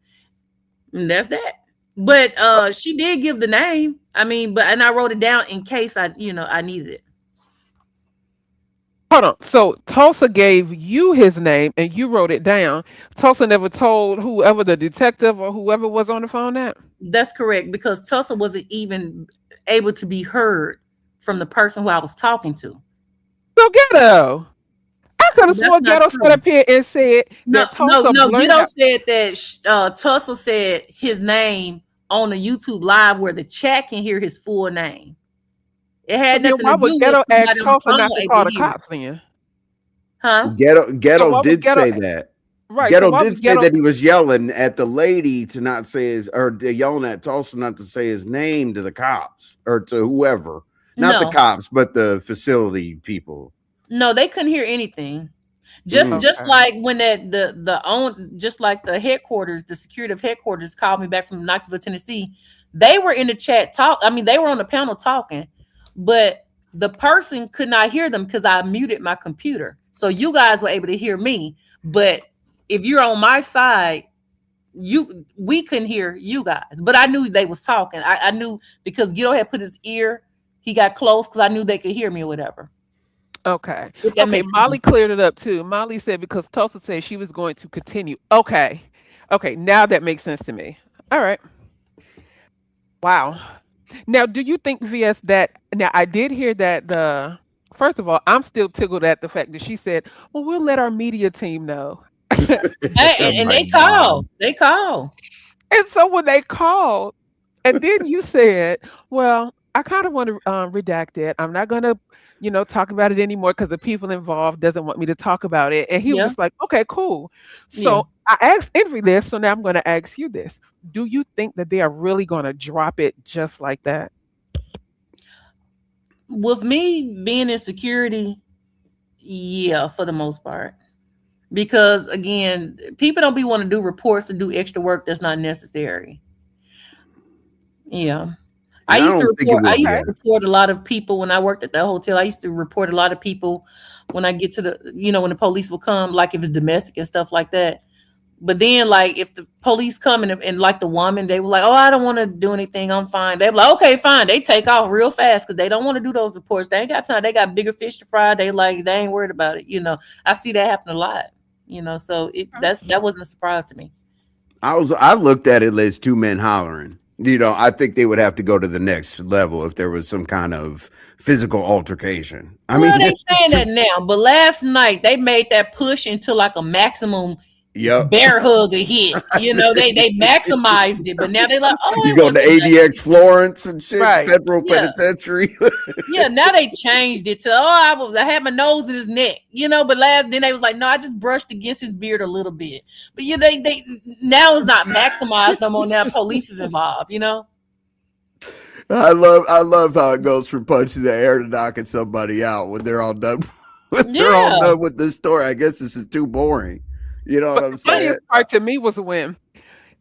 And that's that. But she did give the name. I mean, and I wrote it down in case I needed it. Hold on. So Tulsa gave you his name and you wrote it down. Tulsa never told whoever the detective or whoever was on the phone that? That's correct, because Tulsa wasn't even able to be heard from the person who I was talking to. So Ghetto. I could have sworn Ghetto stood up here and said that Tulsa. No, Ghetto said that Tulsa said his name on the YouTube live where the chat can hear his full name. It had nothing to do with Ghetto asked Tulsa not to call the cops then. Huh? Ghetto did say that. Right. Ghetto did say that he was yelling at the lady to not say yelling at Tulsa not to say his name to the cops or to whoever. Not the cops, but the facility people. No, they couldn't hear anything. Just like when just like the headquarters, the security of headquarters called me back from Knoxville, Tennessee. They were in the chat they were on the panel talking, but the person could not hear them because I muted my computer. So you guys were able to hear me, but if you're on my side, we couldn't hear you guys. But I knew they was talking. I knew because Ghetto had put his ear, he got close because I knew they could hear me or whatever. Okay. Molly cleared it up too. Molly said because Tulsa said she was going to continue. Okay. Now that makes sense to me. All right. Wow. Now, do you think, VS, that now I did hear that first of all, I'm still tickled at the fact that she said, well, we'll let our media team know. and they called. And so when they called, and then you said, well, I kind of want to redact it. I'm not going to talk about it anymore because the people involved doesn't want me to talk about it. And he was just like, okay, cool. So I asked Envy this, so now I'm going to ask you this. Do you think that they are really going to drop it just like that? With me being in security, yeah, for the most part. Because again, people don't be want to do reports to do extra work that's not necessary. Yeah. I used to report a lot of people when I worked at that hotel. I used to report a lot of people when I get to the, when the police will come, like if it's domestic and stuff like that. But then, like, if the police come and like the woman, they were like, oh, I don't want to do anything. I'm fine. They're like, okay, fine. They take off real fast because they don't want to do those reports. They ain't got time. They got bigger fish to fry. They ain't worried about it. I see that happen a lot, so that wasn't a surprise to me. I looked at it as two men hollering. I think they would have to go to the next level if there was some kind of physical altercation. I mean, they're saying that now, but last night they made that push into like a maximum bear hug a hit. They maximized it, but now they're like, oh, you go to ADX Florence and shit, federal penitentiary. Now they changed it to I had my nose in his neck, but then they was like, no, I just brushed against his beard a little bit. But they now it's not maximized no more. Now police is involved, I love how it goes from punching the air to knocking somebody out when they're all done. They're all done with this story. I guess this is too boring. You know what I'm saying? The funniest part to me was when,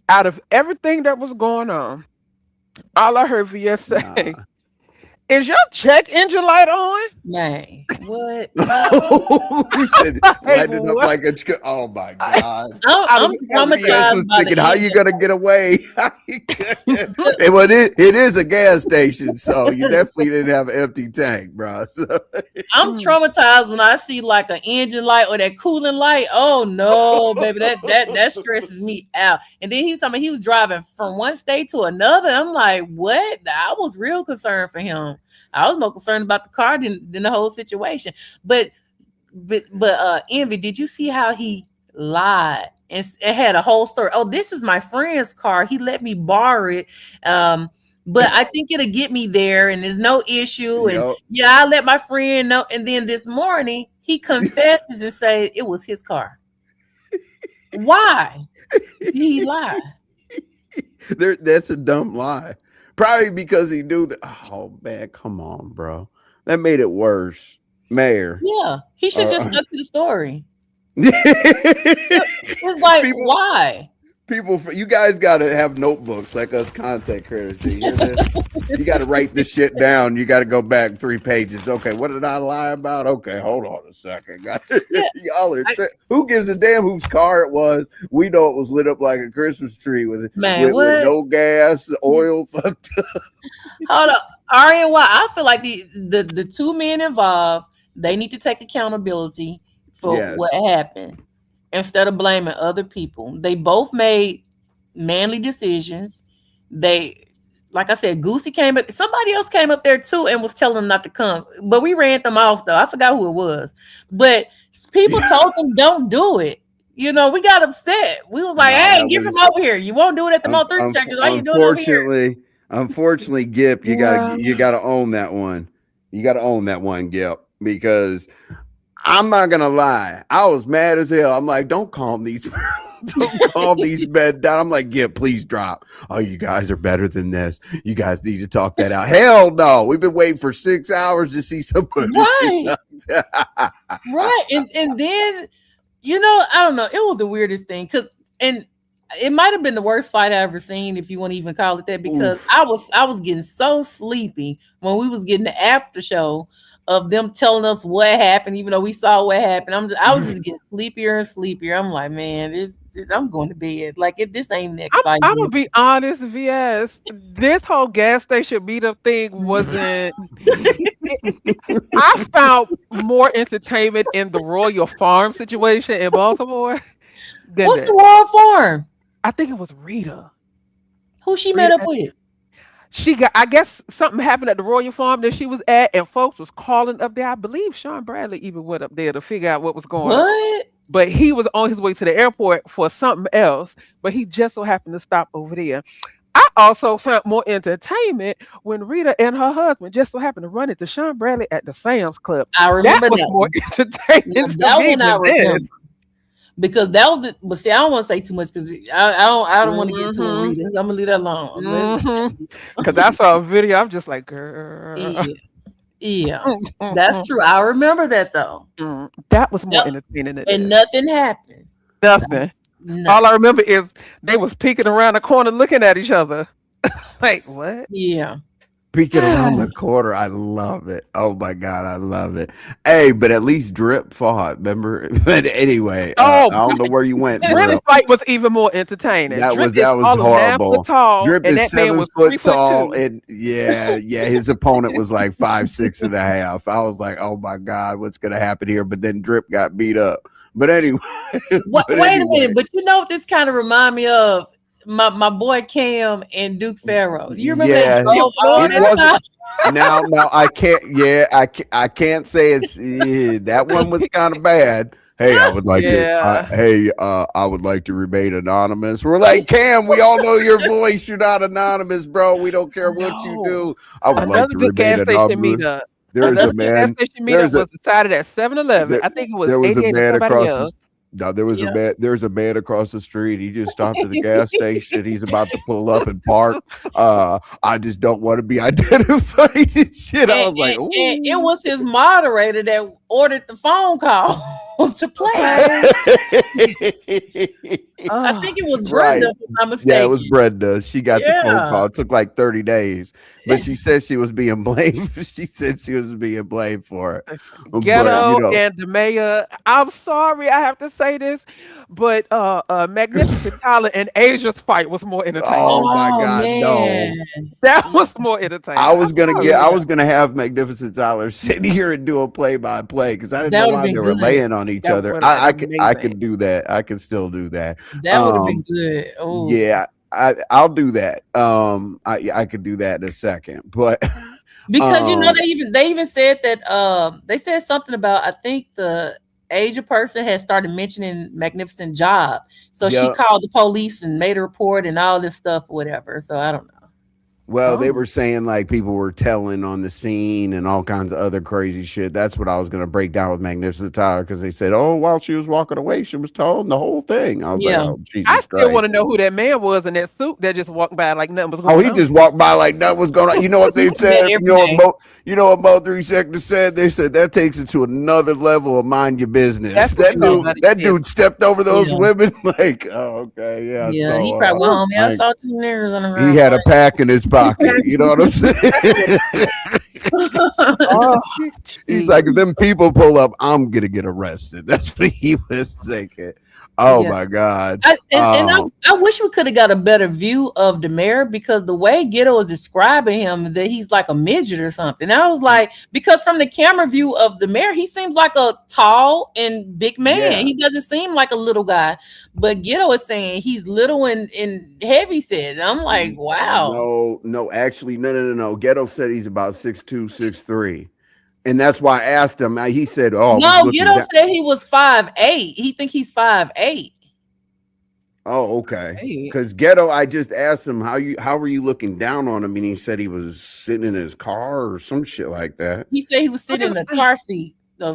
out of everything that was going on, all I heard VS say, is your check engine light on? Man, what? He said, lighting up like a. Oh my God! I'm traumatized. Was thinking, how you gonna get away? Well, it is a gas station, so you definitely didn't have an empty tank, bro. So. I'm traumatized when I see like an engine light or that cooling light. Oh no, baby, that stresses me out. And then he was talking about he was driving from one state to another. I'm like, what? I was real concerned for him. I was more concerned about the car than the whole situation. But Envy, did you see how he lied and it had a whole story? Oh, this is my friend's car. He let me borrow it. But I think it'll get me there and there's no issue. And I let my friend know. And then this morning he confesses and say it was his car. Why did he lie? That's a dumb lie. Probably because he knew that. Oh man, come on, bro. That made it worse. Mayor. Yeah, he should just stuck to the story. It's like, why? People, you guys got to have notebooks like us content creators. You got to write this shit down. You got to go back 3 pages. Okay, what did I lie about? Okay, hold on a second. Y'all are who gives a damn whose car it was? We know it was lit up like a Christmas tree with no gas, oil fucked up. Hold up, RNY. I feel like the 2 men involved, they need to take accountability for what happened. Instead of blaming other people, they both made manly decisions. They, like I said, Goosey came up. Somebody else came up there too and was telling them not to come. But we ran them off though. I forgot who it was. But people told them don't do it. You know, we got upset. We was like, "Hey, get from over here. You won't do it at the Mo 3 section. Why you doing it over here?" Unfortunately, Gip, you gotta own that one. You gotta own that one, Gip, because. I'm not gonna lie. I was mad as hell. I'm like, don't calm these men down. I'm like, yeah, please drop. Oh, you guys are better than this. You guys need to talk that out. Hell no. We've been waiting for 6 hours to see somebody. Right. Right. And then, you know, I don't know. It was the weirdest thing. And it might have been the worst fight I ever seen, if you want to even call it that, because I was getting so sleepy when we was getting the after show of them telling us what happened, even though we saw what happened. I was just getting sleepier and sleepier. I'm like, man, I'm going to bed. Like, this ain't exciting. I'm gonna be honest, VS. This whole gas station meetup thing wasn't. I found more entertainment in the Royal Farm situation in Baltimore. What's the Royal Farm? I think it was Rita. Who she met up with? I guess something happened at the Royal Farm that she was at, and folks was calling up there. I believe Sean Bradley even went up there to figure out what was going on. But he was on his way to the airport for something else, but he just so happened to stop over there. I also found more entertainment when Rita and her husband just so happened to run into Sean Bradley at the Sam's Club. I remember that was more entertaining. That one I remember. Because that was but see, I don't want to say too much because I don't want to get too readers. I'm gonna leave that alone. Because I saw a video, I'm just like, girl. Yeah, that's true. I remember that though. That was more entertaining than and nothing happened. Nothing. All I remember is they was peeking around the corner looking at each other. Like, what? Yeah. Peeking around the corner. I love it. Oh my God, I love it. Hey, but at least Drip fought, remember? But anyway, I don't know where you went. Drip's fight was even more entertaining. That was horrible. Drip is 7 foot tall, and his opponent was like 5'6" and a half. I was like, oh my God, what's gonna happen here? But then Drip got beat up. But anyway. Wait a minute, but you know what this kind of remind me of? My boy Cam and Duke Farrow. You remember that? Now I can't. Yeah, I can't say it's that one was kind of bad. Hey, I would like to. I would like to remain anonymous. We're like, Cam, we all know your voice. You're not anonymous, bro. We don't care what you do. I would like to remain anonymous. There's a man. Gas station meetup was decided at 7-Eleven. I think it was. There was a man across. No, there's a man across the street. He just stopped at the gas station. He's about to pull up and park. I just don't want to be identified and shit. I was like, ooh. And it was his moderator that ordered the phone call to play. I think it was Brenda, if I'm not mistaken. Yeah, it was Brenda. She got the phone call. It took like 30 days. But she said she was being blamed. She said she was being blamed for it. Ghetto and the mayor. I'm sorry, I have to say this, but Magnificent Tyler and Asia's fight was more entertaining. Oh my God, man. no. That was more entertaining. I was gonna have Magnificent Tyler sit here and do a play-by-play because I didn't know why they were laying on each other. I could do that. I can still do that. That would have been good. Oh yeah. I'll do that. I could do that in a second, but because they even said that they said something about, I think the Asia person had started mentioning Magnificent Job, so she called the police and made a report and all this stuff, whatever. So I don't know. Well, they were saying like people were telling on the scene and all kinds of other crazy shit. That's what I was going to break down with Magnificent Tyler because they said, oh, while she was walking away, she was telling the whole thing. I was like, oh, Jesus Christ. I still want to know who that man was in that suit that just walked by like nothing was going on. Oh, he just walked by like nothing was going on. You know what they said? You know what Mo 3 Seconds said? They said that takes it to another level of mind your business. That dude stepped over those women like, oh, okay, yeah. Yeah, so, he probably went home. I saw 2 niggas on the road. He had a pack in his pocket. You know what I'm saying? He's like, if them people pull up, I'm gonna get arrested. That's what he was thinking. Oh my God. I wish we could have got a better view of the mayor because the way Ghetto is describing him, that he's like a midget or something. I was like, because from the camera view of the mayor, he seems like a tall and big man. Yeah. He doesn't seem like a little guy. But Ghetto is saying he's little and heavy set. I'm like, wow. No, actually, no. Ghetto said he's about 6'2", 6'3". And that's why I asked him. He said, "Oh, no, Ghetto said he was 5'8". He think he's 5'8". Oh, okay. Because Ghetto, I just asked him how were you looking down on him, and he said he was sitting in his car or some shit like that. He said he was sitting in the car seat. I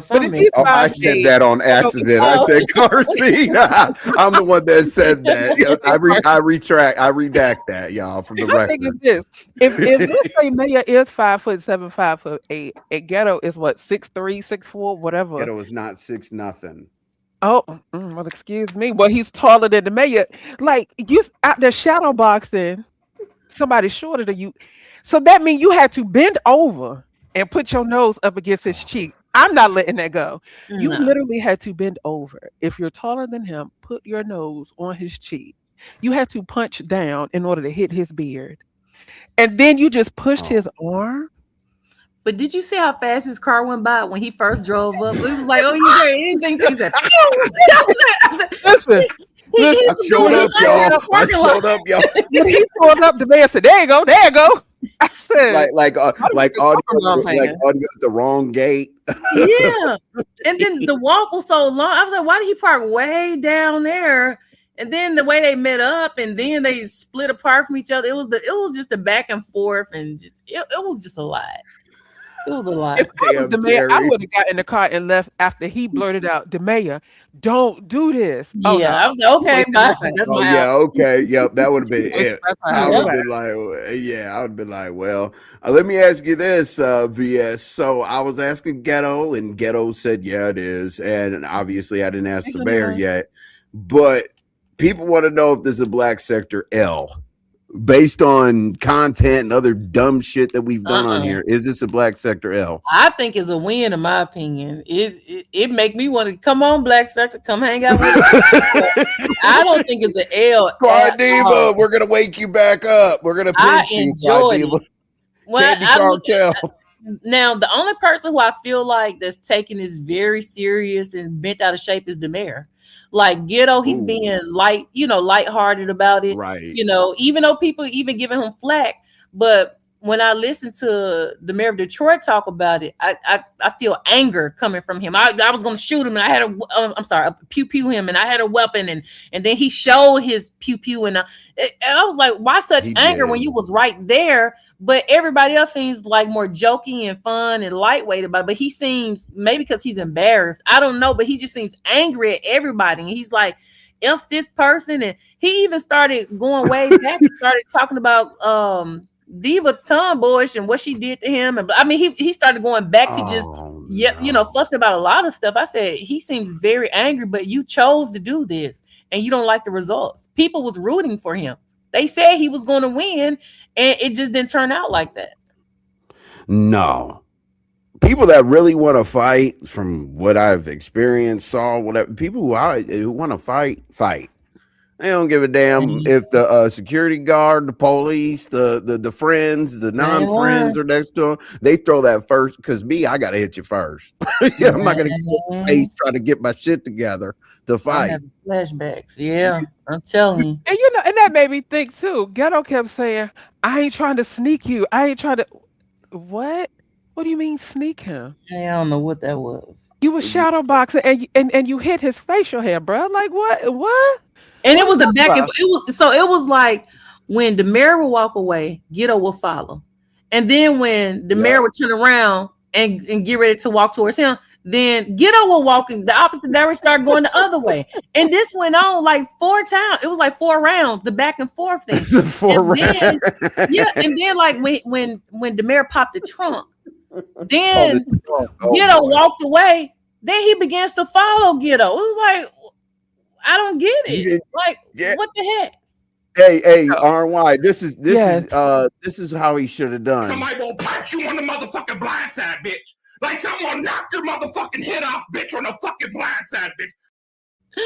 said that on accident. I said car seat. I'm the one that said that. Yeah, I redact that, y'all, from the record. Think is this. If let's say Maya is 5'7", 5'8", and Ghetto is what, 6'3", 6'4", whatever. Ghetto is not 6 nothing. Oh, well, excuse me. Well, he's taller than the mayor. Like, you out there shadow boxing somebody shorter than you. So that means you had to bend over and put your nose up against his cheek. I'm not letting that go. You literally had to bend over. If you're taller than him, put your nose on his cheek. You had to punch down in order to hit his beard. And then you just pushed his arm. But did you see how fast his car went by when he first drove up? It was like, oh, you got anything? He said, listen. I showed up, y'all. When he pulled up, the man said, there you go. I said, like audio at the wrong gate. Yeah. And then the walk was so long. I was like, why did he park way down there? And then the way they met up and then they split apart from each other. It was just a back and forth and just it was just a lot. It was a lot. If I was the mayor, I would have got in the car and left after he blurted out, the mayor, don't do this. Yeah, no. I was like, okay, that's my house. Okay, yep, that would have been it. I would have been like, well, let me ask you this, VS. So I was asking Ghetto, and Ghetto said, yeah, it is. And obviously I didn't ask the mayor yet, but people want to know if there's a black sector L. Based on content and other dumb shit that we've done on here, is this a black sector L? I think it's a win, in my opinion. It make me want to come on, black sector, come hang out with us. I don't think it's an L. Claudiva, we're gonna wake you back up. We're gonna pinch you, Claudiva. Now, the only person who I feel like that's taking this very serious and bent out of shape is the mayor. Like Ghetto, he's being lighthearted about it. Right. Even though people even giving him flack. But when I listen to the mayor of Detroit talk about it, I feel anger coming from him. I was going to shoot him, and I had pew him, and I had a weapon, and then he showed his pew, and I was like, why such anger when you was right there? But everybody else seems like more jokey and fun and lightweight about it. But he seems, maybe because he's embarrassed, I don't know, but he just seems angry at everybody. And he's like, F this person. And he even started going way back. He started talking about Diva Tomboyish and what she did to him. And I mean, he started going back to just fussing about a lot of stuff. I said, he seems very angry, but you chose to do this and you don't like the results. People was rooting for him. They said he was going to win, and it just didn't turn out like that. No. People that really want to fight, from what I've experienced, saw, whatever, people who want to fight. They don't give a damn if the security guard, the police, the friends, the non-friends are next to them. They throw that first, because I got to hit you first. I'm not going to get face trying to get my shit together to fight. Flashbacks. Yeah, I'm telling you. And and that made me think too. Ghetto kept saying, I ain't trying to sneak you. I ain't trying to. What? What do you mean sneak him? I don't know what that was. You were shadow boxing and you hit his facial hair, bro. Like what? What? And it was the back and it was like when the mayor would walk away, Ghetto would follow. And then when the mayor would turn around and get ready to walk towards him, then Ghetto would walk in the opposite direction, start going the other way. And this went on like 4 times. It was like 4 rounds, the back and forth thing. And then like when the mayor popped the trunk, then Ghetto walked away. Then he begins to follow Ghetto. It was like, I don't get it. Like, what the heck? Hey, RY, this is how he should have done. Somebody will punch you on the motherfucking blind side, bitch. Like someone knocked your motherfucking head off, bitch, on the fucking blind side, bitch.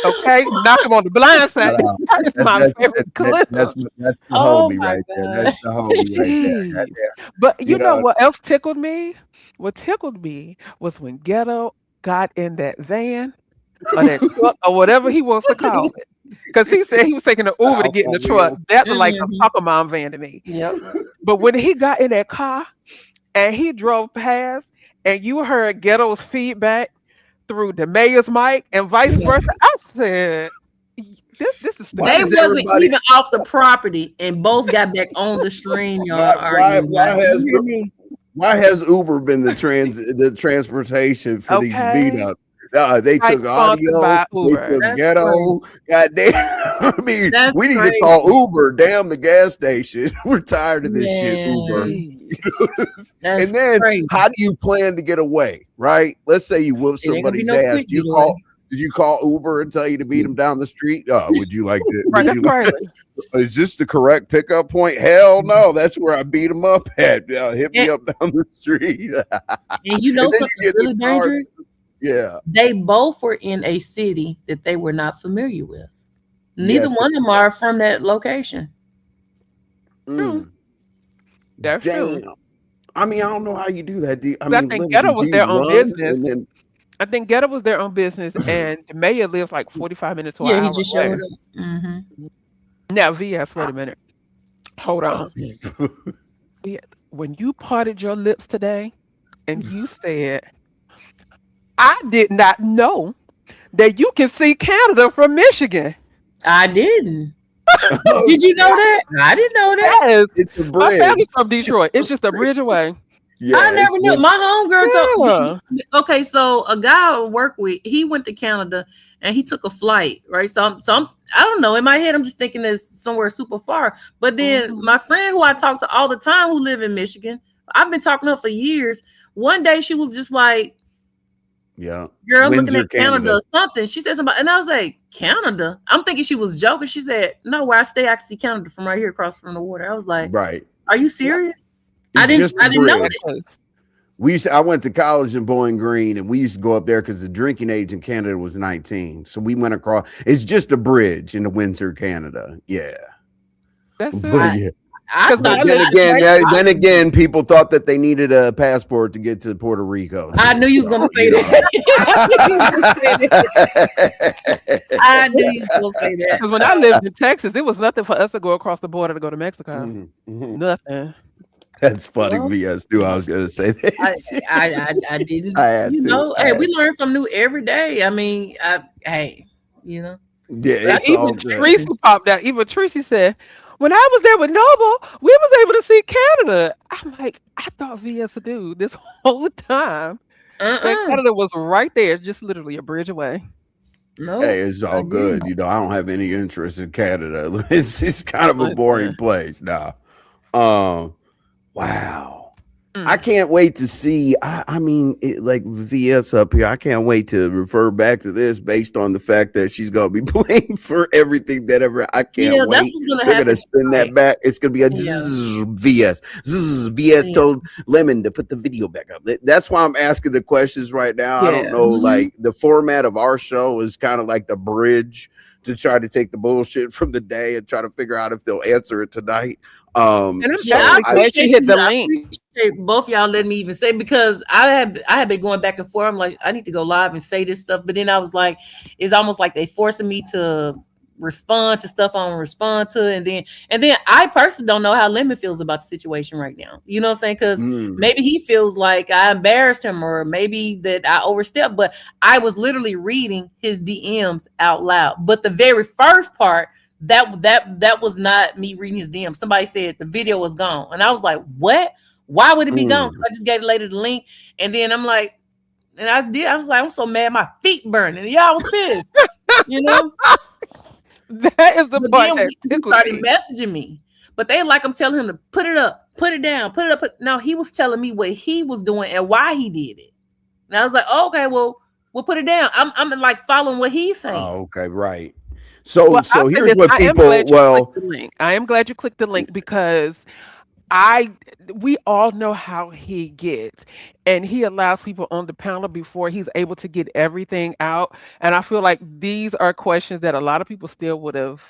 Okay, knock him on the blind side. That's my favorite clip. That's the homie right there. That's the homie right there. But you know what else tickled me? What tickled me was when Ghetto got in that van or that truck or whatever he wants to call it. Because he said he was taking an Uber to get in the truck. That's like a Papa Mom van to me. Yep. But when he got in that car and he drove past and you heard Ghetto's feedback through the mayor's mic and vice versa, I said, this is they wasn't even off the property and both got back on the stream, y'all. Why has Uber been the transportation for these beat ups? They took audio, they took Ghetto. Goddamn. I mean, we need to call Uber. Damn the gas station. We're tired of this shit, Uber. And then how do you plan to get away? Right? Let's say you whoop somebody's ass. Did you call Uber and tell you to beat them down the street? Would you like to? Is this the correct pickup point? Hell no. That's where I beat them up at. Hit me up down the street. And you know something really dangerous? Yeah. They both were in a city that they were not familiar with. Neither one of them are from that location. That's true. I mean, I don't know how you do that. I think Ghetto was their own business. I think Ghetto was their own business, and the mayor lives like 45 minutes to an hour. He just showed up. Mm-hmm. Now, VS, wait a minute. Hold on. When you parted your lips today and you said, I did not know that you can see Canada from Michigan. I didn't. Did you know that? I didn't know that. Yes. It's a bridge. My family's from Detroit. It's just a bridge away. Yeah, I never knew. My homegirl told me. Okay, so a guy I work with, he went to Canada and he took a flight, right? So I'm I don't know. In my head, I'm just thinking it's somewhere super far. But then my friend who I talk to all the time who live in Michigan, I've been talking to her for years. One day she was just like, girl, looking at Canada or something. She said something, and I was like, Canada? I'm thinking she was joking. She said, no, where I stay, I can see Canada from right here across from the water. I was like, right. Are you serious? I didn't know that. I went to college in Bowling Green, and we used to go up there because the drinking age in Canada was 19. So we went across. It's just a bridge into Windsor, Canada. Yeah. That's it. Then again, people thought that they needed a passport to get to Puerto Rico. I knew you was going to say that. I knew you was going to say that. Because when I lived in Texas, it was nothing for us to go across the border to go to Mexico. Mm-hmm. Nothing. That's funny. Yes, I was going to say that. I didn't. Hey, we learn something new every day. I mean, Yeah, even Tracy popped out. Even Tracy said, when I was there with Noble, we was able to see Canada. I'm like, I thought VS a dude this whole time. And Uh-uh. Canada was right there, just literally a bridge away. Hey, No, it's I all didn't. good. I don't have any interest in Canada. It's kind of a boring Listen. place now. Um, wow. I Mm. can't wait to see. I mean, like VS up here, I can't wait to refer back to this based on the fact that she's gonna be blamed for everything that ever. I can't Yeah, that's wait. what's gonna They're gonna happen spin tonight. that back. It's gonna be a Yeah, VS. VS yeah. told Lemon to put the video back up. That's why I'm asking the questions right now. I don't Yeah. know. Mhm. Like the format of our show is kind of like the bridge to try to take the bullshit from the day and try to figure out if they'll answer it tonight. And I'm Yeah, So I actually I glad she appreciate hit you. the I link. appreciate both y'all letting me even say, because I had been going back and forth. I'm like, I need to go live and say this stuff, but then I was like, it's almost like they forcing me to respond to stuff I don't respond to, and then I personally don't know how Lemon feels about the situation right now. You know what I'm saying? Because mm, maybe he feels like I embarrassed him, or maybe that I overstepped. But I was literally reading his DMs out loud. But the very first part, that was not me reading his DM. Somebody said the video was gone, and I was like, "What? Why would it be gone?" 'Cause mm. I just gave the lady the link, and then I'm like, and I did. I was like, I'm so mad, my feet burning. Y'all was pissed, you know. That is the But part then that he tickled started me. messaging me, but they like I'm telling him to put it up, put it down, put it up. No, he was telling me what he was doing and why he did it, and I was like, oh, okay, well, we'll put it down. I'm like following what he's saying. Oh, okay, right. So Well, I'll so say here's this. what I am people glad you clicked well, the link. I am glad you clicked the link because I we all know how he gets, and he allows people on the panel before he's able to get everything out. And I feel like these are questions that a lot of people still would have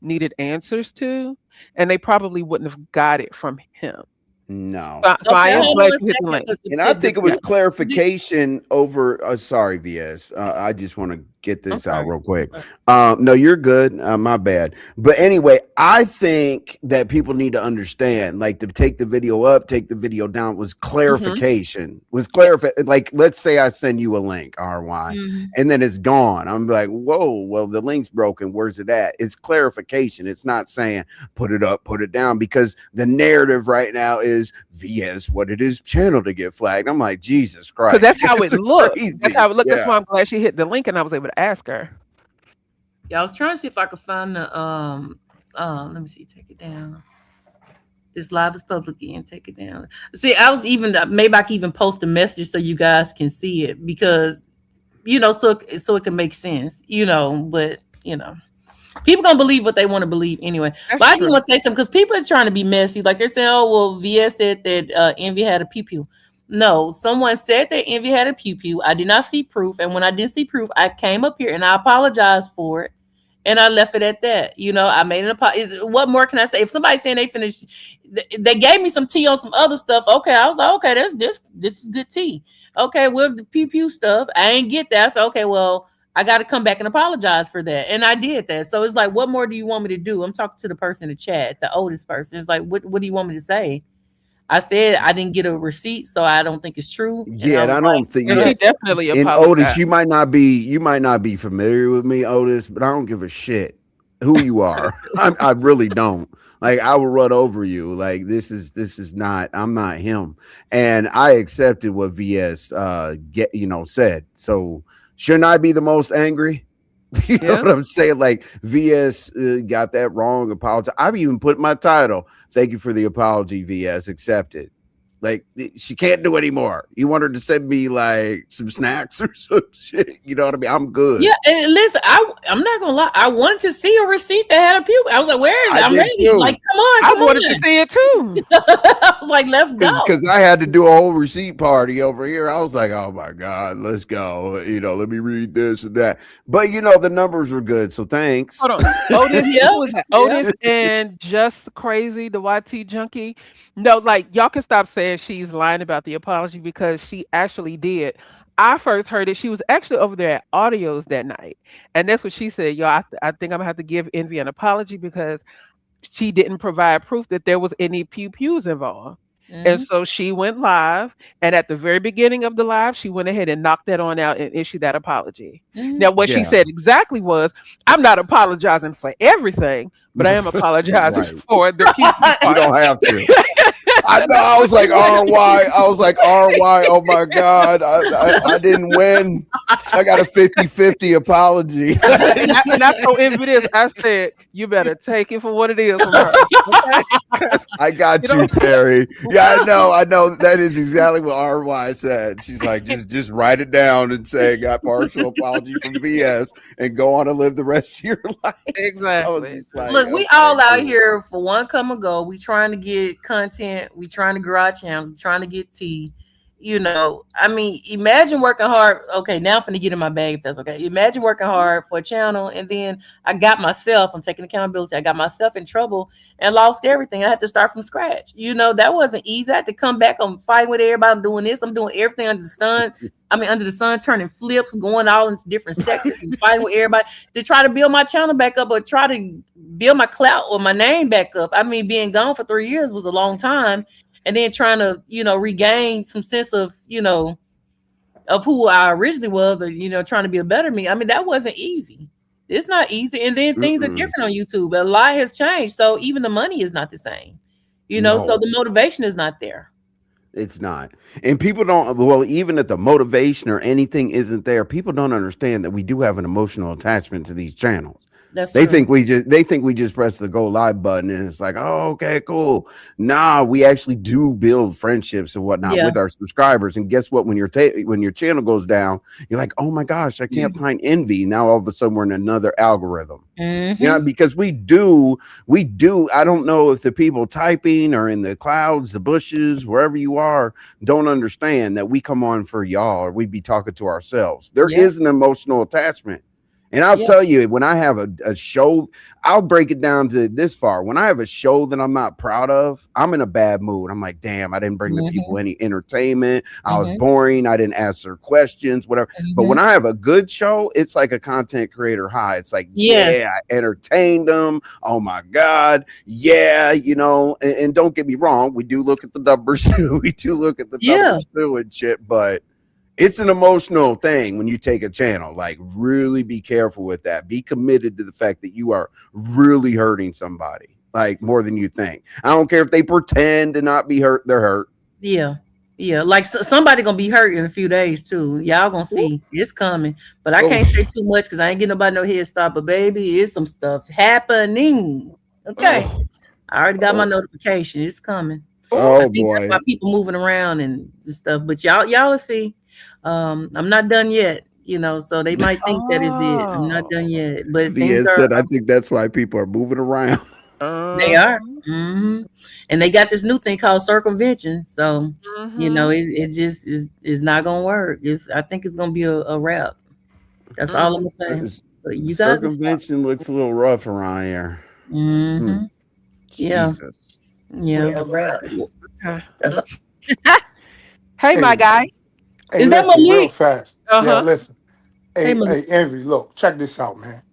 needed answers to, and they probably wouldn't have got it from him. no. So I Okay, am hold on No. glad a you hit the second. link. And I think it was The- clarification over. Sorry, VS. I just want to get this out okay. real quick. No, you're good. My bad. But anyway, I think that people need to understand, like, to take the video up, take the video down was Mhm. clarification. Was clarify. Like, let's say I send you a link, RY, Mhm. and then it's gone. I'm like, whoa, well, the link's broken. Where's it at? It's clarification. It's not saying put it up, put it down, because the narrative right now is VS wanted his channel to get flagged. I'm like, Jesus Because Christ. that's how it It's looked. That's crazy. how it looked. That's Yeah. why I'm glad she hit the link and I was able to ask her. Yeah, I was trying to see if I could find the let me see, take it down. This live is public again, take it down. See, I was even maybe I can even post a message so you guys can see it, because so it can make sense, but people gonna believe what they want to believe anyway. That's But I just true. want to say something, because people are trying to be messy. Like they're saying, oh well, VS said that Envy had a pew pew. No, someone said that Envy had a pew pew. I did not see proof, and when I didn't see proof, I came up here and I apologized for it, and I left it at that. I made an apology. What more can I say? If somebody's saying they finished, they gave me some tea on some other stuff. Okay, I was like, okay, this is good tea. Okay, where's the pew pew stuff? I ain't get that. So okay, well, I got to come back and apologize for that, and I did that. So it's like, what more do you want me to do? I'm talking to the person in the chat, the oldest person. It's like, what do you want me to say? I said I didn't get a receipt, so I don't think it's true. And Yeah, I and was I like, don't think And yeah. she definitely And Otis, apologized. you might not be familiar with me, Otis, but I don't give a shit who you are. I really don't. Like, I will run over you. Like, this is not. I'm not him, and I accepted what VS said. So shouldn't I be the most angry? You know Yeah. what I'm saying? Like, VS got that wrong. Apologize. I've even put my title. Thank you for the apology, VS. Accepted. Like, she can't do anymore. You want her to send me like some snacks or some shit? You know what I mean? I'm good. yeah. And listen, I'm not gonna lie. I wanted to see a receipt that had a pew. I was like, where is it? I I'm did ready. too. Like, come on, I come wanted to on. see it too. I was like, let's go. Because I had to do a whole receipt party over here. I was like, oh my God, let's go. Let me read this and that. But the numbers were good. So thanks. Hold on. Otis, Yeah, who was that? yeah. Otis and Just Crazy, the YT junkie. No, like y'all can stop saying she's lying about the apology because she actually did. I first heard it. She was actually over there at Audios that night. And that's what she said. Y'all, I think I'm gonna have to give Envy an apology because she didn't provide proof that there was any pew pews involved. And Mhm. so she went live, and at the very beginning of the live, she went ahead and knocked that on out and issued that apology. Now, Mhm. what she Yeah. said exactly was, "I'm not apologizing for everything, but I am apologizing Right. for the pew pew You part." don't have to. I know. I was like RY. I was like RY. Oh my God. I didn't win. I got a 50-50 apology. And I told Envy this. I said, you better take it for what it is from her. Okay? I got You know- you, Terry. Yeah, I know. That is exactly what RY said. She's like, just write it down and say, got partial apology from VS and go on and live the rest of your life. I was Exactly. just like, Look, we okay, all out cool. here for one come and go. We trying to get content. We trying to grow our channels. We trying to get tea. You know, I mean, imagine working hard. Okay, now I'm finna get in my bag if that's okay. Imagine working hard for a channel and then I got myself, I'm taking accountability. I got myself in trouble and lost everything. I had to start from scratch. You know, that wasn't easy. I had to come back. I'm fighting with everybody. I'm doing this. I'm doing everything under the sun. Under the sun, turning flips, going all into different sectors and fighting with everybody to try to build my channel back up or try to build my clout or my name back up. I mean, being gone for 3 years was a long time. And then trying to, regain some sense of, of who I originally was or, trying to be a better me. I mean, that wasn't easy. It's not easy. And then things are different on YouTube. A lot has changed. So even the money is not the same, so the motivation is not there. It's not. And people don't, well, even if the motivation or anything isn't there, people don't understand that we do have an emotional attachment to these channels. They think we just press the go live button and it's like, oh, okay, cool. Nah, we actually do build friendships and whatnot with our subscribers. And guess what? When your channel goes down, you're like, oh my gosh, I can't find Envy. Now all of a sudden we're in another algorithm. Because we do. I don't know if the people typing or in the clouds, the bushes, wherever you are, don't understand that we come on for y'all or we be talking to ourselves. There is an emotional attachment. And I'll tell you, when I have a show, I'll break it down to this far. When I have a show that I'm not proud of, I'm in a bad mood. I'm like, damn, I didn't bring the people any entertainment. I was boring. I didn't answer questions, whatever. But when I have a good show, it's like a content creator high. It's like, yeah, I entertained them. Oh my God. Yeah, and don't get me wrong. We do look at the numbers too. We do look at the numbers too and shit, but it's an emotional thing when you take a channel. Like, really be careful with that. Be committed to the fact that you are really hurting somebody, like more than you think. I don't care if they pretend to not be hurt; they're hurt. Yeah. Like somebody gonna be hurt in a few days too. Y'all gonna see it's coming, but I can't say too much because I ain't getting nobody no head start. But baby, it's some stuff happening. Okay, I already got my notification. It's coming. Oh boy, that's why people moving around and stuff. But y'all will see. I'm not done yet, so they might think that is it. I'm not done yet. But said, I think that's why people are moving around. They are. And they got this new thing called circumvention. So, it just is not going to work. I think it's going to be a wrap. That's all I'm going to say. But you guys, circumvention looks a little rough around here. Yeah. Jesus. Yeah. Hey, my guy. Hey, Is that listen, real Malik? fast. Yeah, listen. Hey, Envy, look, check this out, man.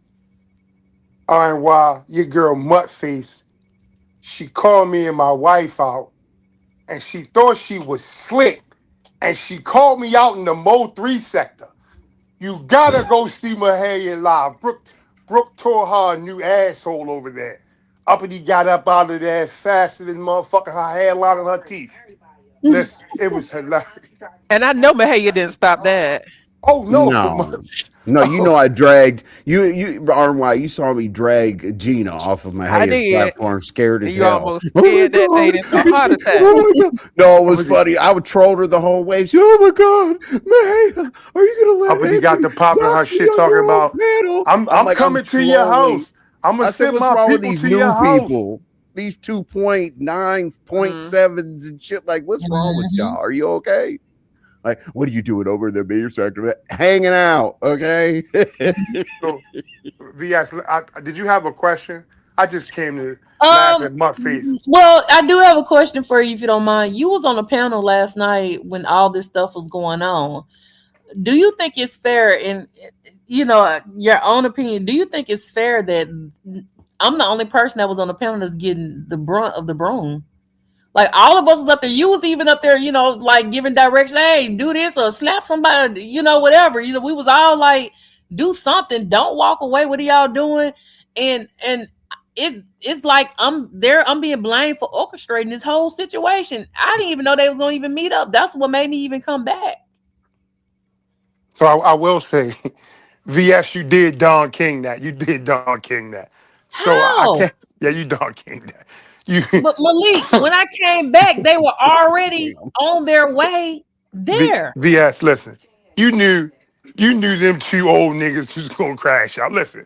And while your girl Muttface, she called me and my wife out, and she thought she was slick, and she called me out in the Mo 3 sector. You gotta go see Mahalia live. Brooke tore her a new asshole over there. Uppity got up out of there faster than motherfucking her hairline and her teeth. Listen, it was hilarious. And I know Mahalia didn't stop that. Oh no, no! I dragged you. RY, you saw me drag Gina off of Mahalia's platform, scared as you hell. Almost scared that lady into a heart attack. No, it was funny. I would troll her the whole way. She, oh my God, Mahalia, are you gonna let me? Got the popping her shit talking about. I'm like, coming to your house. I'm gonna send my people to your house. These 2.9.7s and shit. Like, what's wrong with y'all? Are you okay? Like, what are you doing over in the major sector? Hanging out, okay? So, VS, did you have a question? I just came to laugh at my face. Well, I do have a question for you, if you don't mind. You was on a panel last night when all this stuff was going on. Do you think it's fair, in your own opinion, do you think it's fair that I'm the only person that was on the panel that's getting the brunt of the broom? Like, all of us was up there. You was even up there, like giving direction. Hey, do this or slap somebody, whatever. We was all like, do something. Don't walk away. What are y'all doing? And it's like I'm being blamed for orchestrating this whole situation. I didn't even know they was gonna even meet up. That's what made me even come back. So I will say, VS, you did Don King that. You did Don King that. So I How? can't. Yeah, you Don King that. You But Malik, when I came back, they were already on their way there. VS, listen, you knew them two old niggas was gonna crash out. Listen,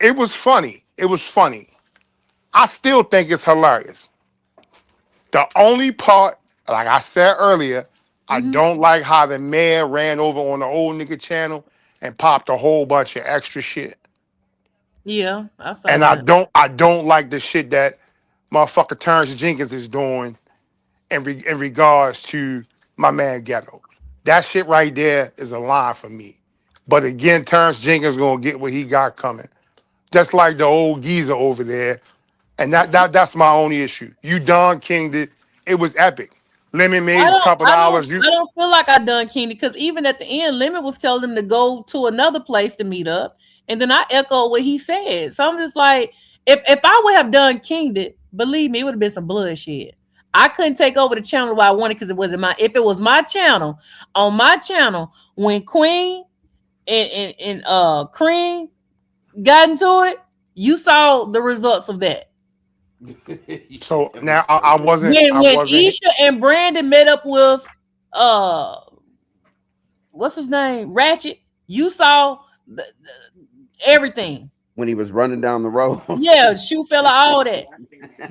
it was funny. It was funny. I still think it's hilarious. The only part, like I said earlier, I don't like how the mayor ran over on the old nigga channel and popped a whole bunch of extra shit. Yeah, I saw And that. I don't like the shit that motherfucker Terrence Jenkins is doing in regards to my man Ghetto. That shit right there is a line for me. But again, Terrence Jenkins gonna get what he got coming. Just like the old geezer over there. And that's my only issue. You Don King did it was epic. Lemon made a couple dollars. I don't feel like I done King because even at the end, Lemon was telling them to go to another place to meet up, and then I echoed what he said. So I'm just like, if I would have done Kinged it, believe me, it would have been some bloodshed. I couldn't take over the channel the way I wanted because it wasn't my. If it was my channel, on my channel, when Queen and Cream got into it, you saw the results of that. So now I wasn't When Isha and Brandon met up with what's his name, Ratchet, you saw everything when he was running down the road. Yeah, shoe fella, all that.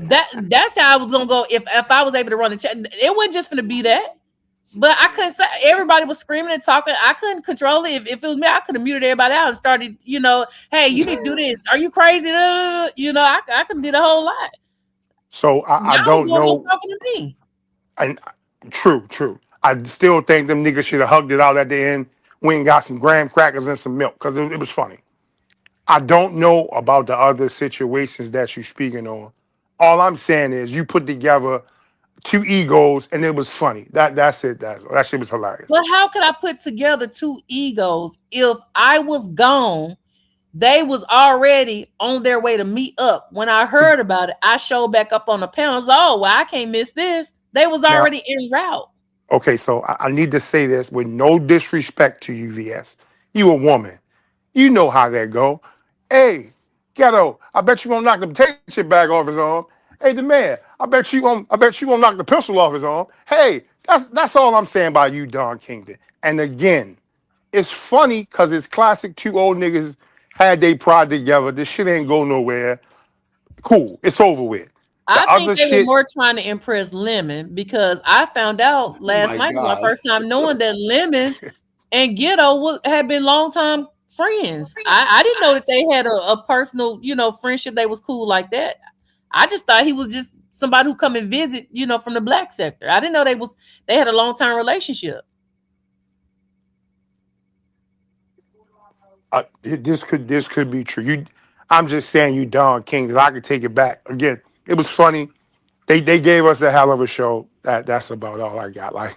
That's how I was gonna go if I was able to run the chat. It wasn't just gonna be that. But I couldn't say everybody was screaming and talking. I couldn't control it. If it was me, I could have muted everybody out and started, hey, you need to do this. Are you crazy? I could have did a whole lot. So I don't know. Talking to me. And true. I still think them niggas should have hugged it out at the end. Went and got some graham crackers and some milk because it was funny. I don't know about the other situations that you're speaking on. All I'm saying is you put together two egos and it was funny. That's it. That shit was hilarious. Well, how could I put together two egos if I was gone? They was already on their way to meet up. When I heard about it, I showed back up on the panel. I was like, oh, well, I can't miss this. They was already en route. Okay, so I need to say this with no disrespect to you, VS. You a woman. You know how that go. Hey, Ghetto, I bet you won't knock the potato chip bag off his arm. Hey, the man, I bet you won't knock the pistol off his arm. Hey, that's all I'm saying about you, Don Kingdon. And again, it's funny because it's classic two old niggas had they pride together. This shit ain't go nowhere. Cool, it's over with. I think they were more trying to impress Lemon because I found out last night was my first time knowing that Lemon and Ghetto had been longtime friends. I didn't know that they had a personal, friendship. They was cool like that. I just thought he was just somebody who come and visit, from the black sector. I didn't know they had a long time relationship. This could be true. I'm just saying you Don King that I could take it back. Again, it was funny. They gave us a hell of a show. That's about all I got. Like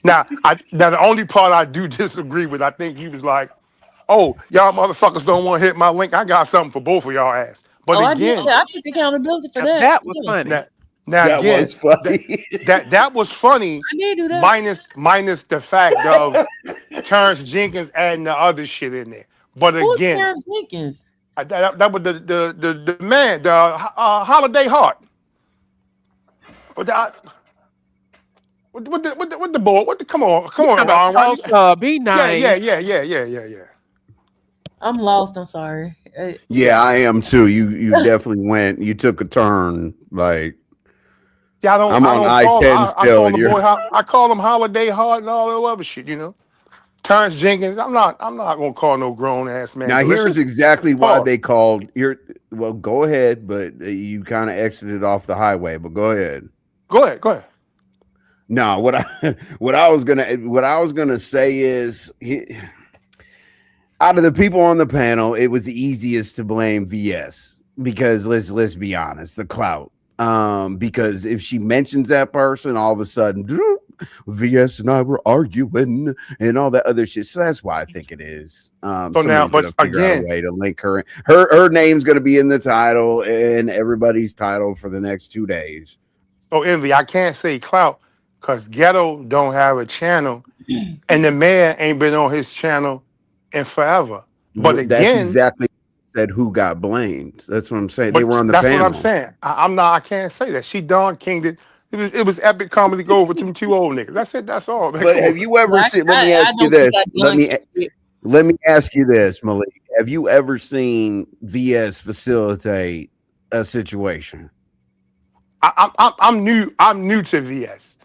now the only part I do disagree with, I think he was like, oh, y'all motherfuckers don't want to hit my link. I got something for both of y'all ass. But again, I took accountability for that. That was funny. Now that again, was funny. that was funny. I did do that. Minus the fact of Terrence Jenkins adding the other shit in there. But Who's again, Terrence Jenkins? That was the man, the Holiday Heart. With the boy, come on, Ron. Be nice. Yeah. I'm lost. I'm sorry. Yeah, I am too. You definitely went. You took a turn. Like, yeah, I'm on I-10 still. I call him Holiday Heart and all that other shit. Terrence Jenkins. I'm not gonna call no grown ass man. Now here's exactly why they called. Well, go ahead, but you kind of exited off the highway. But go ahead. Go ahead. No, what I was gonna say is, out of the people on the panel, it was easiest to blame VS because let's be honest, the clout. Because if she mentions that person, all of a sudden, VS and I were arguing and all that other shit. So that's why I think it is. So Somebody's now, gonna but figure out a again, way to link her. Her name's gonna be in the title and everybody's title for the next 2 days. so Envy, I can't say clout because Ghetto don't have a channel, and the mayor ain't been on his channel in forever. But That's again, exactly said who got blamed. That's what I'm saying. They but were on the that's what I'm panel. saying. I'm not. I can't say that. She Don King did. It was epic comedy go over them 2 old niggas. That's it. That's all. Man. But have you ever seen? Let me ask you this. Let me ask you this, Malik. Have you ever seen VS facilitate a situation? I'm new to VS.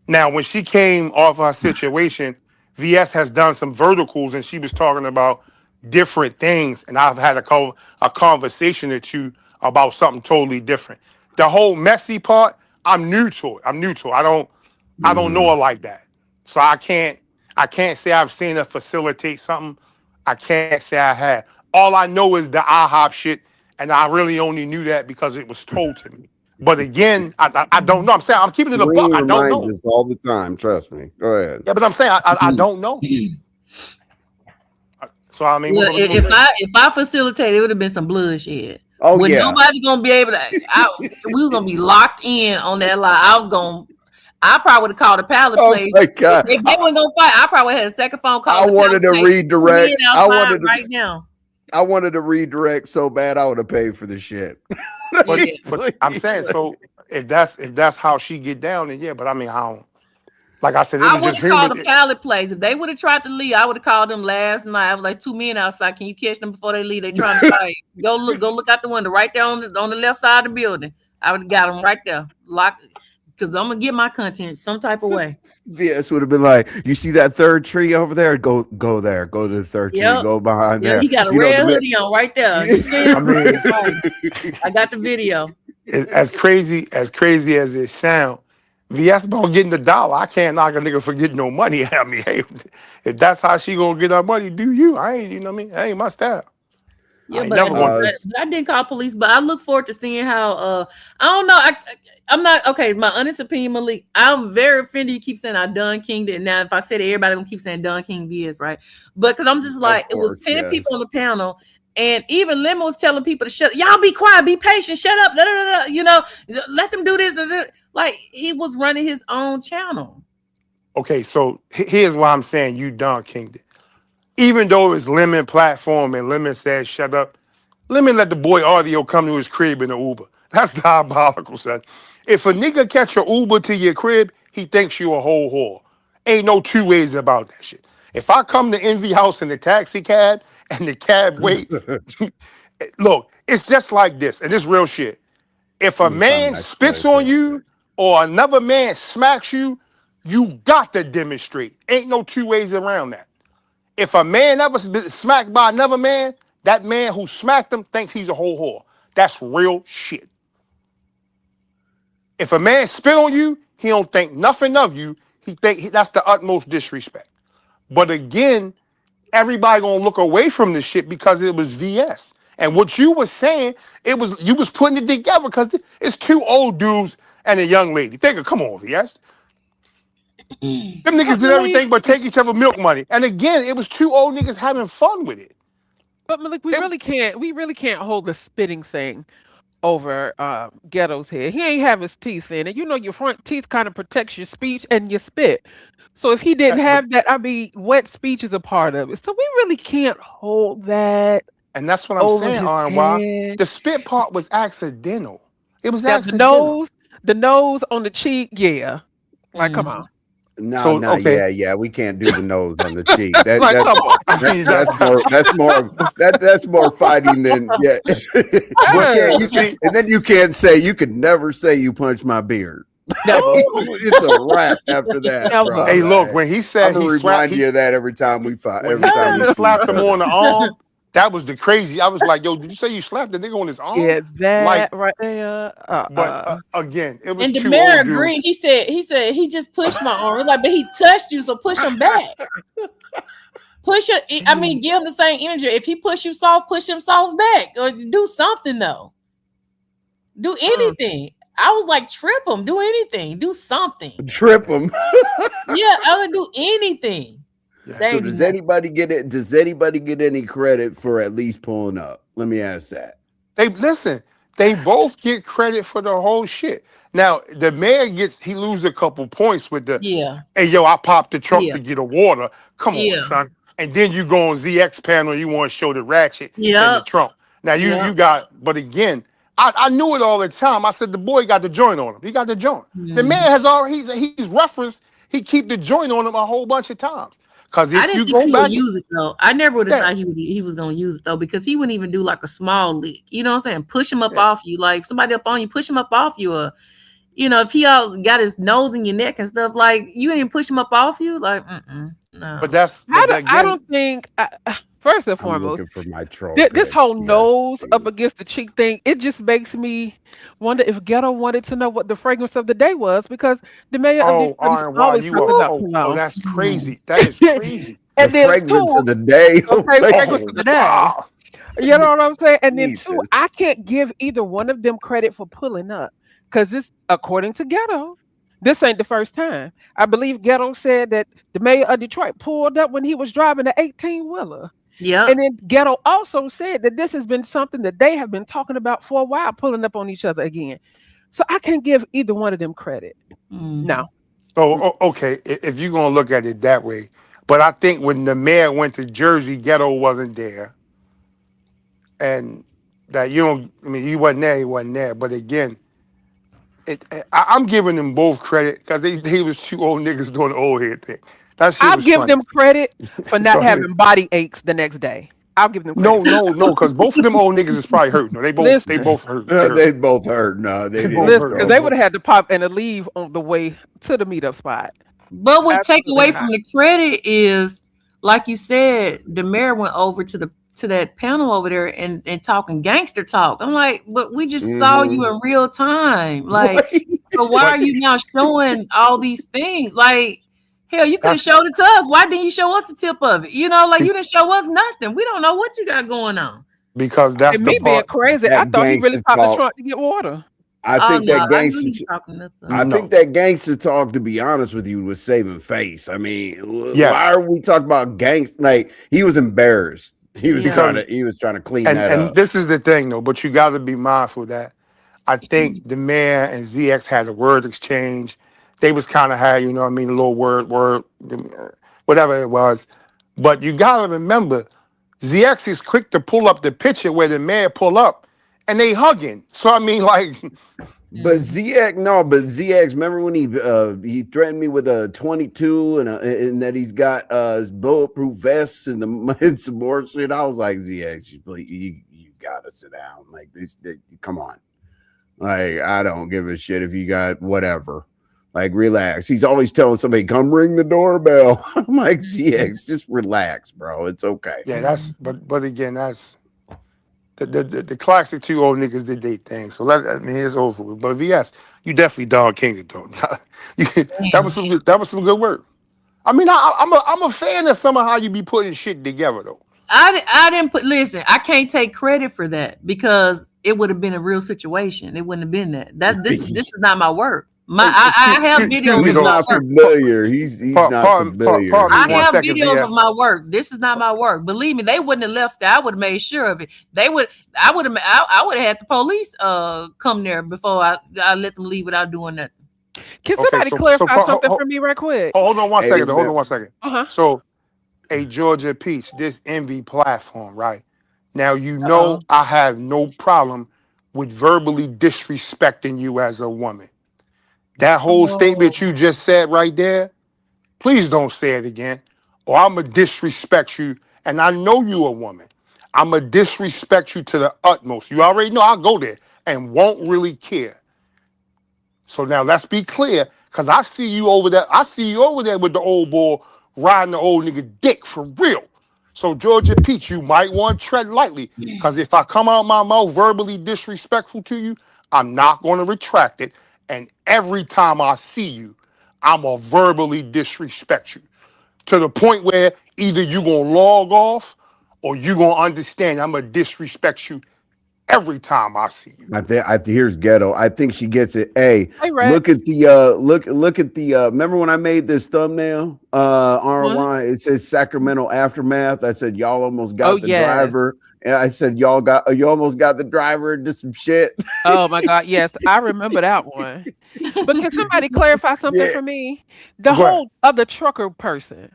Now, when she came off our situation, VS has done some verticals, and she was talking about different things, and I've had a conversation or two about something totally different. The whole messy part, I'm new to it. I don't know her like that, so I can't say I've seen her facilitate something. I can't say I have. All I know is the IHOP shit, and I really only knew that because it was told to me. But again, I don't know. I'm saying I'm keeping it a buck. I don't know. Us all the time. Trust me. Go ahead. Yeah, but I'm saying I don't know. So I mean, well, if I facilitated, it would have been some bloodshed. Oh when yeah. Nobody gonna be able to. We were gonna be locked in on that line. I probably would have called a pallet place. My God. If they weren't gonna fight, I probably had a second phone call. I wanted to redirect. I wanted to redirect so bad I would have paid for the shit. But I'm saying, so if that's how she get down, then yeah. But I mean, I don't. Like I said, it was just human. I would have called a pallet place. If they would have tried to leave, I would have called them last night. I was like, 2 men outside. Can you catch them before they leave? They trying to fight. Go look out the window right there on the left side of the building. I would have got them right there, locked, because I'm gonna get my content some type of way. VS would have been like, you see that third tree over there? Go there. Go to the third tree. Go behind there. He got a red hoodie on right there. You see him? I got the video. As crazy as it sounds, VS about getting the dollar. I can't knock a nigga for getting no money. I mean, hey, if that's how she gonna get her money, do you? I ain't, you know what I mean? That ain't my style. Yeah, but I didn't call police, but I look forward to seeing how I don't know. I'm not okay. My honest opinion, Malik, I'm very offended. You keep saying I Don King did. Now, if I said it, everybody gonna keep saying Don King VS, right? But because I'm just like, it was 10 people on the panel, and even Lemon was telling people to shut. Y'all be quiet, be patient, shut up. Da, da, da, da, you know, let them do this. Like he was running his own channel. Okay, so here's why I'm saying you Don King did. Even though it was Lemon platform and Lemon said shut up, Lemon let the boy Audio come to his crib in the Uber. That's diabolical, son. If a nigga catch a Uber to your crib, he thinks you a whole whore. Ain't no 2 ways about that shit. If I come to Envy House in the taxi cab and the cab wait, look, it's just like this, and it's real shit. If a man spits on you or another man smacks you, you got to demonstrate. Ain't no 2 ways around that. If a man ever been smacked by another man, that man who smacked him thinks he's a whole whore. That's real shit. If a man spit on you, he don't think nothing of you. He think that's the utmost disrespect. But again, everybody gonna look away from this shit because it was VS. And what you was saying, you was putting it together because it's 2 old dudes and a young lady. Come on, VS. Them niggas did everything but take each other milk money. And again, it was 2 old niggas having fun with it. But Malik, we really can't hold the spitting thing over Ghetto's head. He ain't have his teeth in it. You know, your front teeth kind of protects your speech and your spit. So if he didn't have that, I mean, wet speech is a part of it. So we really can't hold that. And that's what I'm saying, RNY. The spit part was accidental. It was accidental. The nose on the cheek, yeah. Like, come on. No, yeah, we can't do the nose on the cheek. That's more fighting than and then you can never say you punched my beard. It's a wrap after that. Bro. Hey, look, when he said he remind you of that every time we fight. Every time he slapped him on the arm. That was the crazy. I was like, yo, did you say you slapped the nigga on his arm? Yeah, that right there. But again, it was. And the mayor agreed. He said he just pushed my arm. It's like, but he touched you, so push him back. Give him the same energy. If he push you soft, push him soft back, or do something though. Do anything. I was like, trip them, do anything, do something. Trip them. Yeah, I would do anything. Yeah. So does anybody get it? Does anybody get any credit for at least pulling up? Let me ask that. They both get credit for the whole shit. Now the man he loses a couple points with the hey yo, I popped the trunk to get a water. Come on, son. And then you go on ZX panel, you want to show the ratchet in the trunk. Now you got, but again, I knew it all the time. I said the boy got the joint on him. He got the joint. The man has already he's referenced. He keep the joint on him a whole bunch of times. Because if I didn't you think go he back, would use it though. I never would have thought he was gonna use it though, because he wouldn't even do like a small lick. You know what I'm saying? Push him up off you, like somebody up on you, push him up off you, or you know, if he all got his nose in your neck and stuff, like you ain't even push him up off you, like no. But that's I don't think. First and I'm foremost, looking for my troll. this whole nose up against the cheek thing, it just makes me wonder if Ghetto wanted to know what the fragrance of the day was, because the mayor of Detroit always talks about cologne. that's crazy. That is crazy. And the then fragrance two, of the day. Fragrance of the day. Wow. You know what I'm saying? And then two, I can't give either one of them credit for pulling up, because this, according to Ghetto, this ain't the first time. I believe Ghetto said that the mayor of Detroit pulled up when he was driving the 18-wheeler. Yeah. And then Ghetto also said that this has been something that they have been talking about for a while, pulling up on each other again. So I can't give either one of them credit. No. So okay, if you're gonna look at it that way, but I think when the mayor went to Jersey, Ghetto wasn't there, and that he wasn't there, he wasn't there. But again, I'm giving them both credit because they was two old niggas doing the old head thing. That shit I'll was give funny. them credit for not having body aches the next day. I'll give them credit. No, because both of them old niggas is probably hurt. No, they both hurt. They both hurt. No, they didn't. Listen, because they would have had to pop and leave on the way to the meetup spot. But what take away from the credit is, like you said, the mayor went over to that panel over there and talking gangster talk. I'm like, but we just saw you in real time. Like, so why are you now showing all these things? Like, hell, you could have showed it to us. Why didn't you show us the tip of it? You know, like you didn't show us nothing. We don't know what you got going on. Because that's and me being crazy. I thought he really popped the trunk to get water. I think that gangster talk, to be honest with you, was saving face. I mean, why are we talking about gangster? Like, he was embarrassed. He was trying to clean that up. And this is the thing, though. But you got to be mindful that I think the mayor and ZX had a word exchange. They was kind of had, a little word, whatever it was. But you got to remember, ZX is quick to pull up the picture where the mayor pull up, and they hugging. So I mean, like, but ZX, remember when he threatened me with a 22 and that he's got his bulletproof vests and some more shit. I was like, ZX, you gotta sit down. Like this, come on. Like, I don't give a shit if you got whatever. Like, relax. He's always telling somebody, come ring the doorbell. I'm like, ZX, just relax, bro. It's okay. Yeah, but again, that's the classic two old niggas did their thing. So it's over with. But VS, you definitely dog king it though. That was some good work. I mean, I'm a fan of some of how you be putting shit together though. I didn't listen, I can't take credit for that because it would have been a real situation. It wouldn't have been that. This is not my work. I have videos of my work. Familiar. He's not familiar. I have videos of my work. This is not my work. Believe me, they wouldn't have left that. I would have made sure of it. I would have had the police come there before I let them leave without doing nothing. Can somebody clarify something for me right quick? Hold on one second. So, a Georgia Peach, this Envy platform, right? Now I have no problem with verbally disrespecting you as a woman. That whole statement you just said right there, please don't say it again, or I'm going to disrespect you. And I know you a woman. I'm going to disrespect you to the utmost. You already know I'll go there and won't really care. So now let's be clear, because I see you over there. I see you over there with the old boy riding the old nigga dick for real. So Georgia Peach, you might want to tread lightly, because if I come out my mouth verbally disrespectful to you, I'm not going to retract it. And every time I see you, I'm going to verbally disrespect you to the point where either you're going to log off or you're going to understand I'm going to disrespect you every time I see you. Here's Ghetto. I think she gets it. Hey, Hey, look Rex. at the look at the remember when I made this thumbnail? What? RY, it says Sacramento Aftermath. I said y'all almost Oh, got the yes. driver. And I said you almost got the driver into some shit. Oh my God, yes, I remember that one. But can somebody clarify something Yeah. for me? The Go ahead. whole other trucker person.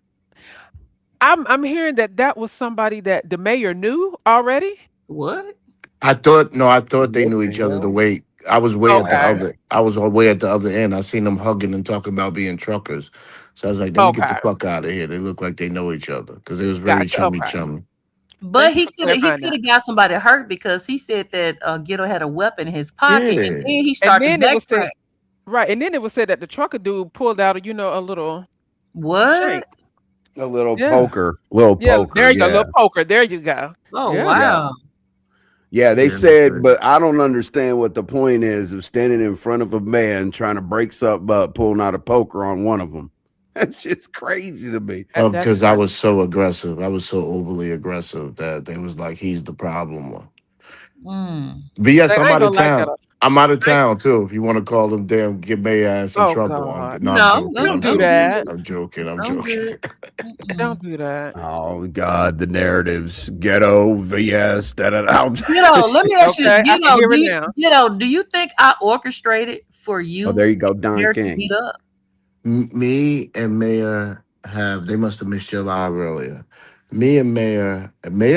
I'm hearing that that was somebody that the mayor knew already. What? I thought no, I thought they What knew the each other. The hell? way I was way at the Okay. other, I was way at the other end. I seen them hugging and talking about being truckers. So I was like, let me get the Okay. fuck out of here. They look like they know each other because they was very Gotcha. chummy Okay. chummy. But Thank you he for could have he clarifying could that. have got somebody hurt because he said that Ghetto had a weapon in his pocket, and Yeah. then he And started then to it was backtrack. said right, and then it was said that the trucker dude pulled out, a little shank. What? A little Yeah. poker. Little Yeah, poker, there you go, yeah. little poker. There you go. Oh Yeah. Yeah. wow. Yeah, they Yeah, it was said, crazy. but I don't understand what the point is of standing in front of a man trying to break something up, pulling out a poker on one of them. That's just crazy to me. Oh, That's because I crazy. was so aggressive. I was so overly aggressive that they was like, he's the problem one. Mm. But yes, Like, I'm I ain't out of gonna lie, town. Ghetto. I'm out of I ain't, town too. If you want to call them damn get my ass in oh trouble. God. No, I'm No, joking. no, Don't I'm do I'm joking. that. good. I'm joking. I'm I'm joking. good. Mm-mm. Don't do that. Oh God, the narratives, ghetto, VS, da da da. Let me ask you this. Okay, I can hear it now. Do you think I orchestrated for Oh, you there you go, and Don Mayor to meet King. up? Me and Mayor they must have missed your vibe earlier. Me and Mayor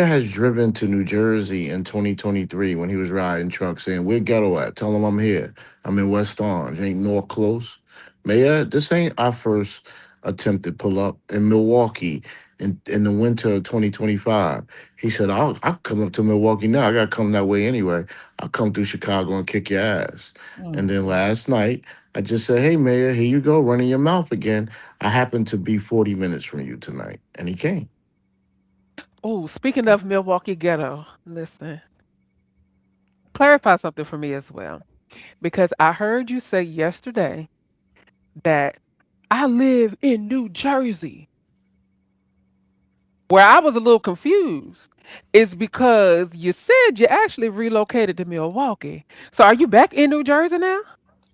has driven to New Jersey in 2023 when he was riding trucks saying, where Ghetto at? Tell him I'm here. I'm in West Orange. Ain't North close. Mayor, this ain't our first attempted pull up in Milwaukee in the winter of 2025. He said, I'll come up to Milwaukee now. I gotta come that way anyway. I'll come through Chicago and kick your ass. And then Mm. last night I just said, hey, Mayor, here you go, running your mouth again. I happen to be 40 minutes from you tonight. And he came. Oh, speaking of Milwaukee Ghetto, listen, clarify something for me as well. Because I heard you say yesterday that I live in New Jersey. Where I was a little confused is because you said you actually relocated to Milwaukee. So are you back in New Jersey now?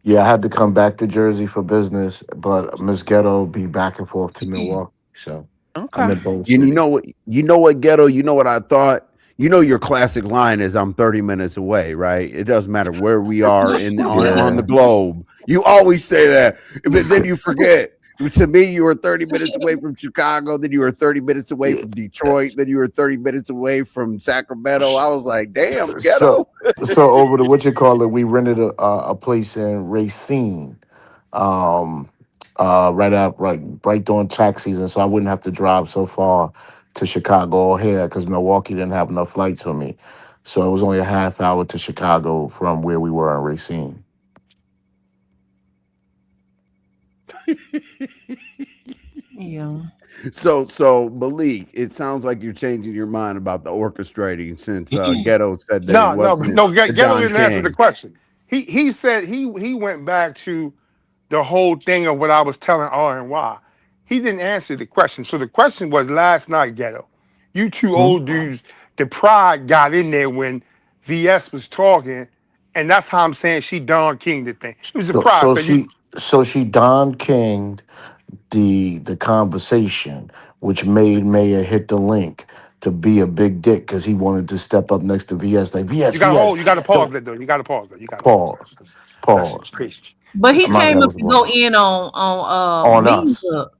Yeah, I had to come back to Jersey for business, but Miss Ghetto be back and forth to Milwaukee. So I'm Okay. in both You cities. know what? You know what, ghetto? You know what I thought? You know your classic line is I'm 30 minutes away, right? It doesn't matter where we are on the Yeah. globe. You always say that, but then you forget. To me, you were 30 minutes away from Chicago, then you were 30 minutes away Yeah. from Detroit, then you were 30 minutes away from Sacramento. I was like, damn, So ghetto. over the what you call it, we rented a place in Racine, um, right during tax season, so I wouldn't have to drive so far to Chicago or here because Milwaukee didn't have enough flights for me, so it was only a half hour to Chicago from where we were in Racine. Yeah. So Malik, it sounds like you're changing your mind about the orchestrating since Ghetto said that it No, no, wasn't no. the Ghetto Don didn't answer the King. question. He said he went back to the whole thing of what I was telling R and Y. He didn't answer the question. So the question was last night, Ghetto. You two Mhm. old dudes, the pride got in there when VS was talking, and that's how I'm saying she Don King the thing. It was the So pride. so So you she so she Don King the conversation, which made Mayor hit the link to be a big dick because he wanted to step up next to VS. Like you VS, gotta VS. hold, you gotta pause So that though. You gotta pause that. You gotta pause that. pause, 'Cause that's pause. crazy. But he That's came That up was to go one in on on means us. up.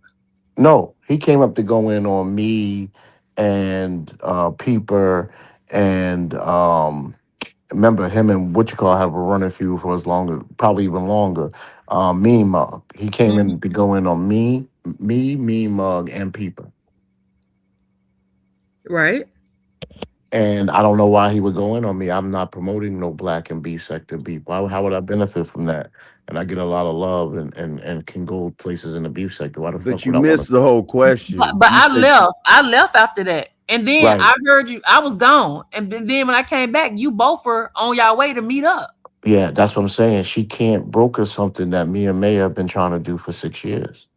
No, he came up to go in on me and Peeper and remember him and what you call have a running feud for as long as probably even longer. Mean Mug. He came Mhm. in to go in on Mean Mug, and Peeper. Right. And I don't know why he would go in on me. I'm not promoting no black and B sector beef. How would I benefit from that? And I get a lot of love and can go places in the beef sector. Why the fuck But you would I want missed to? the whole But question. but You I said left. I left after that. And then Right. I heard you. I was gone. And then when I came back, you both were on your way to meet up. Yeah, that's what I'm saying. She can't broker something that me and May have been trying to do for 6 years.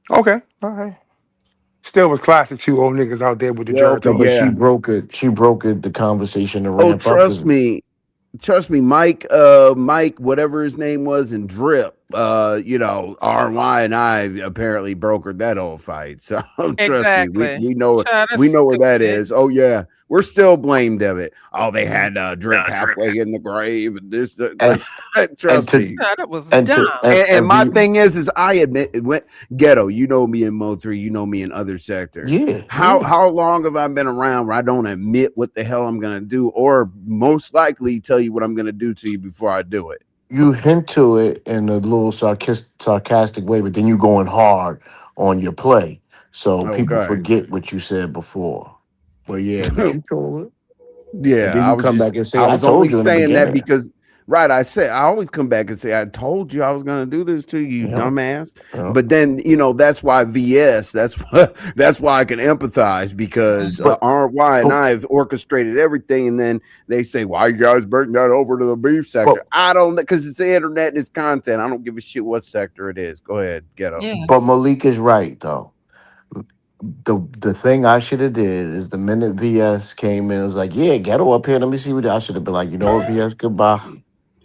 Okay, all right. Still was classic. Two old niggas out there with the Well, jerk No, but off. yeah. she broke it, the conversation to Oh, ramp up because trust me, Mike, Mike, whatever his name was, and Drip, RY and I apparently brokered that whole fight. So trust me, we Exactly. we know Child, that's we know where that stupid. is. Oh yeah, we're still blamed of it. Oh, they had Drip halfway in the grave, and this, and and trust to me. Child, that was and dumb. to And and my V thing is I admit it went Ghetto. You know me in Mo 3, you know me in other sectors. yeah, How long have I been around where I don't admit what the hell I'm gonna do, or most likely tell you what I'm gonna do to you before I do it? you hint to it in a little sarcastic way, but then you going hard on your play, so people Okay. forget what you said before. Well, yeah, but you told it, and Yeah, then you come back and say, I "I was only told you in the saying that beginning." because right, I always come back and say I told you I was gonna do this to you, Yeah, dumbass. yeah. But then that's why VS, that's why I can empathize because But RY and but I have orchestrated everything, and then they say, why you guys bring that over to the beef but sector? I don't, because it's the internet and it's content. I don't give a shit what sector it is. Go ahead, Ghetto. Yeah. but Malik is right though. The thing I should have did is the minute VS came in, it was like, yeah, Ghetto up here. Let me see what I should have been like. You know what, VS, goodbye,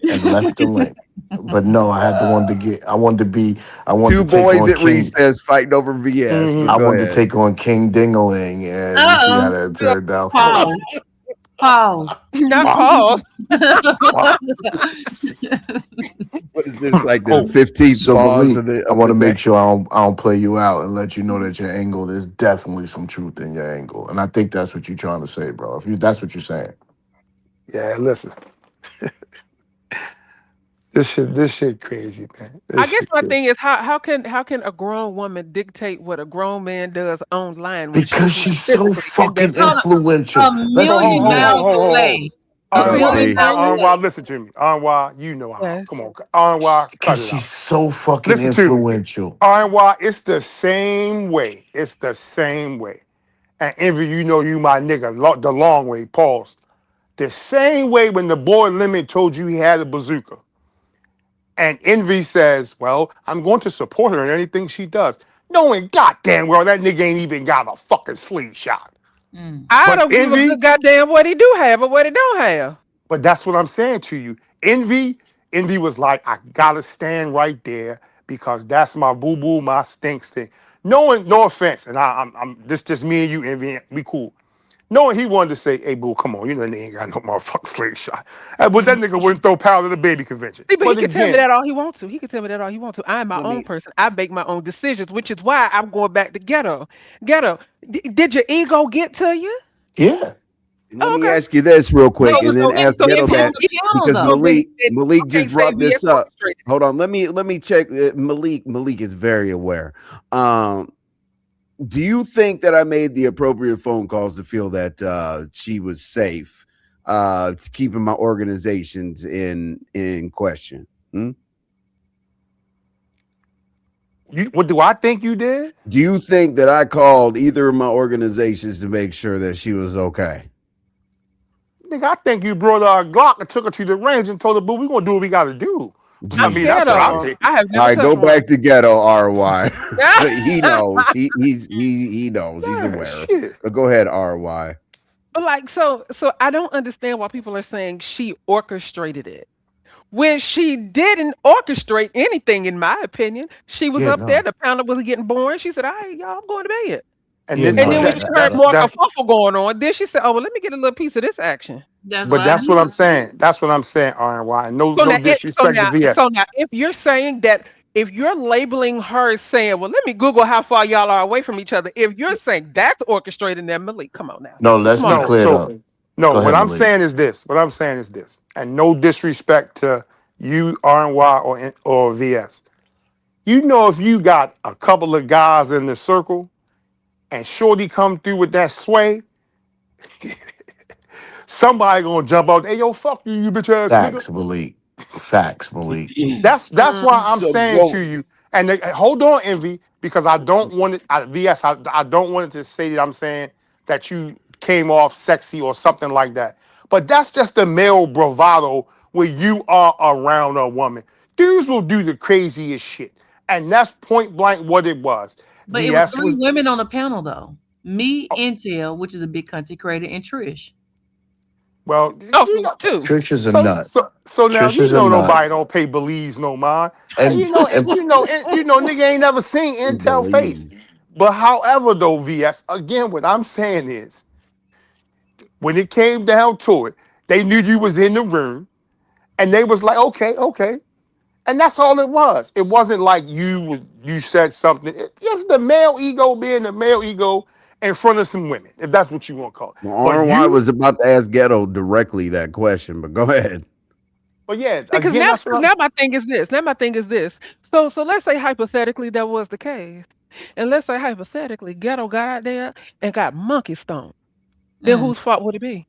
and left the link. But no, I had to want to get. I wanted Two to take boys on at King. recess fighting over VS, Mm-hmm. but I go wanted to ahead. take on King Dingaling, and you see how Uh-oh. that turned out for me. Pause. Pause. Not Fuck. Paul. Fuck. What is this, like the Oh, 15th So pause Malik, of I the want to day? make sure I don't play you out and let you know that your angle, there's definitely some truth in your angle, and I think that's what you're trying to say, bro. If you that's what you're saying. yeah. Listen, this shit crazy, man. I This guess shit my crazy. thing is how can a grown woman dictate what a grown man does online when Because she's not she's so physically in fucking that room? On influential. a Let's So be million real. miles away. A What Okay, up, so million you're D? miles saying Anwar, away. listen to me. Anwar, you know how. yes. Come on, Anwar, cut Because it she's out. so fucking Listen to me. influential. Anwar, it's the same way. It's the same way. And Envy, you know you my nigga, the long way, pause. The same way when the boy Lemon told you he had a bazooka. And Envy says, well, I'm going to support her in anything she does. Knowing goddamn well that nigga ain't even got a fucking slingshot. Mm. I But don't give a Envy, good goddamn what he do have or what he don't have. but that's what I'm saying to you. Envy was like, I gotta stand right there because that's my boo-boo, my stinks thing. Knowing, no offense, and I'm this just me and you, Envy, we cool. Knowing he wanted to say, hey, boo, come on, you know they ain't got no motherfucking slingshot. But that nigga wouldn't throw power to the baby convention. See, but he But can tell me again, that all he wants to. He can tell me that all he wants to. I'm my Let own me person. I make my own decisions, which is why I'm going back to Ghetto. Ghetto, did your ego get to you? Yeah. let Oh, me okay. ask you this real So, quick, and then so, ask so If Ghetto it you that was if him because so though. then Malik okay, just say brought VS this up. orchestrated. Hold on, let me check. Malik is very aware. Um, do you think that I made the appropriate phone calls to feel that she was safe, to keeping my organizations in question? Hmm? what do I think you did? Do you think that I called either of my organizations to make sure that she was okay? Nigga, I think you brought her a Glock and took her to the range and told her, boo, we gonna do what we gotta do. I I'm mean, Jesus scared that's what of I him. Christ! think. I have All never right, go touched one. back to Ghetto RY. He knows. He knows. He's Yeah, aware. shit. But go ahead, RY. But like so I don't understand why people are saying she orchestrated it. When she didn't orchestrate anything, in my opinion, she was Yeah, up there. no. The pounder was getting born. She said, "All right, y'all, I'm going to bed." And Yeah, then, And no. but then when That, she that, heard that more that kerfuffle going on, then she said, "Oh well, let me get a little piece of this action." That's what but I that's what I'm did. saying. That's what I'm saying, RNY. And no So now, disrespect to VS. if you're saying that, if you're labeling her saying, "Well, let me Google how far y'all are away from each other," if you're saying that's orchestrating, then Malik, come on now, no, let's be smarten up. No, cleared so up. no, Go what ahead, I'm Malik. saying is this. What I'm saying is this. And no disrespect to you, RNY or VS. You know, if you got a couple of guys in the circle and Shorty come through with that sway, somebody gonna jump out. Hey, yo, fuck you, you bitch ass nigga. Facts, Malik. Facts, Malik. That's why I'm So saying to go. you. And hold on, Envy, because I don't want it. VS, I don't want it to say that I'm saying that you came off sexy or something like that. But that's just the male bravado where you are around a woman. Dudes will do the craziest shit. And that's point blank what it was. But it was VS 3 was women on the panel though. Me, Intel, which is a big content creator, and Trish. well, Oh, you know. too. Trish is a nut. So now Trish you is a know nut. nobody don't pay Belize no mind. And And, and nigga ain't never seen Intel face. Believe. But however though, VS, again, what I'm saying is when it came down to it, they knew you was in the room and they was like, okay. And that's all it was. It wasn't like you said something. It's the male ego being the male ego in front of some women, if that's what you want to call it. Well, But RY was about to ask Ghetto directly that question, but go ahead. but yeah, Because again, that's what I'm now my thing is this. Now my thing is this. So let's say hypothetically that was the case, and let's say hypothetically Ghetto got out there and got monkey stoned. Then whose fault would it be?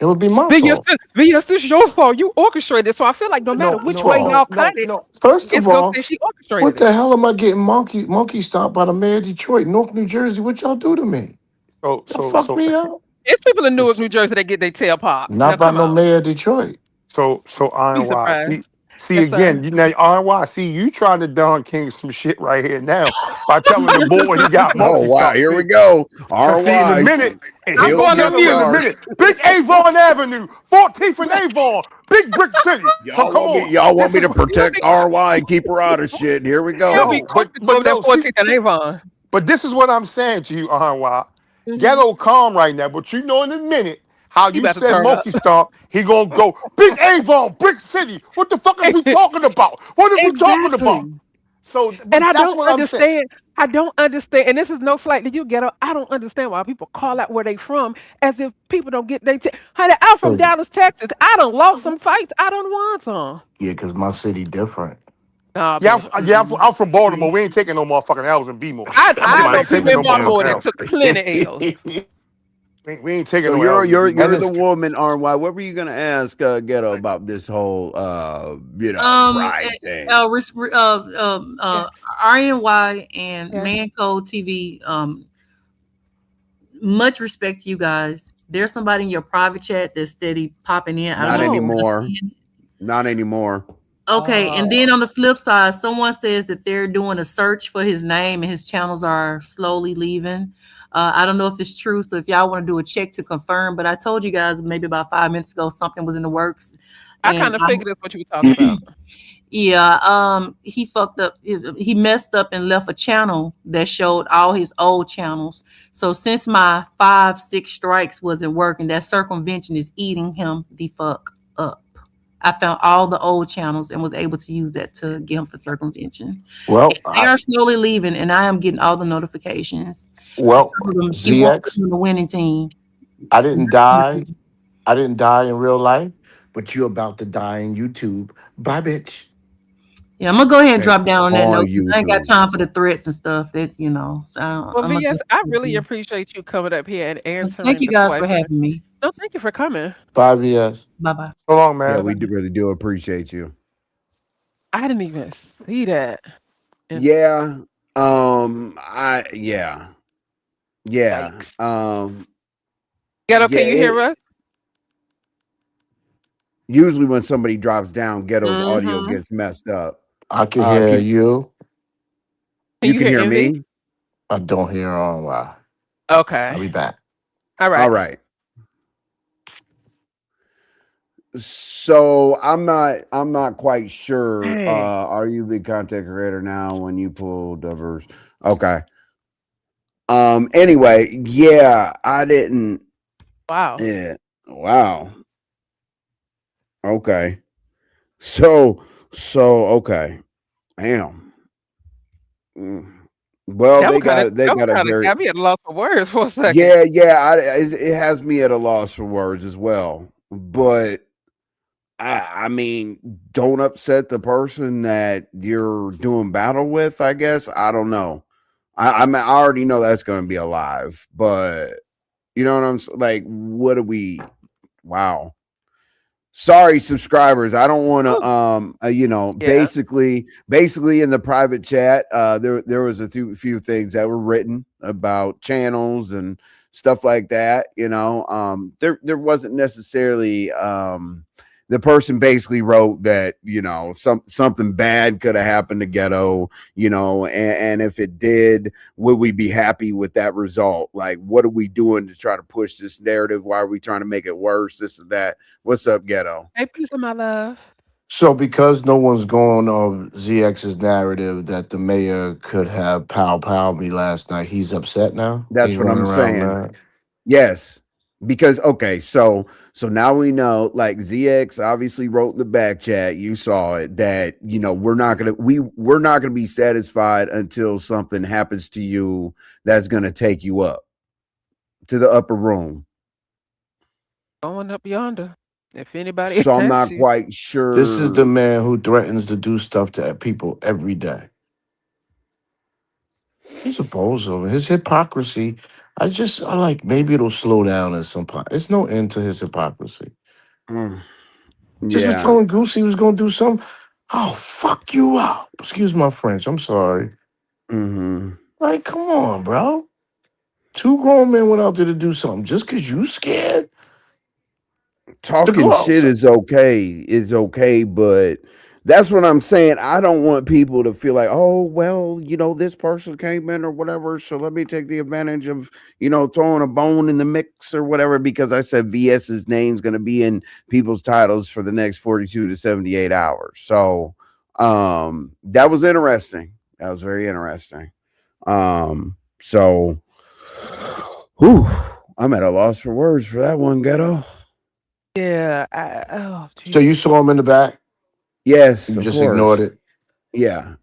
it would be my VS, fault. VS, this your fault. You orchestrated. So I feel like no matter no, which What's way wrong? y'all cut it, First it's of gonna all, say she what orchestrated it. the hell am I getting monkey stomped by the mayor of Detroit, Newark, New Jersey? What y'all do to me? so Y'all so fucked so me up. It's people in Newark, New Jersey that get their tail popped. Now Not by come no on, mayor of Detroit. so be Iron Y. surprised. See Yes, sir. again, you now Iron Y. See you trying to Don King some shit right here now by telling the boy he got Oh monkey wow, stomp. here we See, go. cause see in a RY, minute, and here I'm go going on guilty Ghetto in a mute. are. minute. Big Avon Avenue, 14th and Avon, Big Brick City. So come on, Y'all want this me is to He'll protect be RY and keep her out of shit. Here we he'll go. be no, quick to go but over there no. See, 14th and Avon. but this is what I'm saying to you, Iron Y. Hmm. Ghetto calm right now, but you know in a minute how He you about to said turn up. monkey stomp, he gonna go Big Avon, Brick City. What the fuck is we talking about? What is we talking about? Exactly. So, And but I that's don't what I'm saying. understand. I don't understand. And this is no slight to you, Ghetto. I don't understand why people call out where they from as if people don't get they. Honey, I'm from 'Cause- Dallas, Texas. I done lost some fights. I don't want some. Yeah, because my city different. Nah, Yeah, bitch. I'm from Baltimore. Mm-mm. We ain't taking no motherfucking L's in B-more. I Nobody know ain't people taking in no Baltimore motherfucking that L's. took plenty L's. We ain't taking So no L's in you're And B-more. the it's woman, RY. What were you gonna ask Ghetto about this whole Um, pride thing? Yes, RNY and yes. Manco TV. Much respect to you guys. There's somebody in your private chat that's steady popping in. I don't Not know if you Oh, guys anymore. seeing it. Not anymore. Okay, and then oh. on the flip side, someone says that they're doing a search for his name and his channels are slowly leaving. I don't know if it's true, so if y'all want to do a check to confirm, but I told you guys maybe about 5 minutes ago something was in the works, I and kind of figured that's what you were talking about. yeah, he fucked up. He messed up and left a channel that showed all his old channels. So since my 5-6 strikes wasn't working, that circumvention is eating him the fuck up. I found all the old channels and was able to use that to get him for circumvention. well, And they are slowly leaving, and I am getting all the notifications. I told him he won't put ZX, him on the winning team. I didn't die. I didn't die in real life, but you're about to die in YouTube. Bye, bitch. Yeah, I'm gonna go ahead and Okay. drop down on that On note. 'Cause I ain't got YouTube. time for the threats and stuff. That Well, I'm gonna. VS, I really appreciate you coming up here and Thank answering you the guys for question. having me. No, thank you for coming. Bye, VS. Bye bye. So long, Yeah, man. we do really do appreciate you. I didn't even see that. And Yeah. I yeah. yikes. Ghetto, Yeah, can you hear us? usually when somebody drops down, Ghetto's audio Mm-hmm. gets messed up. I can hear you. Can You you can hear hear Envy? me? I don't hear on why. I'll Okay. be back. All All right. right. So I'm not quite sure. Hey. Are you the content creator now when you pull diverse? Okay. Anyway, yeah, I didn't. Wow. Yeah. Wow. Okay. So okay. Damn. Mm. Well, they got a very got me at a loss for words for a second. yeah. It has me at a loss for words as well. But I mean, don't upset the person that you're doing battle with. I guess I don't know. I mean, I already know that's going to be alive, but you know what I'm like. What do we? Wow. Sorry, subscribers. I don't want to. Yeah. Basically in the private chat, there was a few things that were written about channels and stuff like that. There wasn't necessarily the person basically wrote that, you know, something bad could have happened to Ghetto, you know, and if it did, would we be happy with that result? Like, what are we doing to try to push this narrative? Why are we trying to make it worse? This and that. What's up, Ghetto? Hey, peace of my love. So because no one's going on ZX's narrative that the mayor could have pow me last night, he's upset now. That's He's what running I'm around saying. mad. Yes, because okay, so now we know, like ZX obviously wrote in the back chat, you saw it, that you know we're not gonna be satisfied until something happens to you that's gonna take you up to the upper room. Going up yonder. If anybody So I'm asks not you, quite This is the sure. man who threatens to do stuff to people every day. He's a bozo. His hypocrisy, I like maybe it'll slow down at some point. There's no end to his hypocrisy. Just was Yeah. telling Goose he was gonna do something. Oh, fuck you up. Excuse my French. I'm sorry. Like, come on, bro. Two grown men went out there to do something just because you scared to Talking go shit outside. is okay, but that's what I'm saying. I don't want people to feel like, oh well, you know, this person came in or whatever, so let me take the advantage of, you know, throwing a bone in the mix or whatever, because I said VS's name's going to be in people's titles for the next 42 to 78 hours. So that was interesting. That was very interesting. So whew, I'm at a loss for words for that one, Ghetto. yeah. So you saw him in the back? Yes, You of just ignored course. it? Yeah.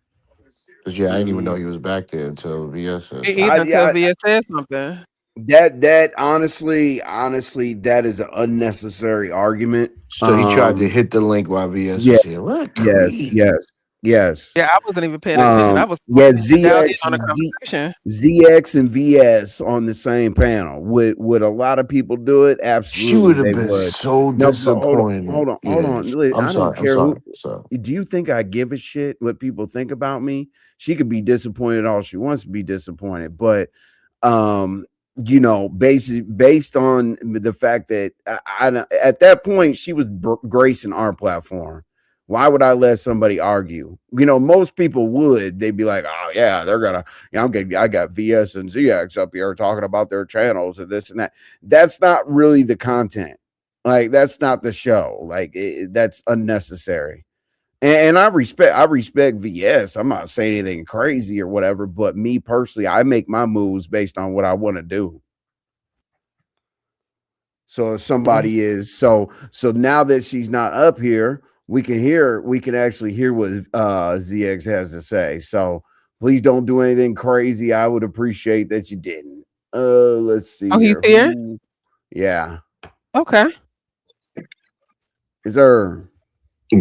Because, yeah, I didn't even know he was back there until VS said Me something. either until I VS said something. that honestly, that is an unnecessary argument. So he tried to hit the link while VS Yeah, was here. What a yes, creep. yes, yes. Yeah, I wasn't even paying attention. I was Yeah, dialed in on the conversation. ZX and VS on the same panel. Would a lot of people do it? She Absolutely, would have they been would. so No, but disappointed. hold Yeah. on. I'm I don't sorry. I'm care who. sorry. So Do you think I give a shit what people think about me? She could be disappointed all she wants to be disappointed, but you know, based on the fact that I at that point she was gracing our platform. Why would I let somebody argue? You know, most people would. They'd be like, "Oh yeah, they're gonna." Yeah, I got VS and ZX up here talking about their channels and this and that. That's not really the content. Like that's not the show. Like that's unnecessary. And I respect VS. I'm not saying anything crazy or whatever, but me personally, I make my moves based on what I want to do. So if somebody is so now that she's not up here, we can actually hear what ZX has to say. So please don't do anything crazy. I would appreciate that you didn't. Let's see Oh, he's here. here? Yeah. Okay. Is there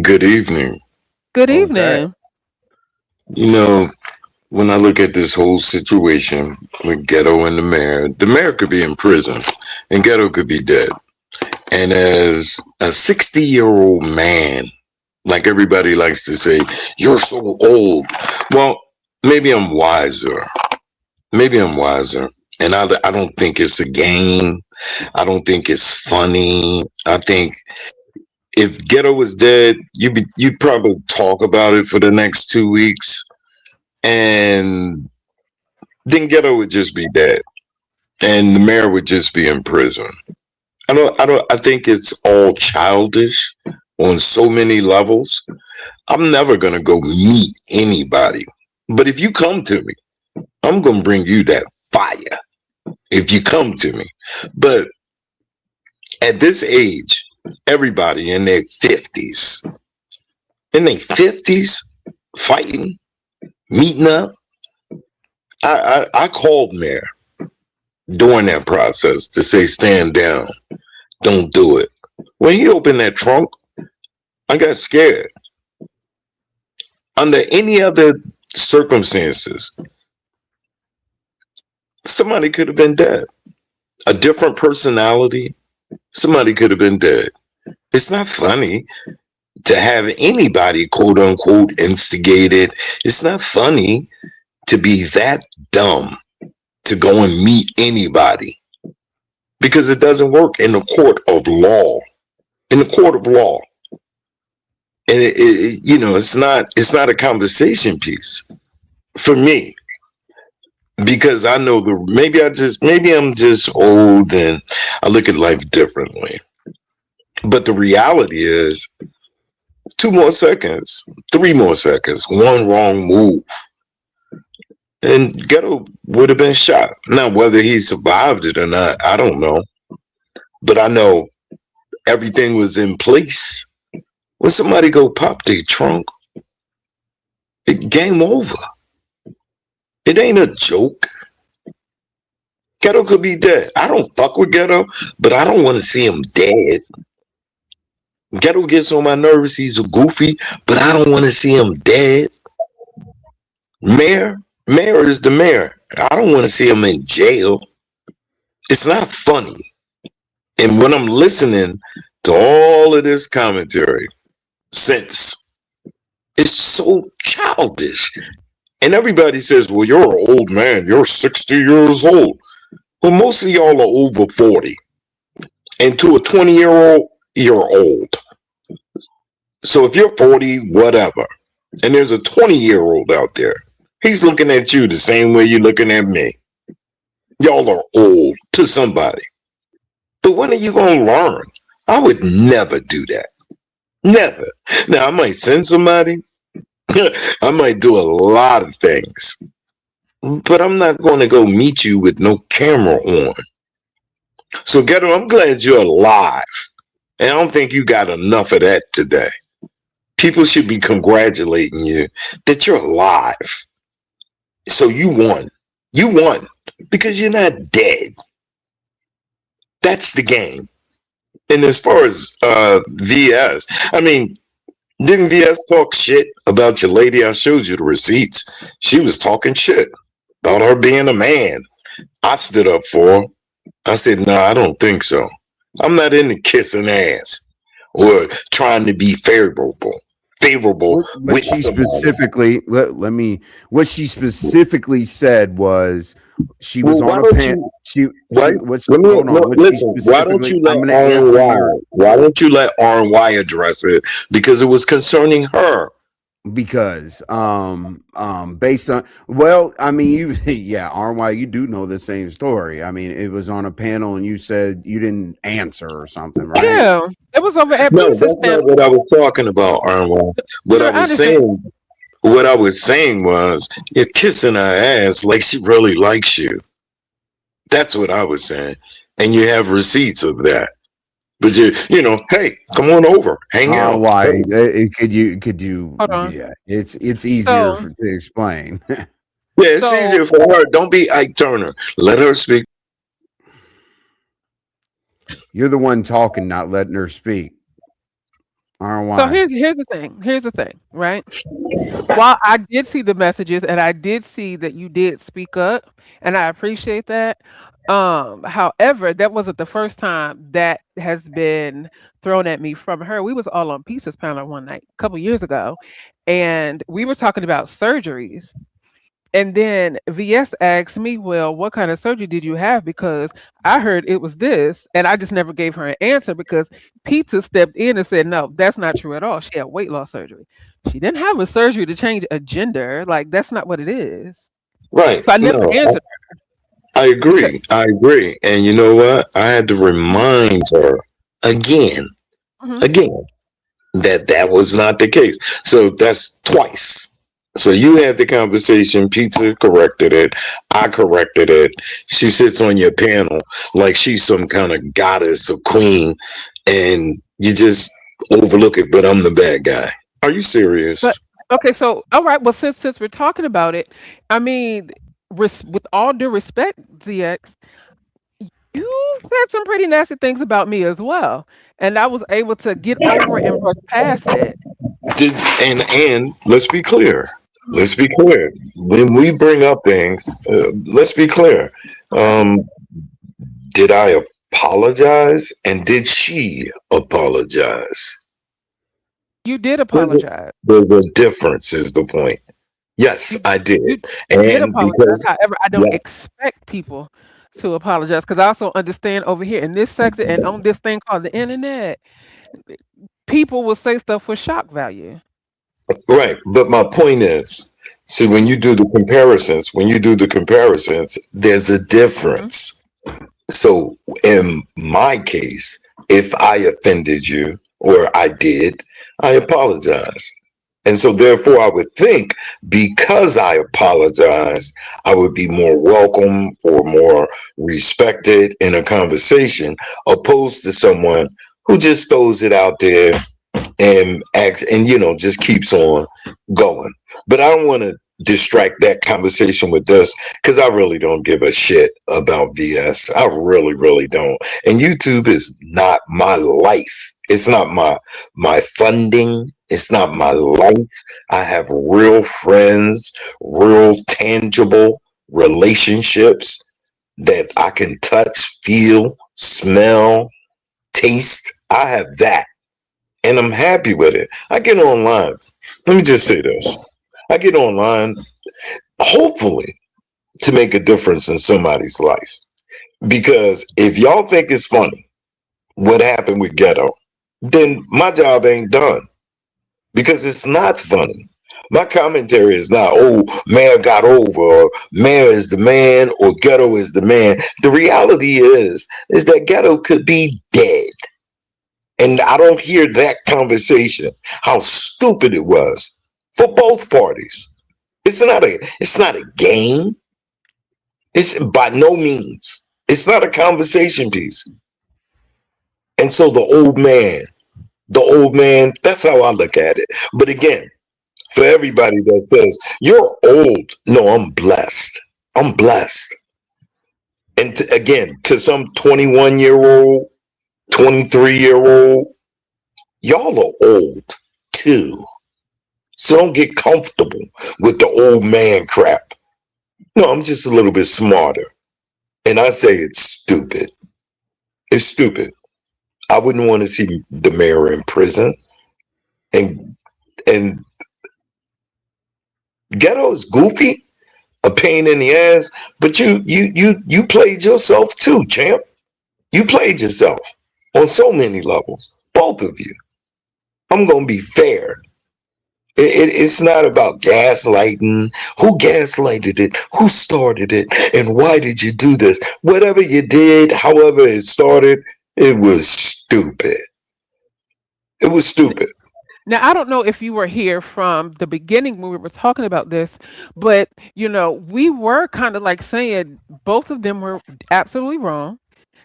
Good evening. Good okay? evening. You know, when I look at this whole situation with Ghetto and the mayor could be in prison and Ghetto could be dead. And as a 60-year-old man, like everybody likes to say, you're so old. Well, maybe I'm wiser. Maybe I'm wiser. And I don't think it's a game. I don't think it's funny. I think if Ghetto was dead, you'd probably talk about it for the next 2 weeks, and then Ghetto would just be dead, and the mayor would just be in prison. I think it's all childish on so many levels. I'm never gonna go meet anybody, but if you come to me, I'm gonna bring you that fire. If you come to me, but at this age, everybody in their 50s, fighting, meeting up. I called Mayor during that process to say, stand down, don't do it. When he opened that trunk, I got scared. Under any other circumstances, somebody could have been dead. A different personality, somebody could have been dead. It's not funny to have anybody, quote unquote, instigated. It's not funny to be that dumb to go and meet anybody, because it doesn't work in the court of law. In the court of law, and it's not a conversation piece for me, because I know maybe I'm just old and I look at life differently. But the reality is, 2 more seconds, 3 more seconds, one wrong move, and Ghetto would have been shot. Now, whether he survived it or not, I don't know. But I know everything was in place. When somebody go pop their trunk, game over. It ain't a joke. Ghetto could be dead. I don't fuck with Ghetto, but I don't want to see him dead. Ghetto gets on my nerves. He's a goofy, but I don't want to see him dead. Mayor is the mayor. I don't want to see him in jail. It's not funny. And when I'm listening to all of this commentary, since it's so childish, and everybody says, well, you're an old man. You're 60 years old. Well, most of y'all are over 40. And to a 20-year-old, you're old. So if you're 40, whatever, and there's a 20-year-old out there, he's looking at you the same way you're looking at me. Y'all are old to somebody. But when are you going to learn? I would never do that. Never. Now, I might send somebody. I might do a lot of things. But I'm not going to go meet you with no camera on. So, Ghetto, I'm glad you're alive. And I don't think you got enough of that today. People should be congratulating you that you're alive. So you won. You won because you're not dead. That's the game. And as far as VS, I mean, didn't VS talk shit about your lady? I showed you the receipts. She was talking shit about her being a man. I stood up for her. I said, no, I don't think so. I'm not into kissing ass or trying to be favorable What with she somebody. specifically what she specifically said was she was Well, on why a don't pan. you She Right? what's Let me hold on. What she listen. Why don't specifically? you I'm let gonna answer RNY? your Why don't you let RNY address it? Because it was concerning her. because based on well, I mean you yeah, RY, you do know the same story. I mean, it was on a panel and you said you didn't answer or something, right? Yeah, it was over at No, Pieces that's not panel. what I was talking about, RNY. What I Sure, I was understand. saying, what I was saying was, you're kissing her ass like she really likes you. That's what I was saying, and you have receipts of that. But hey, come on over, hang out. Hey. Why? Could you? Hold on. Yeah, it's easier So, to explain. Yeah, it's so, easier for her. Don't be Ike Turner. Let her speak. You're the one talking, not letting her speak. so RY. here's the thing. Here's the thing, right? While I did see the messages and I did see that you did speak up, and I appreciate that. However, that wasn't the first time that has been thrown at me from her. We was all on Pieces panel one night a couple years ago, and we were talking about surgeries. And then VS asked me, well, what kind of surgery did you have? Because I heard it was this. And I just never gave her an answer because Pizza stepped in and said, no, that's not true at all. She had weight loss surgery. She didn't have a surgery to change a gender. Like, that's not what it is. Right. So I never No, answered I because, agree. I agree. And you know what? I had to mhm, remind her again, mhm. again, that was not the case. So that's twice. So you had the conversation. Pizza corrected it. I corrected it. She sits on your panel like she's some kind of goddess or queen, and you just overlook it. But I'm the bad guy. Are you But serious? okay, so all right. Well, since we're talking about it, I mean, with all due respect, ZX, you said some pretty nasty things about me as well, and I was able to get over and brush past it. Did and let's be clear. Mhm. Let's be clear. When we bring up things, let's be clear. Okay, Um, did I apologize, and did she apologize? you did There's a, apologize. there's a difference, is the point. Yes, You I did, you you did and apologize. because However, I don't yeah, expect people to apologize because I also understand over here in this section and on this thing called the internet, people will say stuff for shock value. Right. But my point is, see, when you do the comparisons, there's a difference. So in my case, if I offended you or I did, I apologize. And so therefore I would think because I apologize, I would be more welcome or more respected in a conversation opposed to someone who just throws it out there and acts and just keeps on going. But I don't want to distract that conversation with this because I really don't give a shit about VS. I really, really don't. And YouTube is not my life. It's not my funding. It's not my life. I have real friends, real tangible relationships that I can touch, feel, smell, taste. I have that. And I'm happy with it. I get online. Let me just say this. I get online, hopefully, to make a difference in somebody's life. Because if y'all think it's funny, what happened with Ghetto, then my job ain't done. Because it's not funny. My commentary is not, oh, Mayor got over, or Mayor is the man, or Ghetto is the man. The reality is that Ghetto could be dead. And I don't hear that conversation, how stupid it was for both parties. It's not a game. It's by no means. It's not a conversation piece. And so the old man, that's how I look at it. But again, for everybody that says, you're old. No, I'm blessed. I'm blessed. And again, to some 21-year-old, 23-year-old, y'all are old too. So don't get comfortable with the old man crap. No, I'm just a little bit smarter. And I say it's stupid. It's stupid. I wouldn't want to see the mayor in prison. And Ghetto is goofy, a pain in the ass, but you played yourself too, champ. You played yourself on so many levels, both of you. I'm gonna be fair. It's not about gaslighting. Who gaslighted it? Who started it? And why did you do this? Whatever you did, however it started, it was stupid. It was stupid. Now, I don't know if you were here from the beginning when we were talking about this, but we were kind of like saying both of them were absolutely wrong.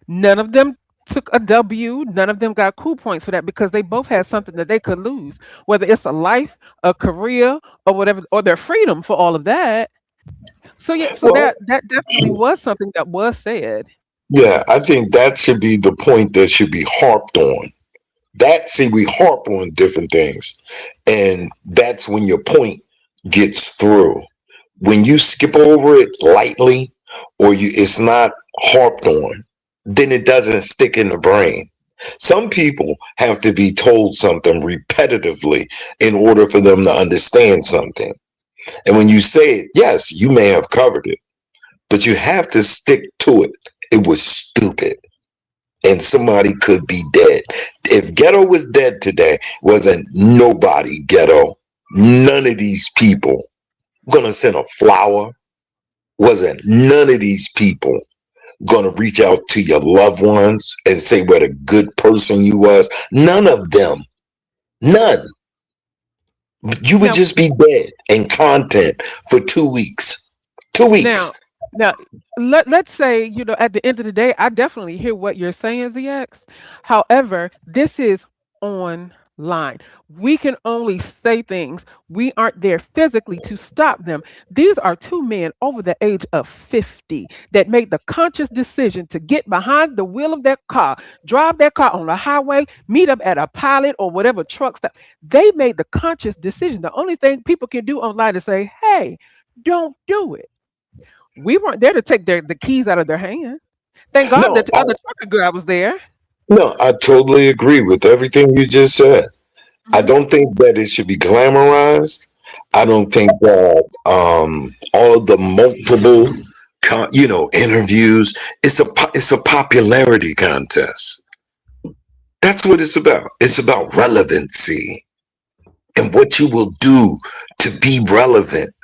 None of them took a W. None of them got cool points for that because they both had something that they could lose, whether it's a life, a career, or whatever, or their freedom for all of that. So yeah, so Well, that definitely was something that was said. yeah, I think that should be the point that should be harped on. We harp on different things, and that's when your point gets through. When you skip over it lightly, or it's not harped on, then it doesn't stick in the brain. Some people have to be told something repetitively in order for them to understand something. And when you say it, yes, you may have covered it, but you have to stick to it. It was stupid. And somebody could be dead. If Ghetto was dead today, wasn't nobody Ghetto, none of these people gonna send a flower, wasn't none of these people gonna reach out to your loved ones and say what a good person you was. None of them. None. You would Now, just be dead in content for 2 weeks. 2 weeks. now, let's say, at the end of the day, I definitely hear what you're saying, ZX. However, this is online. We can only say things. We aren't there physically to stop them. These are two men over the age of 50 that made the conscious decision to get behind the wheel of their car, drive their car on the highway, meet up at a pilot or whatever truck stop. They made the conscious decision. The only thing people can do online is say, hey, don't do it. We weren't there to take the keys out of their hand. Thank God No, that the other trucker guy was there. no, I totally agree with everything you just said. I Mhm. don't think that it should be glamorized. I don't think that all of the multiple, interviews. It's a popularity contest. That's what it's about. It's about relevancy. And what you will do to be relevant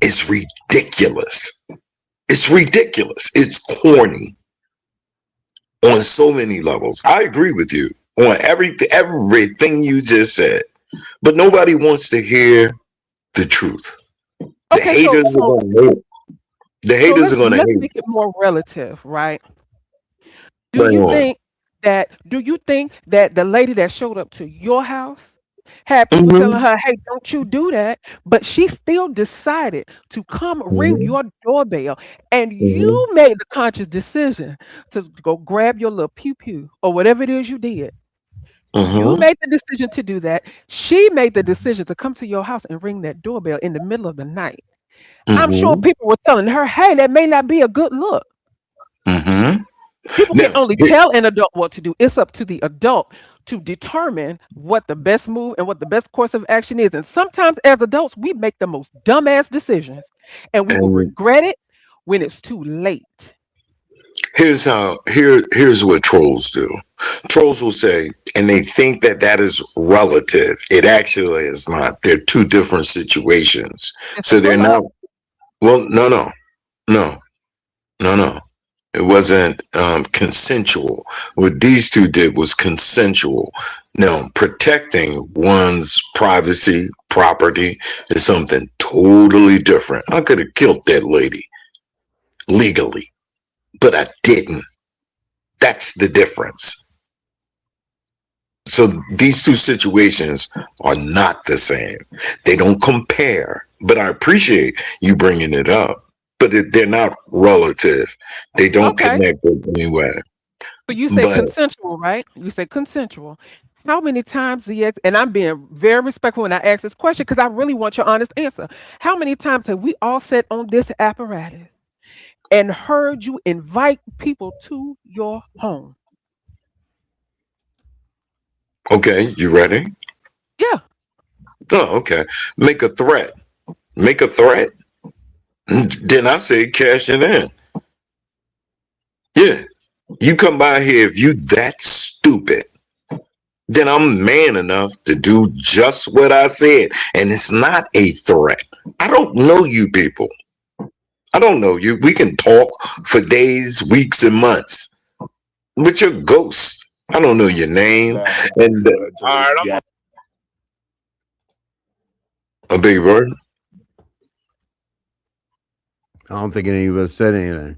is ridiculous. It's ridiculous. It's corny on so many levels. I agree with you on everything you just said. But nobody wants to hear the truth. The Okay, haters are going to hate. The so haters are going to let's hate. make it more relative, right? Do Bring you on. think that the lady that showed up to your house had people telling Mm-hmm. her, "Hey, don't you do that," but she still decided to come ring Mm-hmm. your doorbell, and Mm-hmm. you made the conscious decision to go grab your little pew pew or whatever it is you did. You Mm-hmm. made the decision to do that. She made the decision to come to your house and ring that doorbell in the middle of the night. I'm sure Mm-hmm. people were telling her, "Hey, that may not be a good look." Mm-hmm. People can Now, only tell an adult what to do. It's up to the adult to determine what the best move and what the best course of action is. And sometimes, as adults, we make the most dumbass decisions and we will and regret it when it's too late. here's what trolls do. Trolls will say, and they think that that is relative. It actually is not. They're two different situations. It's a So they're pull up. not. Well, no, no. It wasn't consensual. What these two did was consensual. Now, protecting one's privacy, property is something totally different. I could have killed that lady legally, but I didn't. That's the difference. So these two situations are not the same. They don't compare, but I appreciate you bringing it up. But they're not relative. They don't Okay. connect in any way. So you say But consensual, right? You say consensual. How many times and I'm being very respectful when I ask this question because I really want your honest answer. How many times have we all sat on this apparatus and heard you invite people to your home? okay, you ready? Yeah. Oh, okay. Make a threat. Make a threat. Then I say cash it in. Yeah. You come by here if you that stupid. Then I'm man enough to do just what I said. And it's not a threat. I don't know you people. I don't know you. We can talk for days, weeks, and months. But you're ghost. I don't know your name. And all right, I'm a big word. I don't think any of us said anything.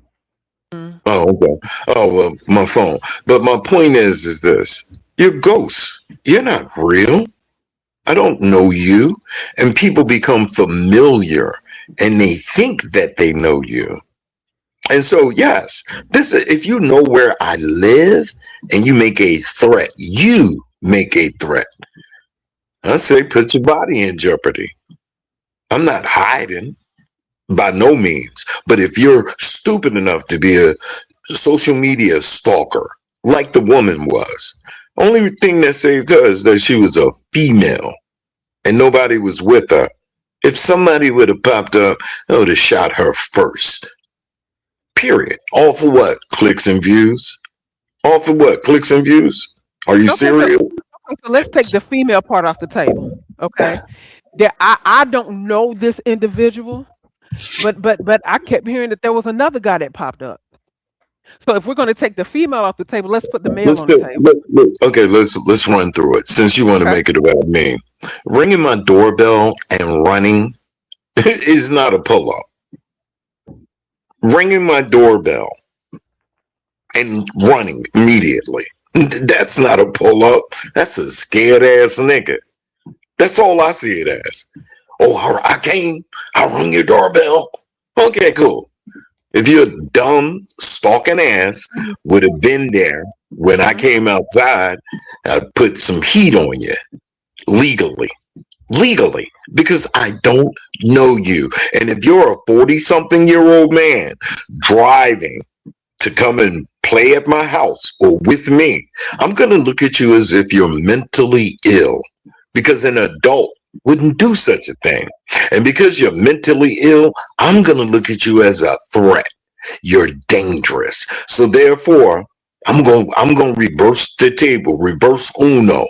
Oh, okay. Oh, well, my phone. But my point is this. You're ghosts. You're not real. I don't know you. And people become familiar and they think that they know you. And so, yes, this if you know where I live and you make a threat, you make a threat. I say put your body in jeopardy. I'm not hiding by no means. But if you're stupid enough to be a social media stalker, like the woman was, only thing that saved her is that she was a female and nobody was with her. If somebody would have popped up, they would have shot her first. Period. All for what? Clicks and views? All for what? Clicks and views? Are you Okay, so serious? let's take the female part off the table. Okay. That I don't know this individual, but I kept hearing that there was another guy that popped up. So if we're going to take the female off the table, let's put the male Let's on the do, table. okay. Let's run through it. Since you want to Okay. make it about me, ringing my doorbell and running is not a pull up. Ringing my doorbell and running immediately. That's not a pull up. That's a scared ass nigga. That's all I see it as. Oh, I came. I rung your doorbell. Okay, cool. If you're dumb, stalking ass would have been there when I Mhm. came outside, I'd put some heat on you legally. Legally, because I don't know you. And if you're a 40-something-year-old man driving to come and play at my house or with me, I'm going to look at you as if you're mentally ill because an adult wouldn't do such a thing. And because you're mentally ill, I'm going to look at you as a threat. You're dangerous. So therefore, I'm gonna reverse the table, reverse Uno,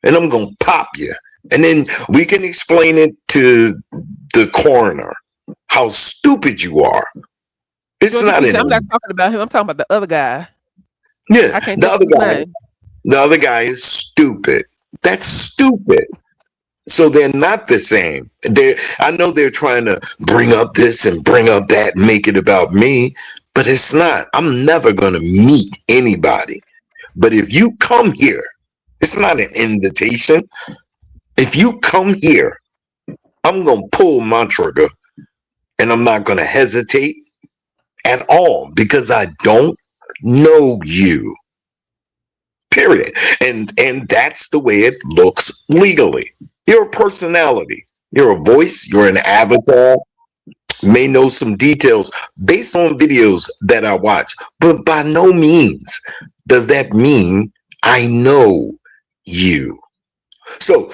and I'm gonna pop you. And then we can explain it to the coroner how stupid you are. It's Georgia not Peach, an I'm not talking about him. I'm talking about the other guy. yeah. I can't The think of other his guy, name. the other guy is stupid. That's stupid. So they're not the same. I know they're trying to bring up this and bring up that, make it about me, but it's not. I'm never gonna meet anybody. But if you come here, it's not an invitation. If you come here, I'm gonna pull my trigger and I'm not gonna hesitate at all because I don't know you. Period. And that's the way it looks legally. You're a personality. You're a voice. You're an avatar. May know some details based on videos that I watch, but by no means does that mean I know you. So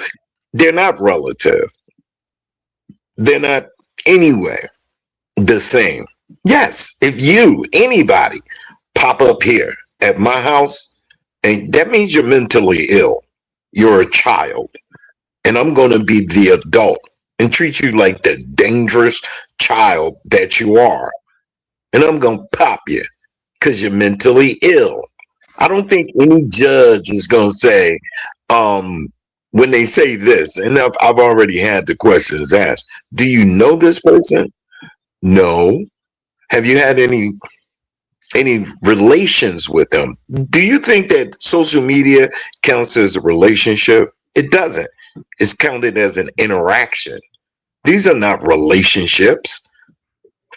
they're not relative. They're not anywhere the same. Yes, if anybody, pop up here at my house, and that means you're mentally ill. You're a child. And I'm going to be the adult and treat you like the dangerous child that you are. And I'm going to pop you because you're mentally ill. I don't think any judge is going to say, when they say this, and I've already had the questions asked, do you know this person? No. Have you had any relations with them? Do you think that social media counts as a relationship? It doesn't. It's counted as an interaction. These are not relationships.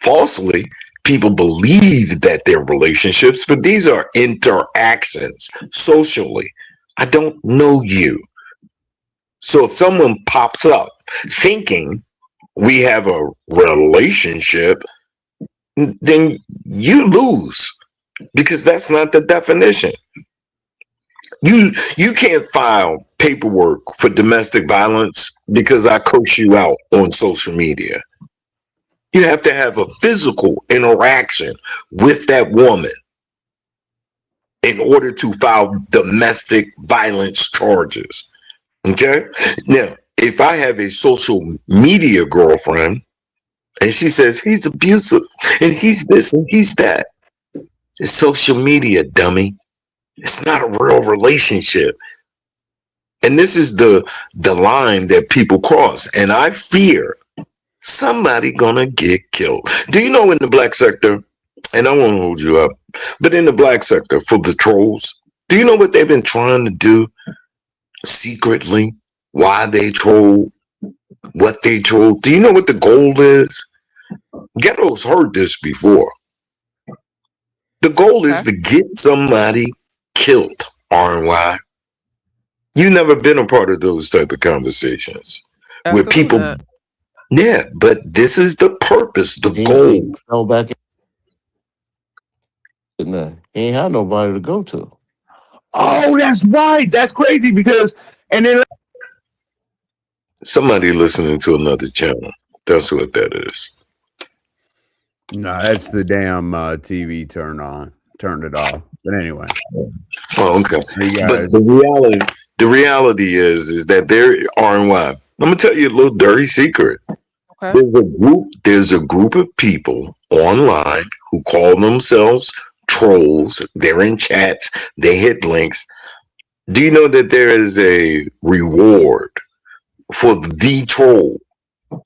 Falsely, people believe that they're relationships, but these are interactions socially. I don't know you. So if someone pops up thinking we have a relationship, then you lose because that's not the definition. You can't file paperwork for domestic violence because I curse you out on social media. You have to have a physical interaction with that woman in order to file domestic violence charges. Okay? Now, if I have a social media girlfriend and she says he's abusive and he's this and he's that, it's social media, dummy. It's not a real relationship. And this is the line that people cross. And I fear somebody gonna get killed. Do you know in the black sector, and I won't hold you up, but in the black sector for the trolls, do you know what they've been trying to do secretly? Why they troll, what they troll? Do you know what the goal is? Ghetto's heard this before. The goal is to get somebody killed, RY. You've never been a part of those type of conversations where people not. Yeah, but this is the purpose, the goal. Fell back in there. He ain't had nobody to go to. Oh, that's right. That's crazy because and then somebody listening to another channel. That's what that is. No, that's the damn TV turned it off. But anyway. Oh, okay. But the reality is that there are why. I'm gonna tell you a little dirty secret. Okay. There's a group of people online who call themselves trolls. They're in chats, they hit links. Do you know that there is a reward for the troll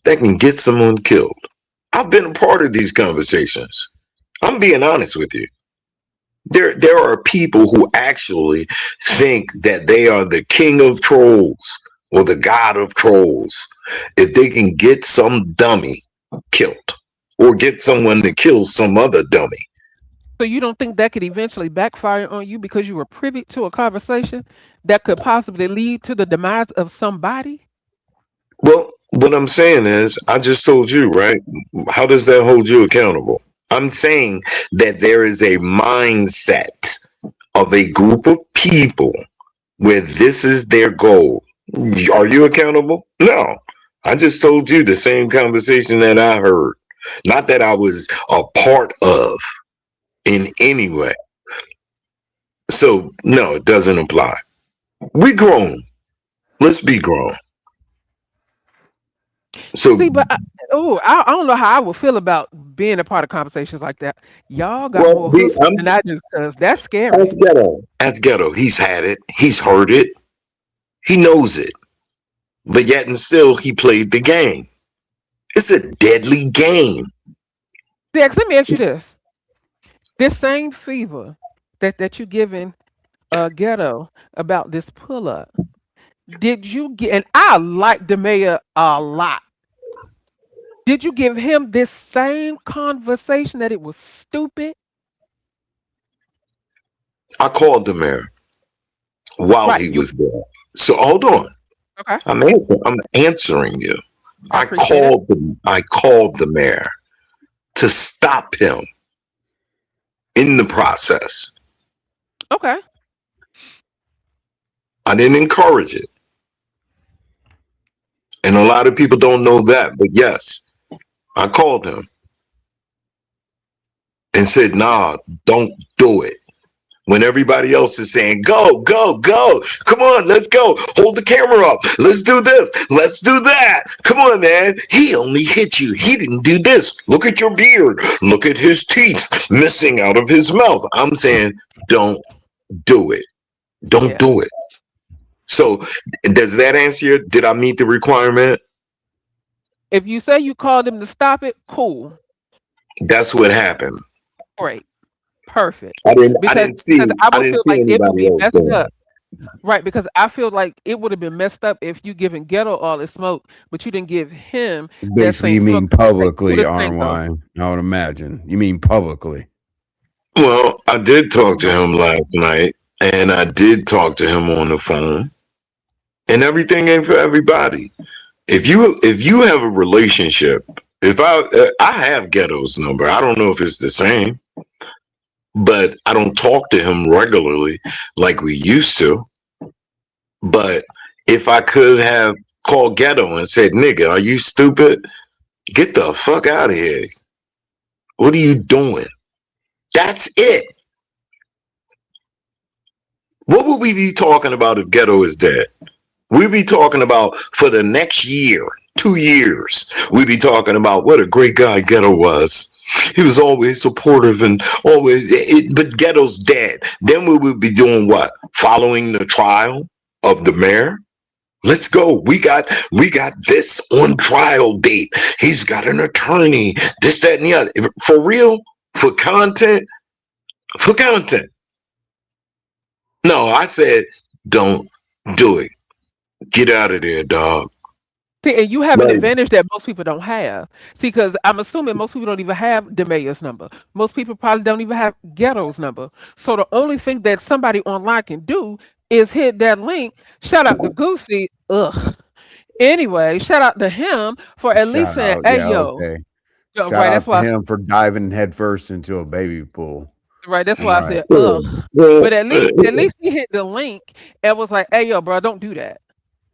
that can get someone killed? I've been a part of these conversations. I'm being honest with you. There are people who actually think that they are the king of trolls or the god of trolls if they can get some dummy killed or get someone to kill some other dummy. So you don't think that could eventually backfire on you because you were privy to a conversation that could possibly lead to the demise of somebody? Well, what I'm saying is, I just told you, right? How does that hold you accountable? I'm saying that there is a mindset of a group of people where this is their goal. Are you accountable? No. I just told you the same conversation that I heard. Not that I was a part of in any way. So no, it doesn't apply. We grown. Let's be grown. So See, but I don't know how I would feel about being a part of conversations like that. Y'all got well, more be, chutzpah than I do, because that's as scary. ghetto. As ghetto. He's had it. He's heard it. He knows it. But yet and still, he played the game. It's a deadly game. Dex, let me ask you this: this same fever that you giving Ghetto about this pull up, did you get? And I like the mayor a lot. Did you give him this same conversation that it was stupid? I called the mayor while Right. he You was there. So hold on. okay? I'm answering you. I appreciate it. I called the mayor to stop him in the process. Okay. I didn't encourage it. And a lot of people don't know that, but yes, I called him and said, nah, don't do it. When everybody else is saying, go, go, go. Come on, let's go. Hold the camera up. Let's do this. Let's do that. Come on, man. He only hit you. He didn't do this. Look at your beard. Look at his teeth missing out of his mouth. I'm saying, don't do it. Don't Yeah. do it. So, does that answer you? Did I meet the requirement? If you say you called him to stop it, cool, That's what happened. great, perfect. I didn't. I Because didn't see. I I would didn't feel see like it would anybody be else messed doing up. Right, because I feel like it would have been messed up if you given Ghetto all his smoke, but you didn't give him that Basically, same you smoke. mean You say, do publicly, the thing though. RY. I would imagine. You mean publicly. it. Well, I did talk to him last night, and I did talk to him on the phone, and everything ain't for everybody. If you have a relationship, if I have Ghetto's number, I don't know if it's the same, but I don't talk to him regularly like we used to. But if I could have called Ghetto and said, "Nigga, are you stupid? Get the fuck out of here! What are you doing?" That's it. What would we be talking about if Ghetto is dead? We'd be talking about for the next year, 2 years. We'd be talking about what a great guy Ghetto was. He was always supportive and always, but Ghetto's dead. Then we would be doing what? Following the trial of the mayor. Let's go. We got this on trial date. He's got an attorney. This, that, and the other. For real, for content, for content. No, I said, don't do it. Get out of there, dog. See, and you have an Like, advantage that most people don't have. See, because I'm assuming most people don't even have DeMayo's number. Most people probably don't even have Ghetto's number. So the only thing that somebody online can do is hit that link. Shout out to Goosey. Ugh. Anyway, shout out to him for at least Shout saying, out. "Hey, Yeah, yo." okay. Yo, Shout right. That's out to why. him for diving headfirst into a baby pool. Right. That's All why I right. said, "Ugh." But at least he hit the link and was like, "Hey, yo, bro, don't do that."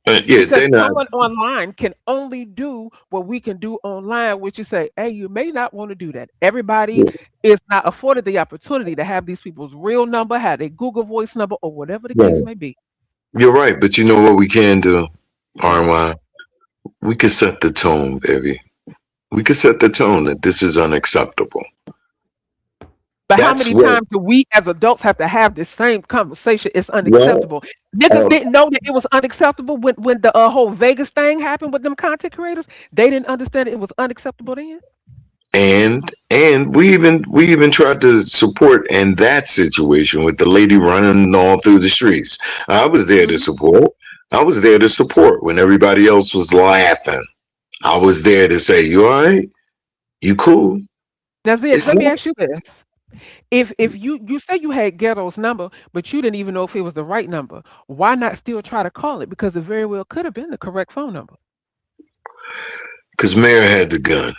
yeah, Because they're not. someone online can only do what we can do online, which is say, hey, you may not want to do that. Everybody is not afforded the opportunity to have these people's real number, have a Google Voice number, or whatever the case Yeah, may be. you're right, but you know what we can do, RY? We can set the tone, baby. We can set the tone that this is unacceptable. But how That's many what. times do we as adults have to have this same conversation? It's Well, unacceptable. Niggas uh, didn't know that it was unacceptable when the whole Vegas thing happened with them content creators. They didn't understand it was unacceptable then. and we even tried to support in that situation with the lady running all through the streets. I was there to Hmm. support. I was there to support when everybody else was laughing. I was there to say, "You all right? You cool?" That's it. It's Let me not. ask you this. If you say you had Ghetto's number, but you didn't even know if it was the right number, why not still try to call it? Because it very well could have been the correct phone number. Because Mayor had the gun.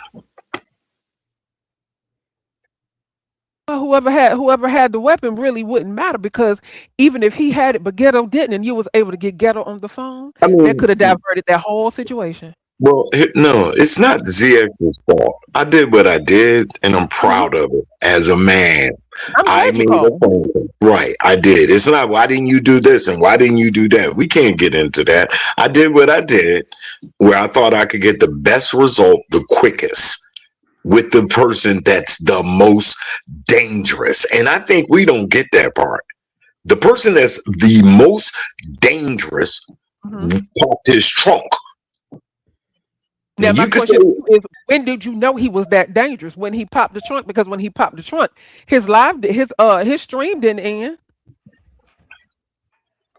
Well, whoever had the weapon really wouldn't matter, because even if he had it but Ghetto didn't, and you was able to get Ghetto on the phone, I that could mean, have diverted that whole situation. Well, no, it's not ZX's fault. I did what I did, and I'm Mhm. proud of it as a man. I'm I glad you made a called. phone call. Right, I did. It's not why didn't you do this and why didn't you do that? We can't get into that. I did what I did where I thought I could get the best result the quickest with the person that's the most dangerous. And I think we don't get that part. The person that's the most dangerous Hmm. popped his trunk. Now, And my you could say, question to you is, when did you know he was that dangerous? When he popped the trunk? Because when he popped the trunk, his stream didn't end.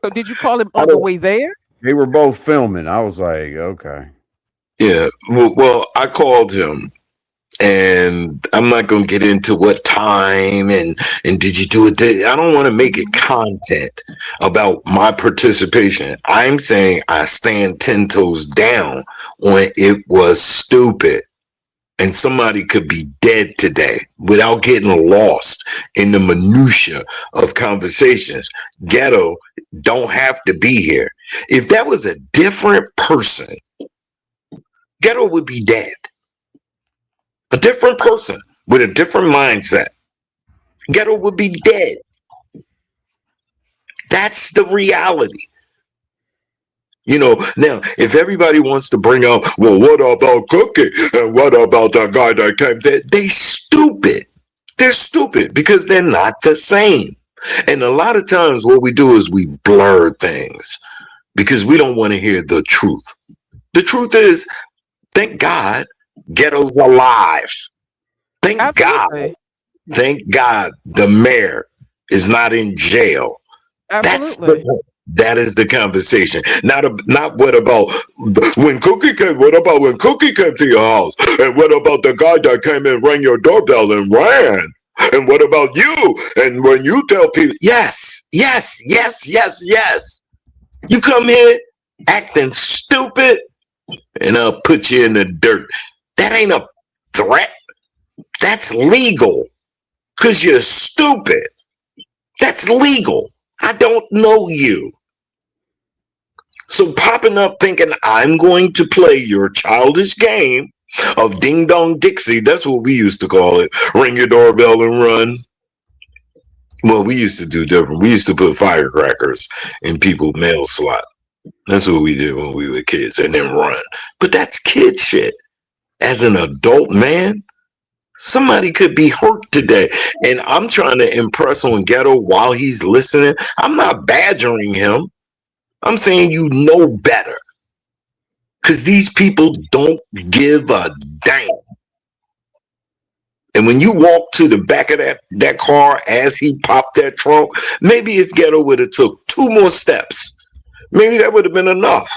So did you call him I on the don't, way there? They were both filming. I was like, okay. yeah, well, I called him and I'm not going to get into what time and did you do it. I don't want to make it Mhm. content about my participation. I'm saying I stand 10 toes down on it was stupid. And somebody could be dead today without getting lost in the minutia of conversations. Ghetto don't have to be here. If that was a different person, Ghetto would be dead. A different person with a different mindset, Ghetto would be dead. That's the reality. Now, if everybody wants to bring out, well, what about Cookie? And what about that guy that came there? They stupid. They're stupid because they're not the same. And a lot of times what we do is we blur things because we don't want to hear the truth. The truth is, thank God, Ghetto's alive. Thank God. Absolutely. Thank God the mayor is not in jail. That's Absolutely. that is the conversation. Not what about when Cookie came. What about when Cookie came to your house? And what about the guy that came and rang your doorbell and ran? And what about you? And when you tell people, yes, yes, yes, yes, yes, you come here acting stupid, and I'll put you in the dirt. That ain't a threat. That's legal because you're stupid. That's legal. I don't know you. So popping up thinking I'm going to play your childish game of ding dong Dixie, that's what we used to call it. Ring your doorbell and run. Well, we used to do different. We used to put firecrackers in people's mail slot. That's what we did when we were kids and then run. But that's kid shit. As an adult man, somebody could be hurt today. And I'm trying to impress on Ghetto while he's listening. I'm not badgering him. I'm saying you know better. Because these people don't give a damn. And when you walk to the back of that car as he popped that trunk, maybe if Ghetto would have took 2 more steps, maybe that would have been enough.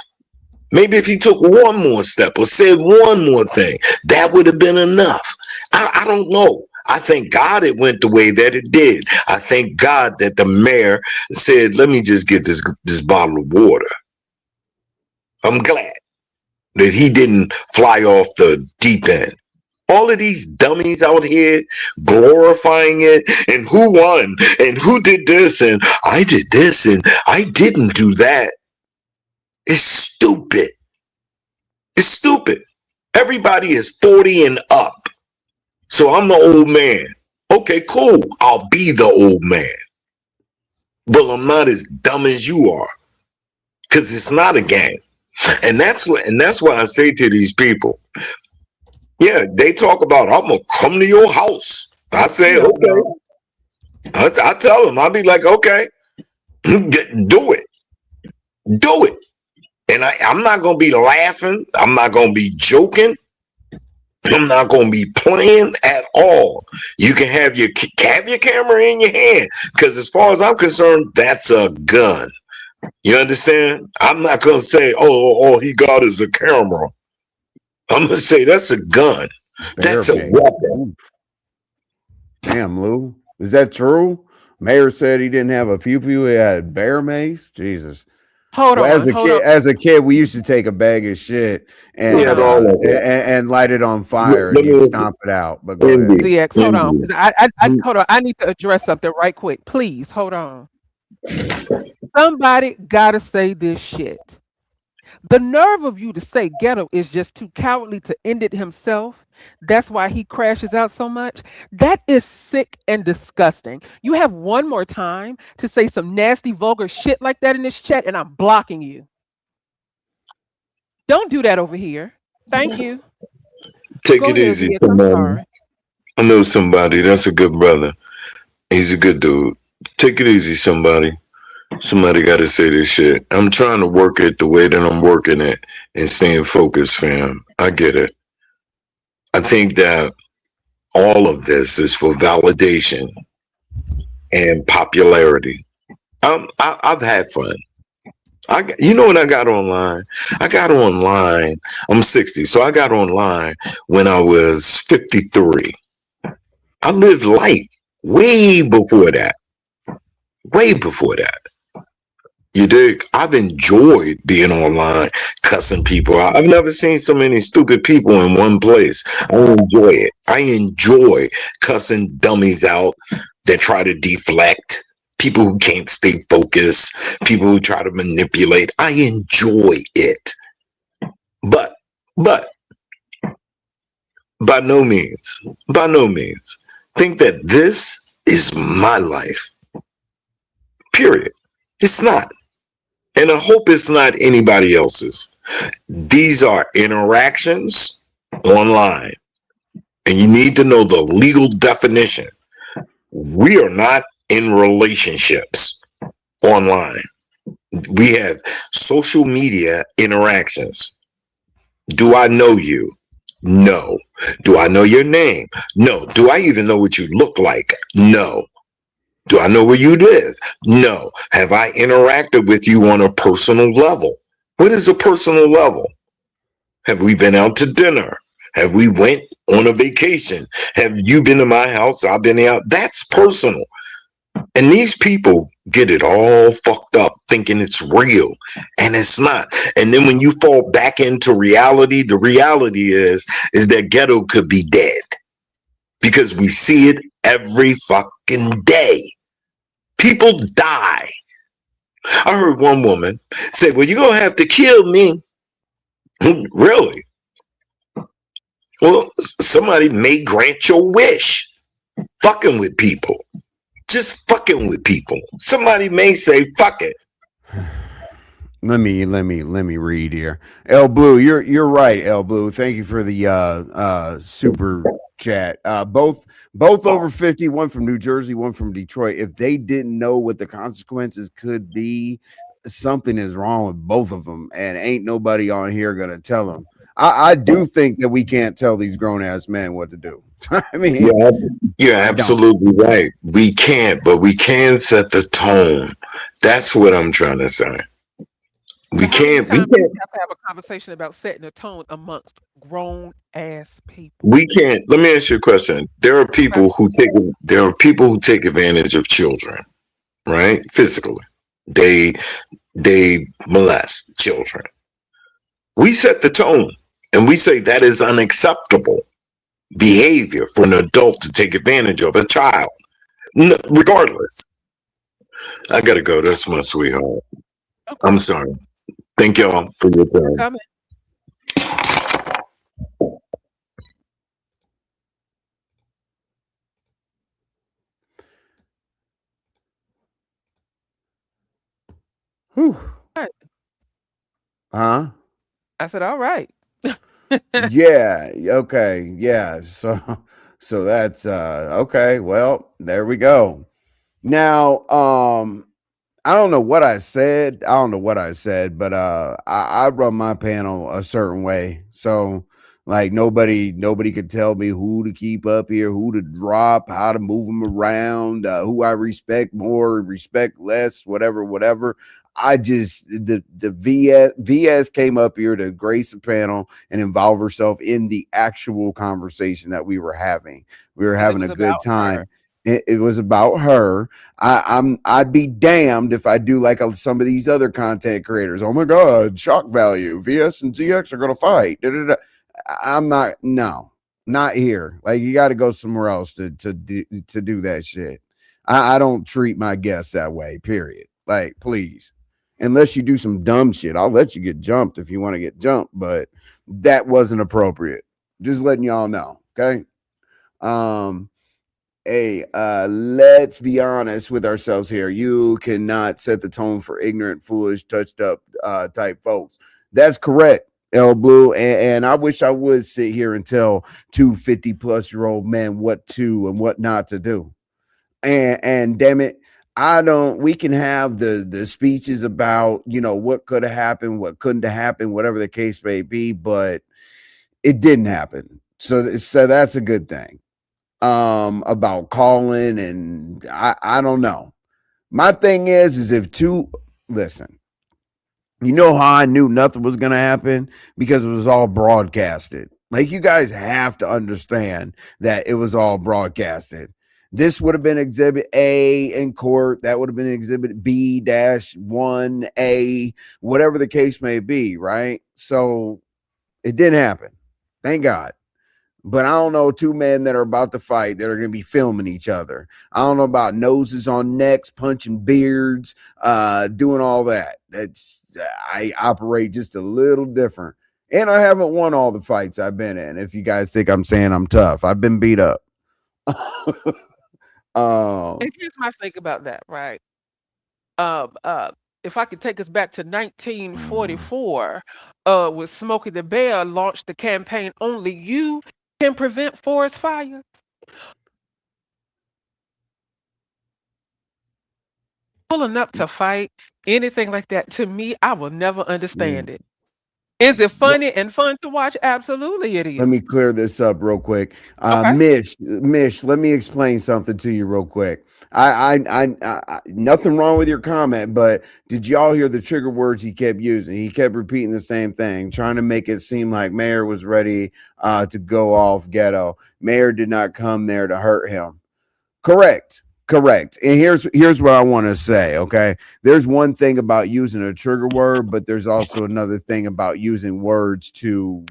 Maybe if he took 1 more step or said 1 more thing, that would have been enough. I don't know. I thank God it went the way that it did. I thank God that the mayor said, let me just get this bottle of water. I'm glad that he didn't fly off the deep end. All of these dummies out here glorifying it and who won and who did this and I did this and I didn't do that. It's stupid. It's stupid. Everybody is 40 and up. So I'm the old man. Okay, cool. I'll be the old man. But I'm not as dumb as you are. Because it's not a game. And that's why I say to these people, yeah, they talk about I'm gonna come to your house. I say, Yeah. okay. I tell them, I'll be like, okay, do it. Do it. And I'm not gonna be laughing. I'm not gonna be joking. I'm not gonna be playing at all. You can have your camera in your hand because, as far as I'm concerned, that's a gun. You understand? I'm not gonna say, all he got is a camera. I'm gonna say that's a gun. Bear That's a bait. weapon. Damn, Lou. Is that true? Mayor said he didn't have a pew pew. He had bear mace. Jesus. Hold Well, on. Hold on. as a kid, we used to take a bag of shit Hold Yeah, all on. of that. and light it on fire Let and you me stomp it out. But go ahead. Indy. ZX, hold on. 'Cause hold on. I need to address something right quick. Please, hold on. Somebody gotta say this shit. The nerve of you to say Ghetto is just too cowardly to end it himself. That's why he crashes out so much. That is sick and disgusting. You have one more time to say some nasty, vulgar shit like that in this chat, and I'm blocking you. Don't do that over here. Thank you. Take Go it ahead, easy, VS. I'm somebody. sorry. I know somebody. That's a good brother. He's a good dude. Take it easy, somebody. Somebody got to say this shit. I'm trying to work it the way that I'm working it and staying focused, fam. I get it. I think that all of this is for validation and popularity. I've had fun. You know what I got online? I got online. I'm 60, so I got online when I was 53. I lived life way before that. Way before that. You dig? I've enjoyed being online, cussing people out. I've never seen so many stupid people in one place. I enjoy it. I enjoy cussing dummies out that try to deflect, people who can't stay focused, people who try to manipulate. I enjoy it. But, but, by no means, think that this is my life. Period. It's not. And I hope it's not anybody else's. These are interactions online. And you need to know the legal definition. We are not in relationships online. We have social media interactions. Do I know you? No. Do I know your name? No. Do I even know what you look like? No. Do I know where you live? No. Have I interacted with you on a personal level? What is a personal level? Have we been out to dinner? Have we went on a vacation? Have you been to my house? I've been out. That's personal. And these people get it all fucked up thinking it's real, and it's not. And then when you fall back into reality, the reality is that Ghetto could be dead, because we see it every fucking day. People die. I heard one woman say, well, you're going to have to kill me. Really? Well, somebody may grant your wish. Fucking with people. Just fucking with people. Somebody may say, fuck it. Let me read here. L Blue, you're right, L Blue. Thank you for the super chat. Both over 50, one from New Jersey, one from Detroit. If they didn't know what the consequences could be, something is wrong with both of them, and ain't nobody on here gonna tell them. I do think that we can't tell these grown ass men what to do. I mean, yeah, you're absolutely right. We can't, but we can set the tone. That's what I'm trying to say. We can't. We have to have a conversation about setting a tone amongst grown ass people. We can't. Let me ask you a question. There are people who take advantage of children, right? Physically, they molest children. We set the tone, and we say that is unacceptable behavior for an adult to take advantage of a child. No, regardless. I gotta go. That's my sweetheart. Okay. I'm sorry. Thank y'all for your time. Coming. Whew. Huh? I said, all right. Yeah. Okay. Yeah. So that's okay. Well, there we go. Now, I don't know what I said. But I run my panel a certain way. So like nobody could tell me who to keep up here, who to drop, how to move them around, who I respect more, respect less, whatever. I just the VS came up here to grace the panel and involve herself in the actual conversation that we were having. We were having a good time. It was about her. I'd be damned if I do like some of these other content creators. Oh my god, shock value. VS and ZX are gonna fight. I'm not here. Like you got to go somewhere else to do that shit. I don't treat my guests that way. Period. Like please. unless you do some dumb shit. I'll let you get jumped if you want to get jumped, but that wasn't appropriate. Just letting y'all know. Okay. Hey, let's be honest with ourselves here. You cannot set the tone for ignorant, foolish, touched up type folks. That's correct, L Blue. And I wish I would sit here and tell 250-plus-year-old men what to and what not to do. And damn it, I don't. We can have the speeches about what could have happened, what couldn't have happened, whatever the case may be, but it didn't happen. So that's a good thing. About calling, and I don't know. My thing is if listen, you know how I knew nothing was gonna happen? Because it was all broadcasted. Like, you guys have to understand that it was all broadcasted. This would have been exhibit A in court. That would have been exhibit B-1A, whatever the case may be, right? So it didn't happen. Thank God. But I don't know two men that are about to fight that are going to be filming each other. I don't know about noses on necks, punching beards, doing all that. I operate just a little different. And I haven't won all the fights I've been in. If you guys think I'm saying I'm tough, I've been beat up. And here's my thing about that, right? If I could take us back to 1944, with Smokey the Bear launched the campaign "Only You Can Prevent Forest Fires." Pulling up to fight, anything like that, to me, I will never understand it. Is it funny and fun to watch? Absolutely, it is. Let me clear this up real quick. Okay. Mish, let me explain something to you real quick. I nothing wrong with your comment, but did y'all hear the trigger words he kept using? He kept repeating the same thing, trying to make it seem like Mayor was ready to go off Ghetto. Mayor did not come there to hurt him. Correct. And here's what I want to say. Okay, there's one thing about using a trigger word, but there's also another thing about using words to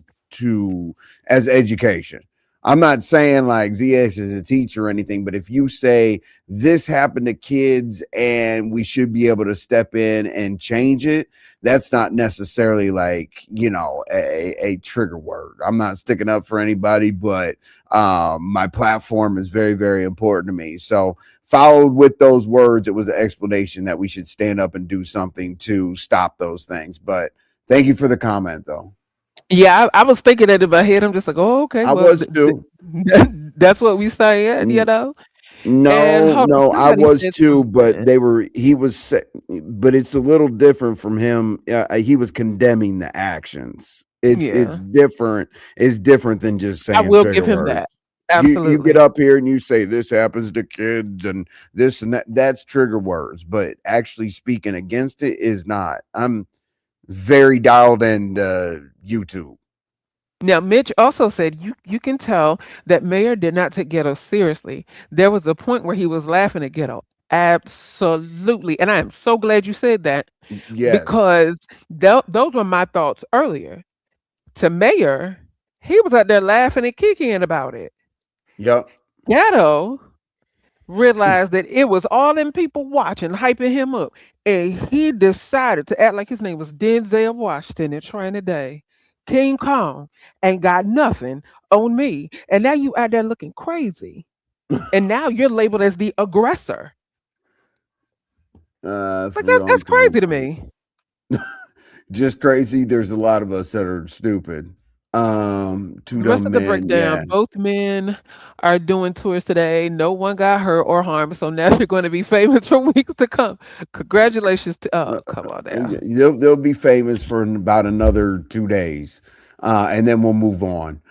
as education. I'm not saying like ZX is a teacher or anything, but if you say this happened to kids and we should be able to step in and change it, that's not necessarily like, a trigger word. I'm not sticking up for anybody, but my platform is very, very important to me. So followed with those words, it was an explanation that we should stand up and do something to stop those things. But thank you for the comment, though. Yeah, I was thinking that in my head. I'm just like, oh, okay, I well, was too. that's what we saying, No, And hold on, I somebody was said too, but something. but it's a little different from him. He was condemning the actions. It's Yeah, different. It's different than just I saying will give trigger him words. that. You get Absolutely. up here and you say this happens to kids and this and that. That's trigger words, but actually speaking against it is not. I'm very dialed in YouTube. Now, Mitch also said you can tell that Mayor did not take Ghetto seriously. There was a point where he was laughing at Ghetto. Absolutely. And I am so glad you said that, Yes. because those were my thoughts earlier. To Mayor, he was out there laughing and kicking about it. Yep. Ghetto realized that it was all them people watching, hyping him up. And he decided to act like his name was Denzel Washington in Training Day. King Kong ain't got nothing on me. And now you out there looking crazy. And now you're labeled as the aggressor. Like, For that's long crazy term. to me. Just crazy. There's a lot of us that are stupid. Two The rest dumb of the men. Yeah. breakdown, both men are doing tours today. No one got hurt or harmed. So now you're going to be famous for weeks to come. Congratulations to, oh, come on now. They'll be famous for about another 2 days, and then we'll move on.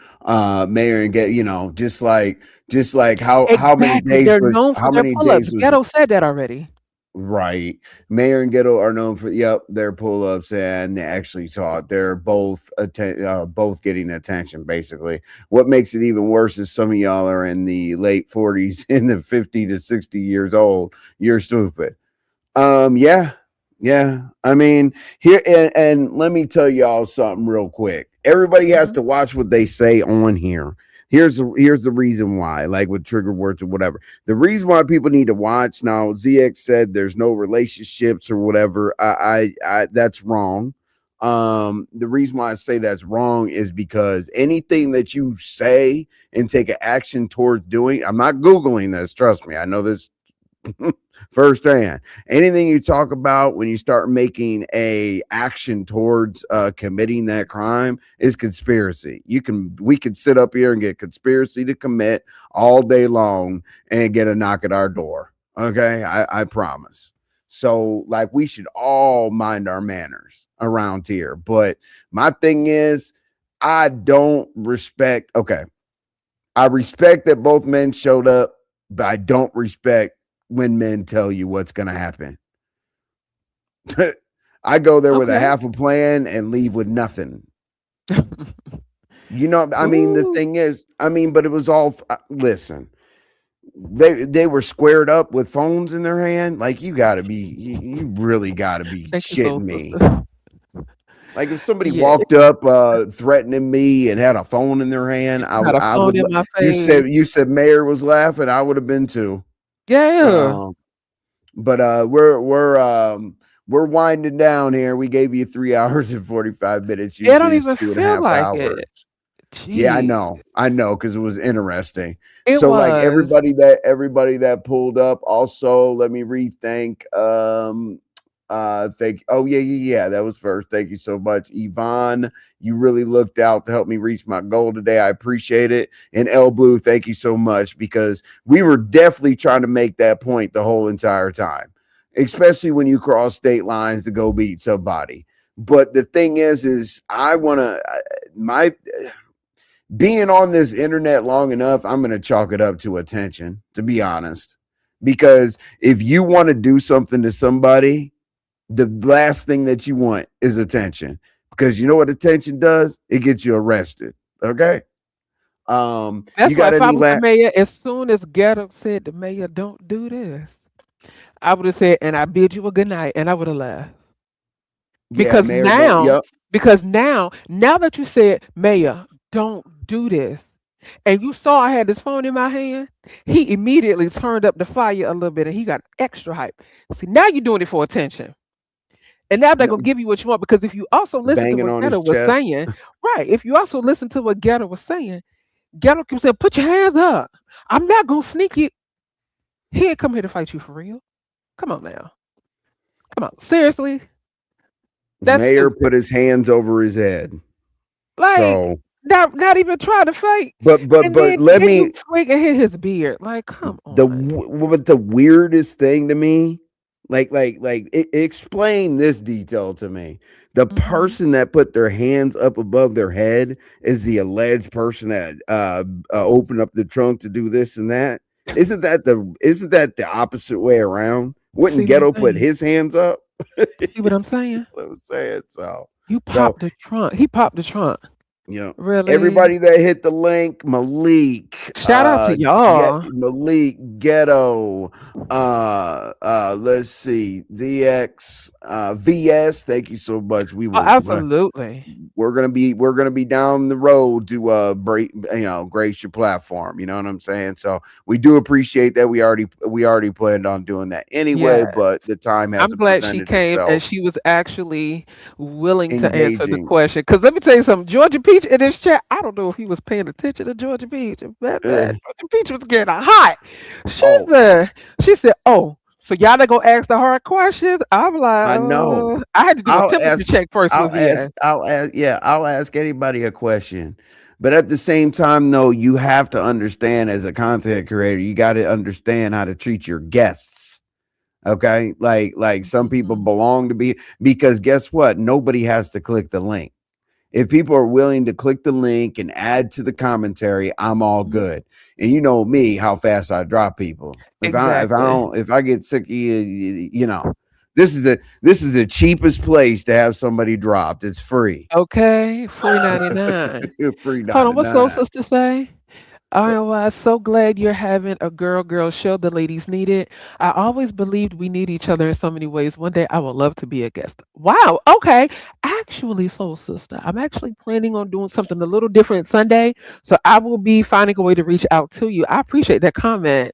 Mayor and get just like how many Exactly. days They're was known for how their many pull-ups. days was Ghetto said that already. right. Mayor and Ghetto are known for their pull ups, and they actually saw it. They're both getting attention. Basically, what makes it even worse is some of y'all are in the late 40s, in the 50 to 60 years old. You're stupid. Yeah, yeah. I mean, here and let me tell y'all something real quick. Everybody has Mhm. to watch what they say on here. Here's the reason why, like with trigger words or whatever. The reason why people need to watch now. ZX said there's no relationships or whatever. I that's wrong. The reason why I say that's wrong is because anything that you say and take an action towards doing, I'm not Googling this, trust me, I know this firsthand. Anything you talk about when you start making a action towards committing that crime is conspiracy. We could sit up here and get conspiracy to commit all day long and get a knock at our door. Okay, I promise. So, like, we should all mind our manners around here. But my thing is, I don't respect. Okay, I respect that both men showed up, but I don't respect when men tell you what's going to happen. I go there with a half a plan and leave with nothing. You know, I mean, the thing is, but it was all, listen, they were squared up with phones in their hand. Like, you really gotta be shitting me. Like, if somebody walked up threatening me and had a phone in their hand, I would. You said Mayor was laughing. I would have been too. Yeah. But we're winding down here. We gave you 3 hours and 45 minutes. Usually, don't even 2.5 hours. Yeah, I know, because it was interesting. Like everybody that pulled up. Also, let me thank that was first. Thank you so much, Yvonne. You really looked out to help me reach my goal today. I appreciate it. And L Blue, thank you so much, because we were definitely trying to make that point the whole entire time, especially when you cross state lines to go beat somebody. But the thing is I want to being on this internet long enough, I'm going to chalk it up to attention, to be honest, because if you want to do something to somebody, the last thing that you want is attention, because you know what attention does? It gets you arrested. Okay. That's why if I was the mayor, as soon as Ghetto said the mayor don't do this, I would have said, and I bid you a good night, and I would have left. Because now that you said, Mayor, don't do this, and you saw I had this phone in my hand, he immediately turned up the fire a little bit and he got extra hype. See, now you're doing it for attention. And now they're going to give you what you want, because if you also listen to what Ghetto was saying, right, if you also listen to what Ghetto was saying, Ghetto kept saying, put your hands up. I'm not going to sneak you. He ain't come here to fight you for real. Come on now. Come on. Seriously? That's Mayor put his hands over his head. Like, so, not even trying to fight. But let me swing and hit his beard. Like, come on. The weirdest thing to me, explain this detail to me. The person that put their hands up above their head is the alleged person that opened up the trunk to do this and that. Isn't that the opposite way around? Wouldn't Ghetto put his hands up? See what I'm saying? What I'm saying. So you popped the trunk. He popped the trunk. You know, really? Everybody that hit the link, Malik. Shout out to y'all. Malik, Ghetto. Let's see. DX, VS. Thank you so much. We will absolutely. We're gonna be down the road to grace your platform. You know what I'm saying? So we do appreciate that. We already planned on doing that anyway, but the time hasn't. I'm glad she came and she was actually willing to answer the question. Because let me tell you something, Georgia Peach in this chat, I don't know if he was paying attention to Georgia Peach. Georgia Peach was getting hot. She said, "Oh, so y'all not gonna ask the hard questions?" I'm like, I know. I had to do a temperature check first. I'll ask anybody a question. But at the same time, though, you have to understand, as a content creator, you got to understand how to treat your guests. Okay, like some people belong to be, because guess what? Nobody has to click the link. If people are willing to click the link and add to the commentary, I'm all good. And you know me, how fast I drop people. If I get sick of you know, this is the cheapest place to have somebody dropped. It's free. Okay, free 99. Free 99. Hold on, what's Soul Sister say? Oh, I'm so glad you're having a girl show. The ladies need it. I always believed we need each other in so many ways. One day I would love to be a guest. Wow. Okay. Actually, Soul Sister, I'm actually planning on doing something a little different Sunday. So I will be finding a way to reach out to you. I appreciate that comment.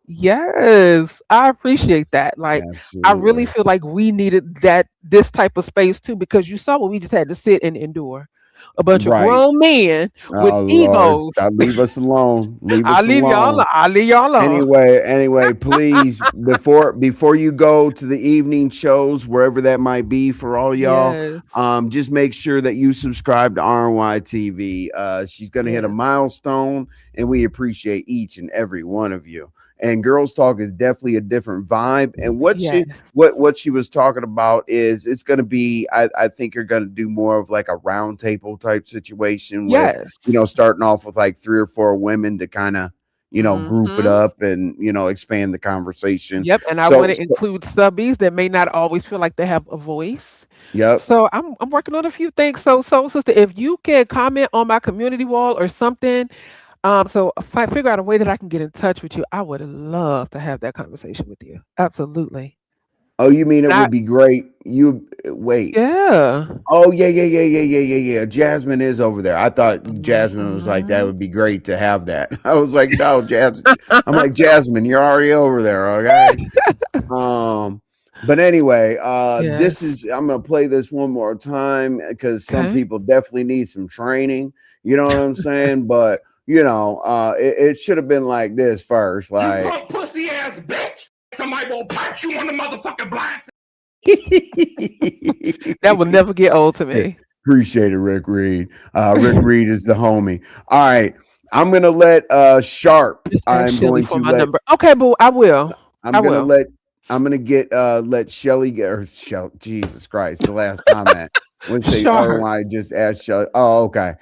Yes, I appreciate that. Like, I really Absolutely. feel like we needed this type of space too, because you saw what we just had to sit and endure. A bunch of Right. grown men with Oh Lord, egos. leave us alone. Leave us alone. I'll leave y'all alone. Anyway, please, before you go to the evening shows, wherever that might be for all y'all, Yes, just make sure that you subscribe to RNY TV. She's gonna hit a yes, milestone, and we appreciate each and every one of you. And Girls Talk is definitely a different vibe. And yes, what she was talking about is it's gonna be, I think you're gonna do more of like a round table type situation with, yes. starting off with like 3 or 4 women to kind of, group it Hmm. up and, expand the conversation. Yep, and I want to include subbies that may not always feel like they have a voice. Yep. So I'm working on a few things. So sister, if you can comment on my community wall or something, so if I figure out a way that I can get in touch with you, I would love to have that conversation with you. Absolutely. Oh, you mean it Not would be great? You wait. yeah. Oh yeah. Jasmine is over there. I thought Jasmine was like that Hmm. would be great to have that. I was like, no, Jasmine. I'm like, Jasmine, you're already over there, okay? Um, but anyway, Yes. this is I'm gonna play this one more time because some Okay. people definitely need some training. You know what I'm saying? But it should have been like this first, You like punk pussy ass bitch. Somebody will punch you on the motherfucking blind side. That will never get old to me. appreciate it, Rick Reed. Rick Reed is the homie. All right. I'm gonna let Sharp. Just ask I'm Shelly going for to my let number. Okay, boo. I will. I'm I gonna will. let I'm gonna get let Shelly get or Shell Jesus Christ, the last comment. When say Sharp. RY just asked Shelly. Oh, okay.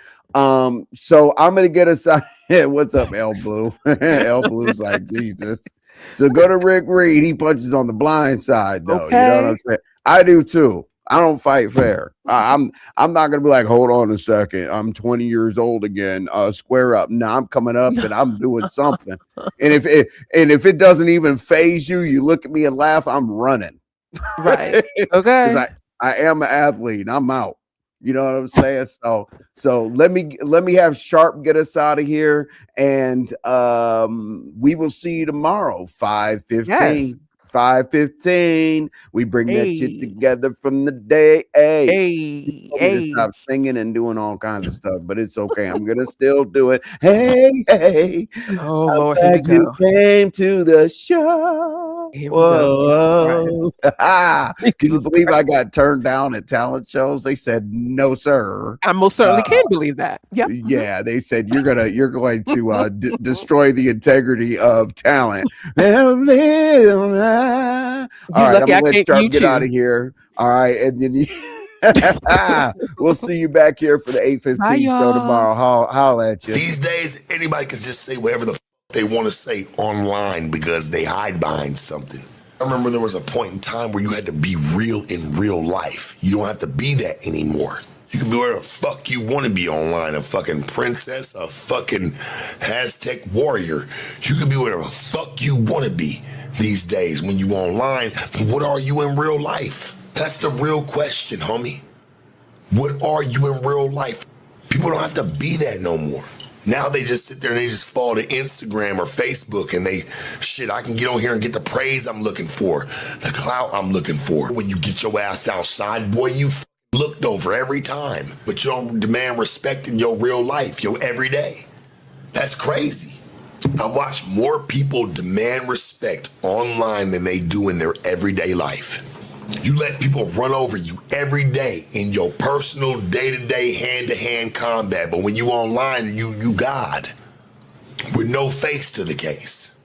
So I'm gonna get us what's up, L Blue? L Blue's like Jesus. So go to Rick Reed. He punches on the blind side, though. You know what I'm Okay. saying? I do too. I don't fight fair. I'm not gonna be like, hold on a second. I'm 20 years old again. Square up. No, I'm coming up and I'm doing something. And if it doesn't even phase you, you look at me and laugh, I'm running. Right. Because Okay. I am an athlete. I'm out. You know what I'm saying? So let me have Sharp get us out of here, and we will see you tomorrow, Yes. 5:15. 5:15. We bring that shit Hey. together from the day. Hey, he Hey. told me to Hey. stop singing and doing all kinds of stuff, but it's okay. I'm gonna still do it. Hey, Oh I'm Lord, here we glad you go. came to the show. Here we go. Jesus Christ. Whoa. Can you Jesus believe I Christ. got turned down at talent shows? They said no, sir. I most Uh, certainly can believe that. Yep. Mhm. yeah, they said you're going to destroy the integrity of talent. All right, You I'm lucky gonna I let can't Sharp mute get out you. of here. All right, and then we'll see you back here for the Bye 8:15 show y'all. tomorrow. Holla at you. These days, anybody can just say whatever the they want to say online because they hide behind something. I remember there was a point in time where you had to be real in real life. You don't have to be that anymore. You can be whatever the fuck you want to be online. A fucking princess, a fucking Aztec warrior. You can be whatever the fuck you want to be these days when you online. But what are you in real life? That's the real question, homie. What are you in real life? People don't have to be that no more. Now they just sit there and they just fall to Instagram or Facebook and I can get on here and get the praise I'm looking for, the clout I'm looking for. When you get your ass outside, boy, you looked over every time. But you don't demand respect in your real life, your everyday. That's crazy. I watch more people demand respect online than they do in their everyday life. You let people run over you every day in your personal day-to-day hand-to-hand combat, but when you online, you God with no face to the case.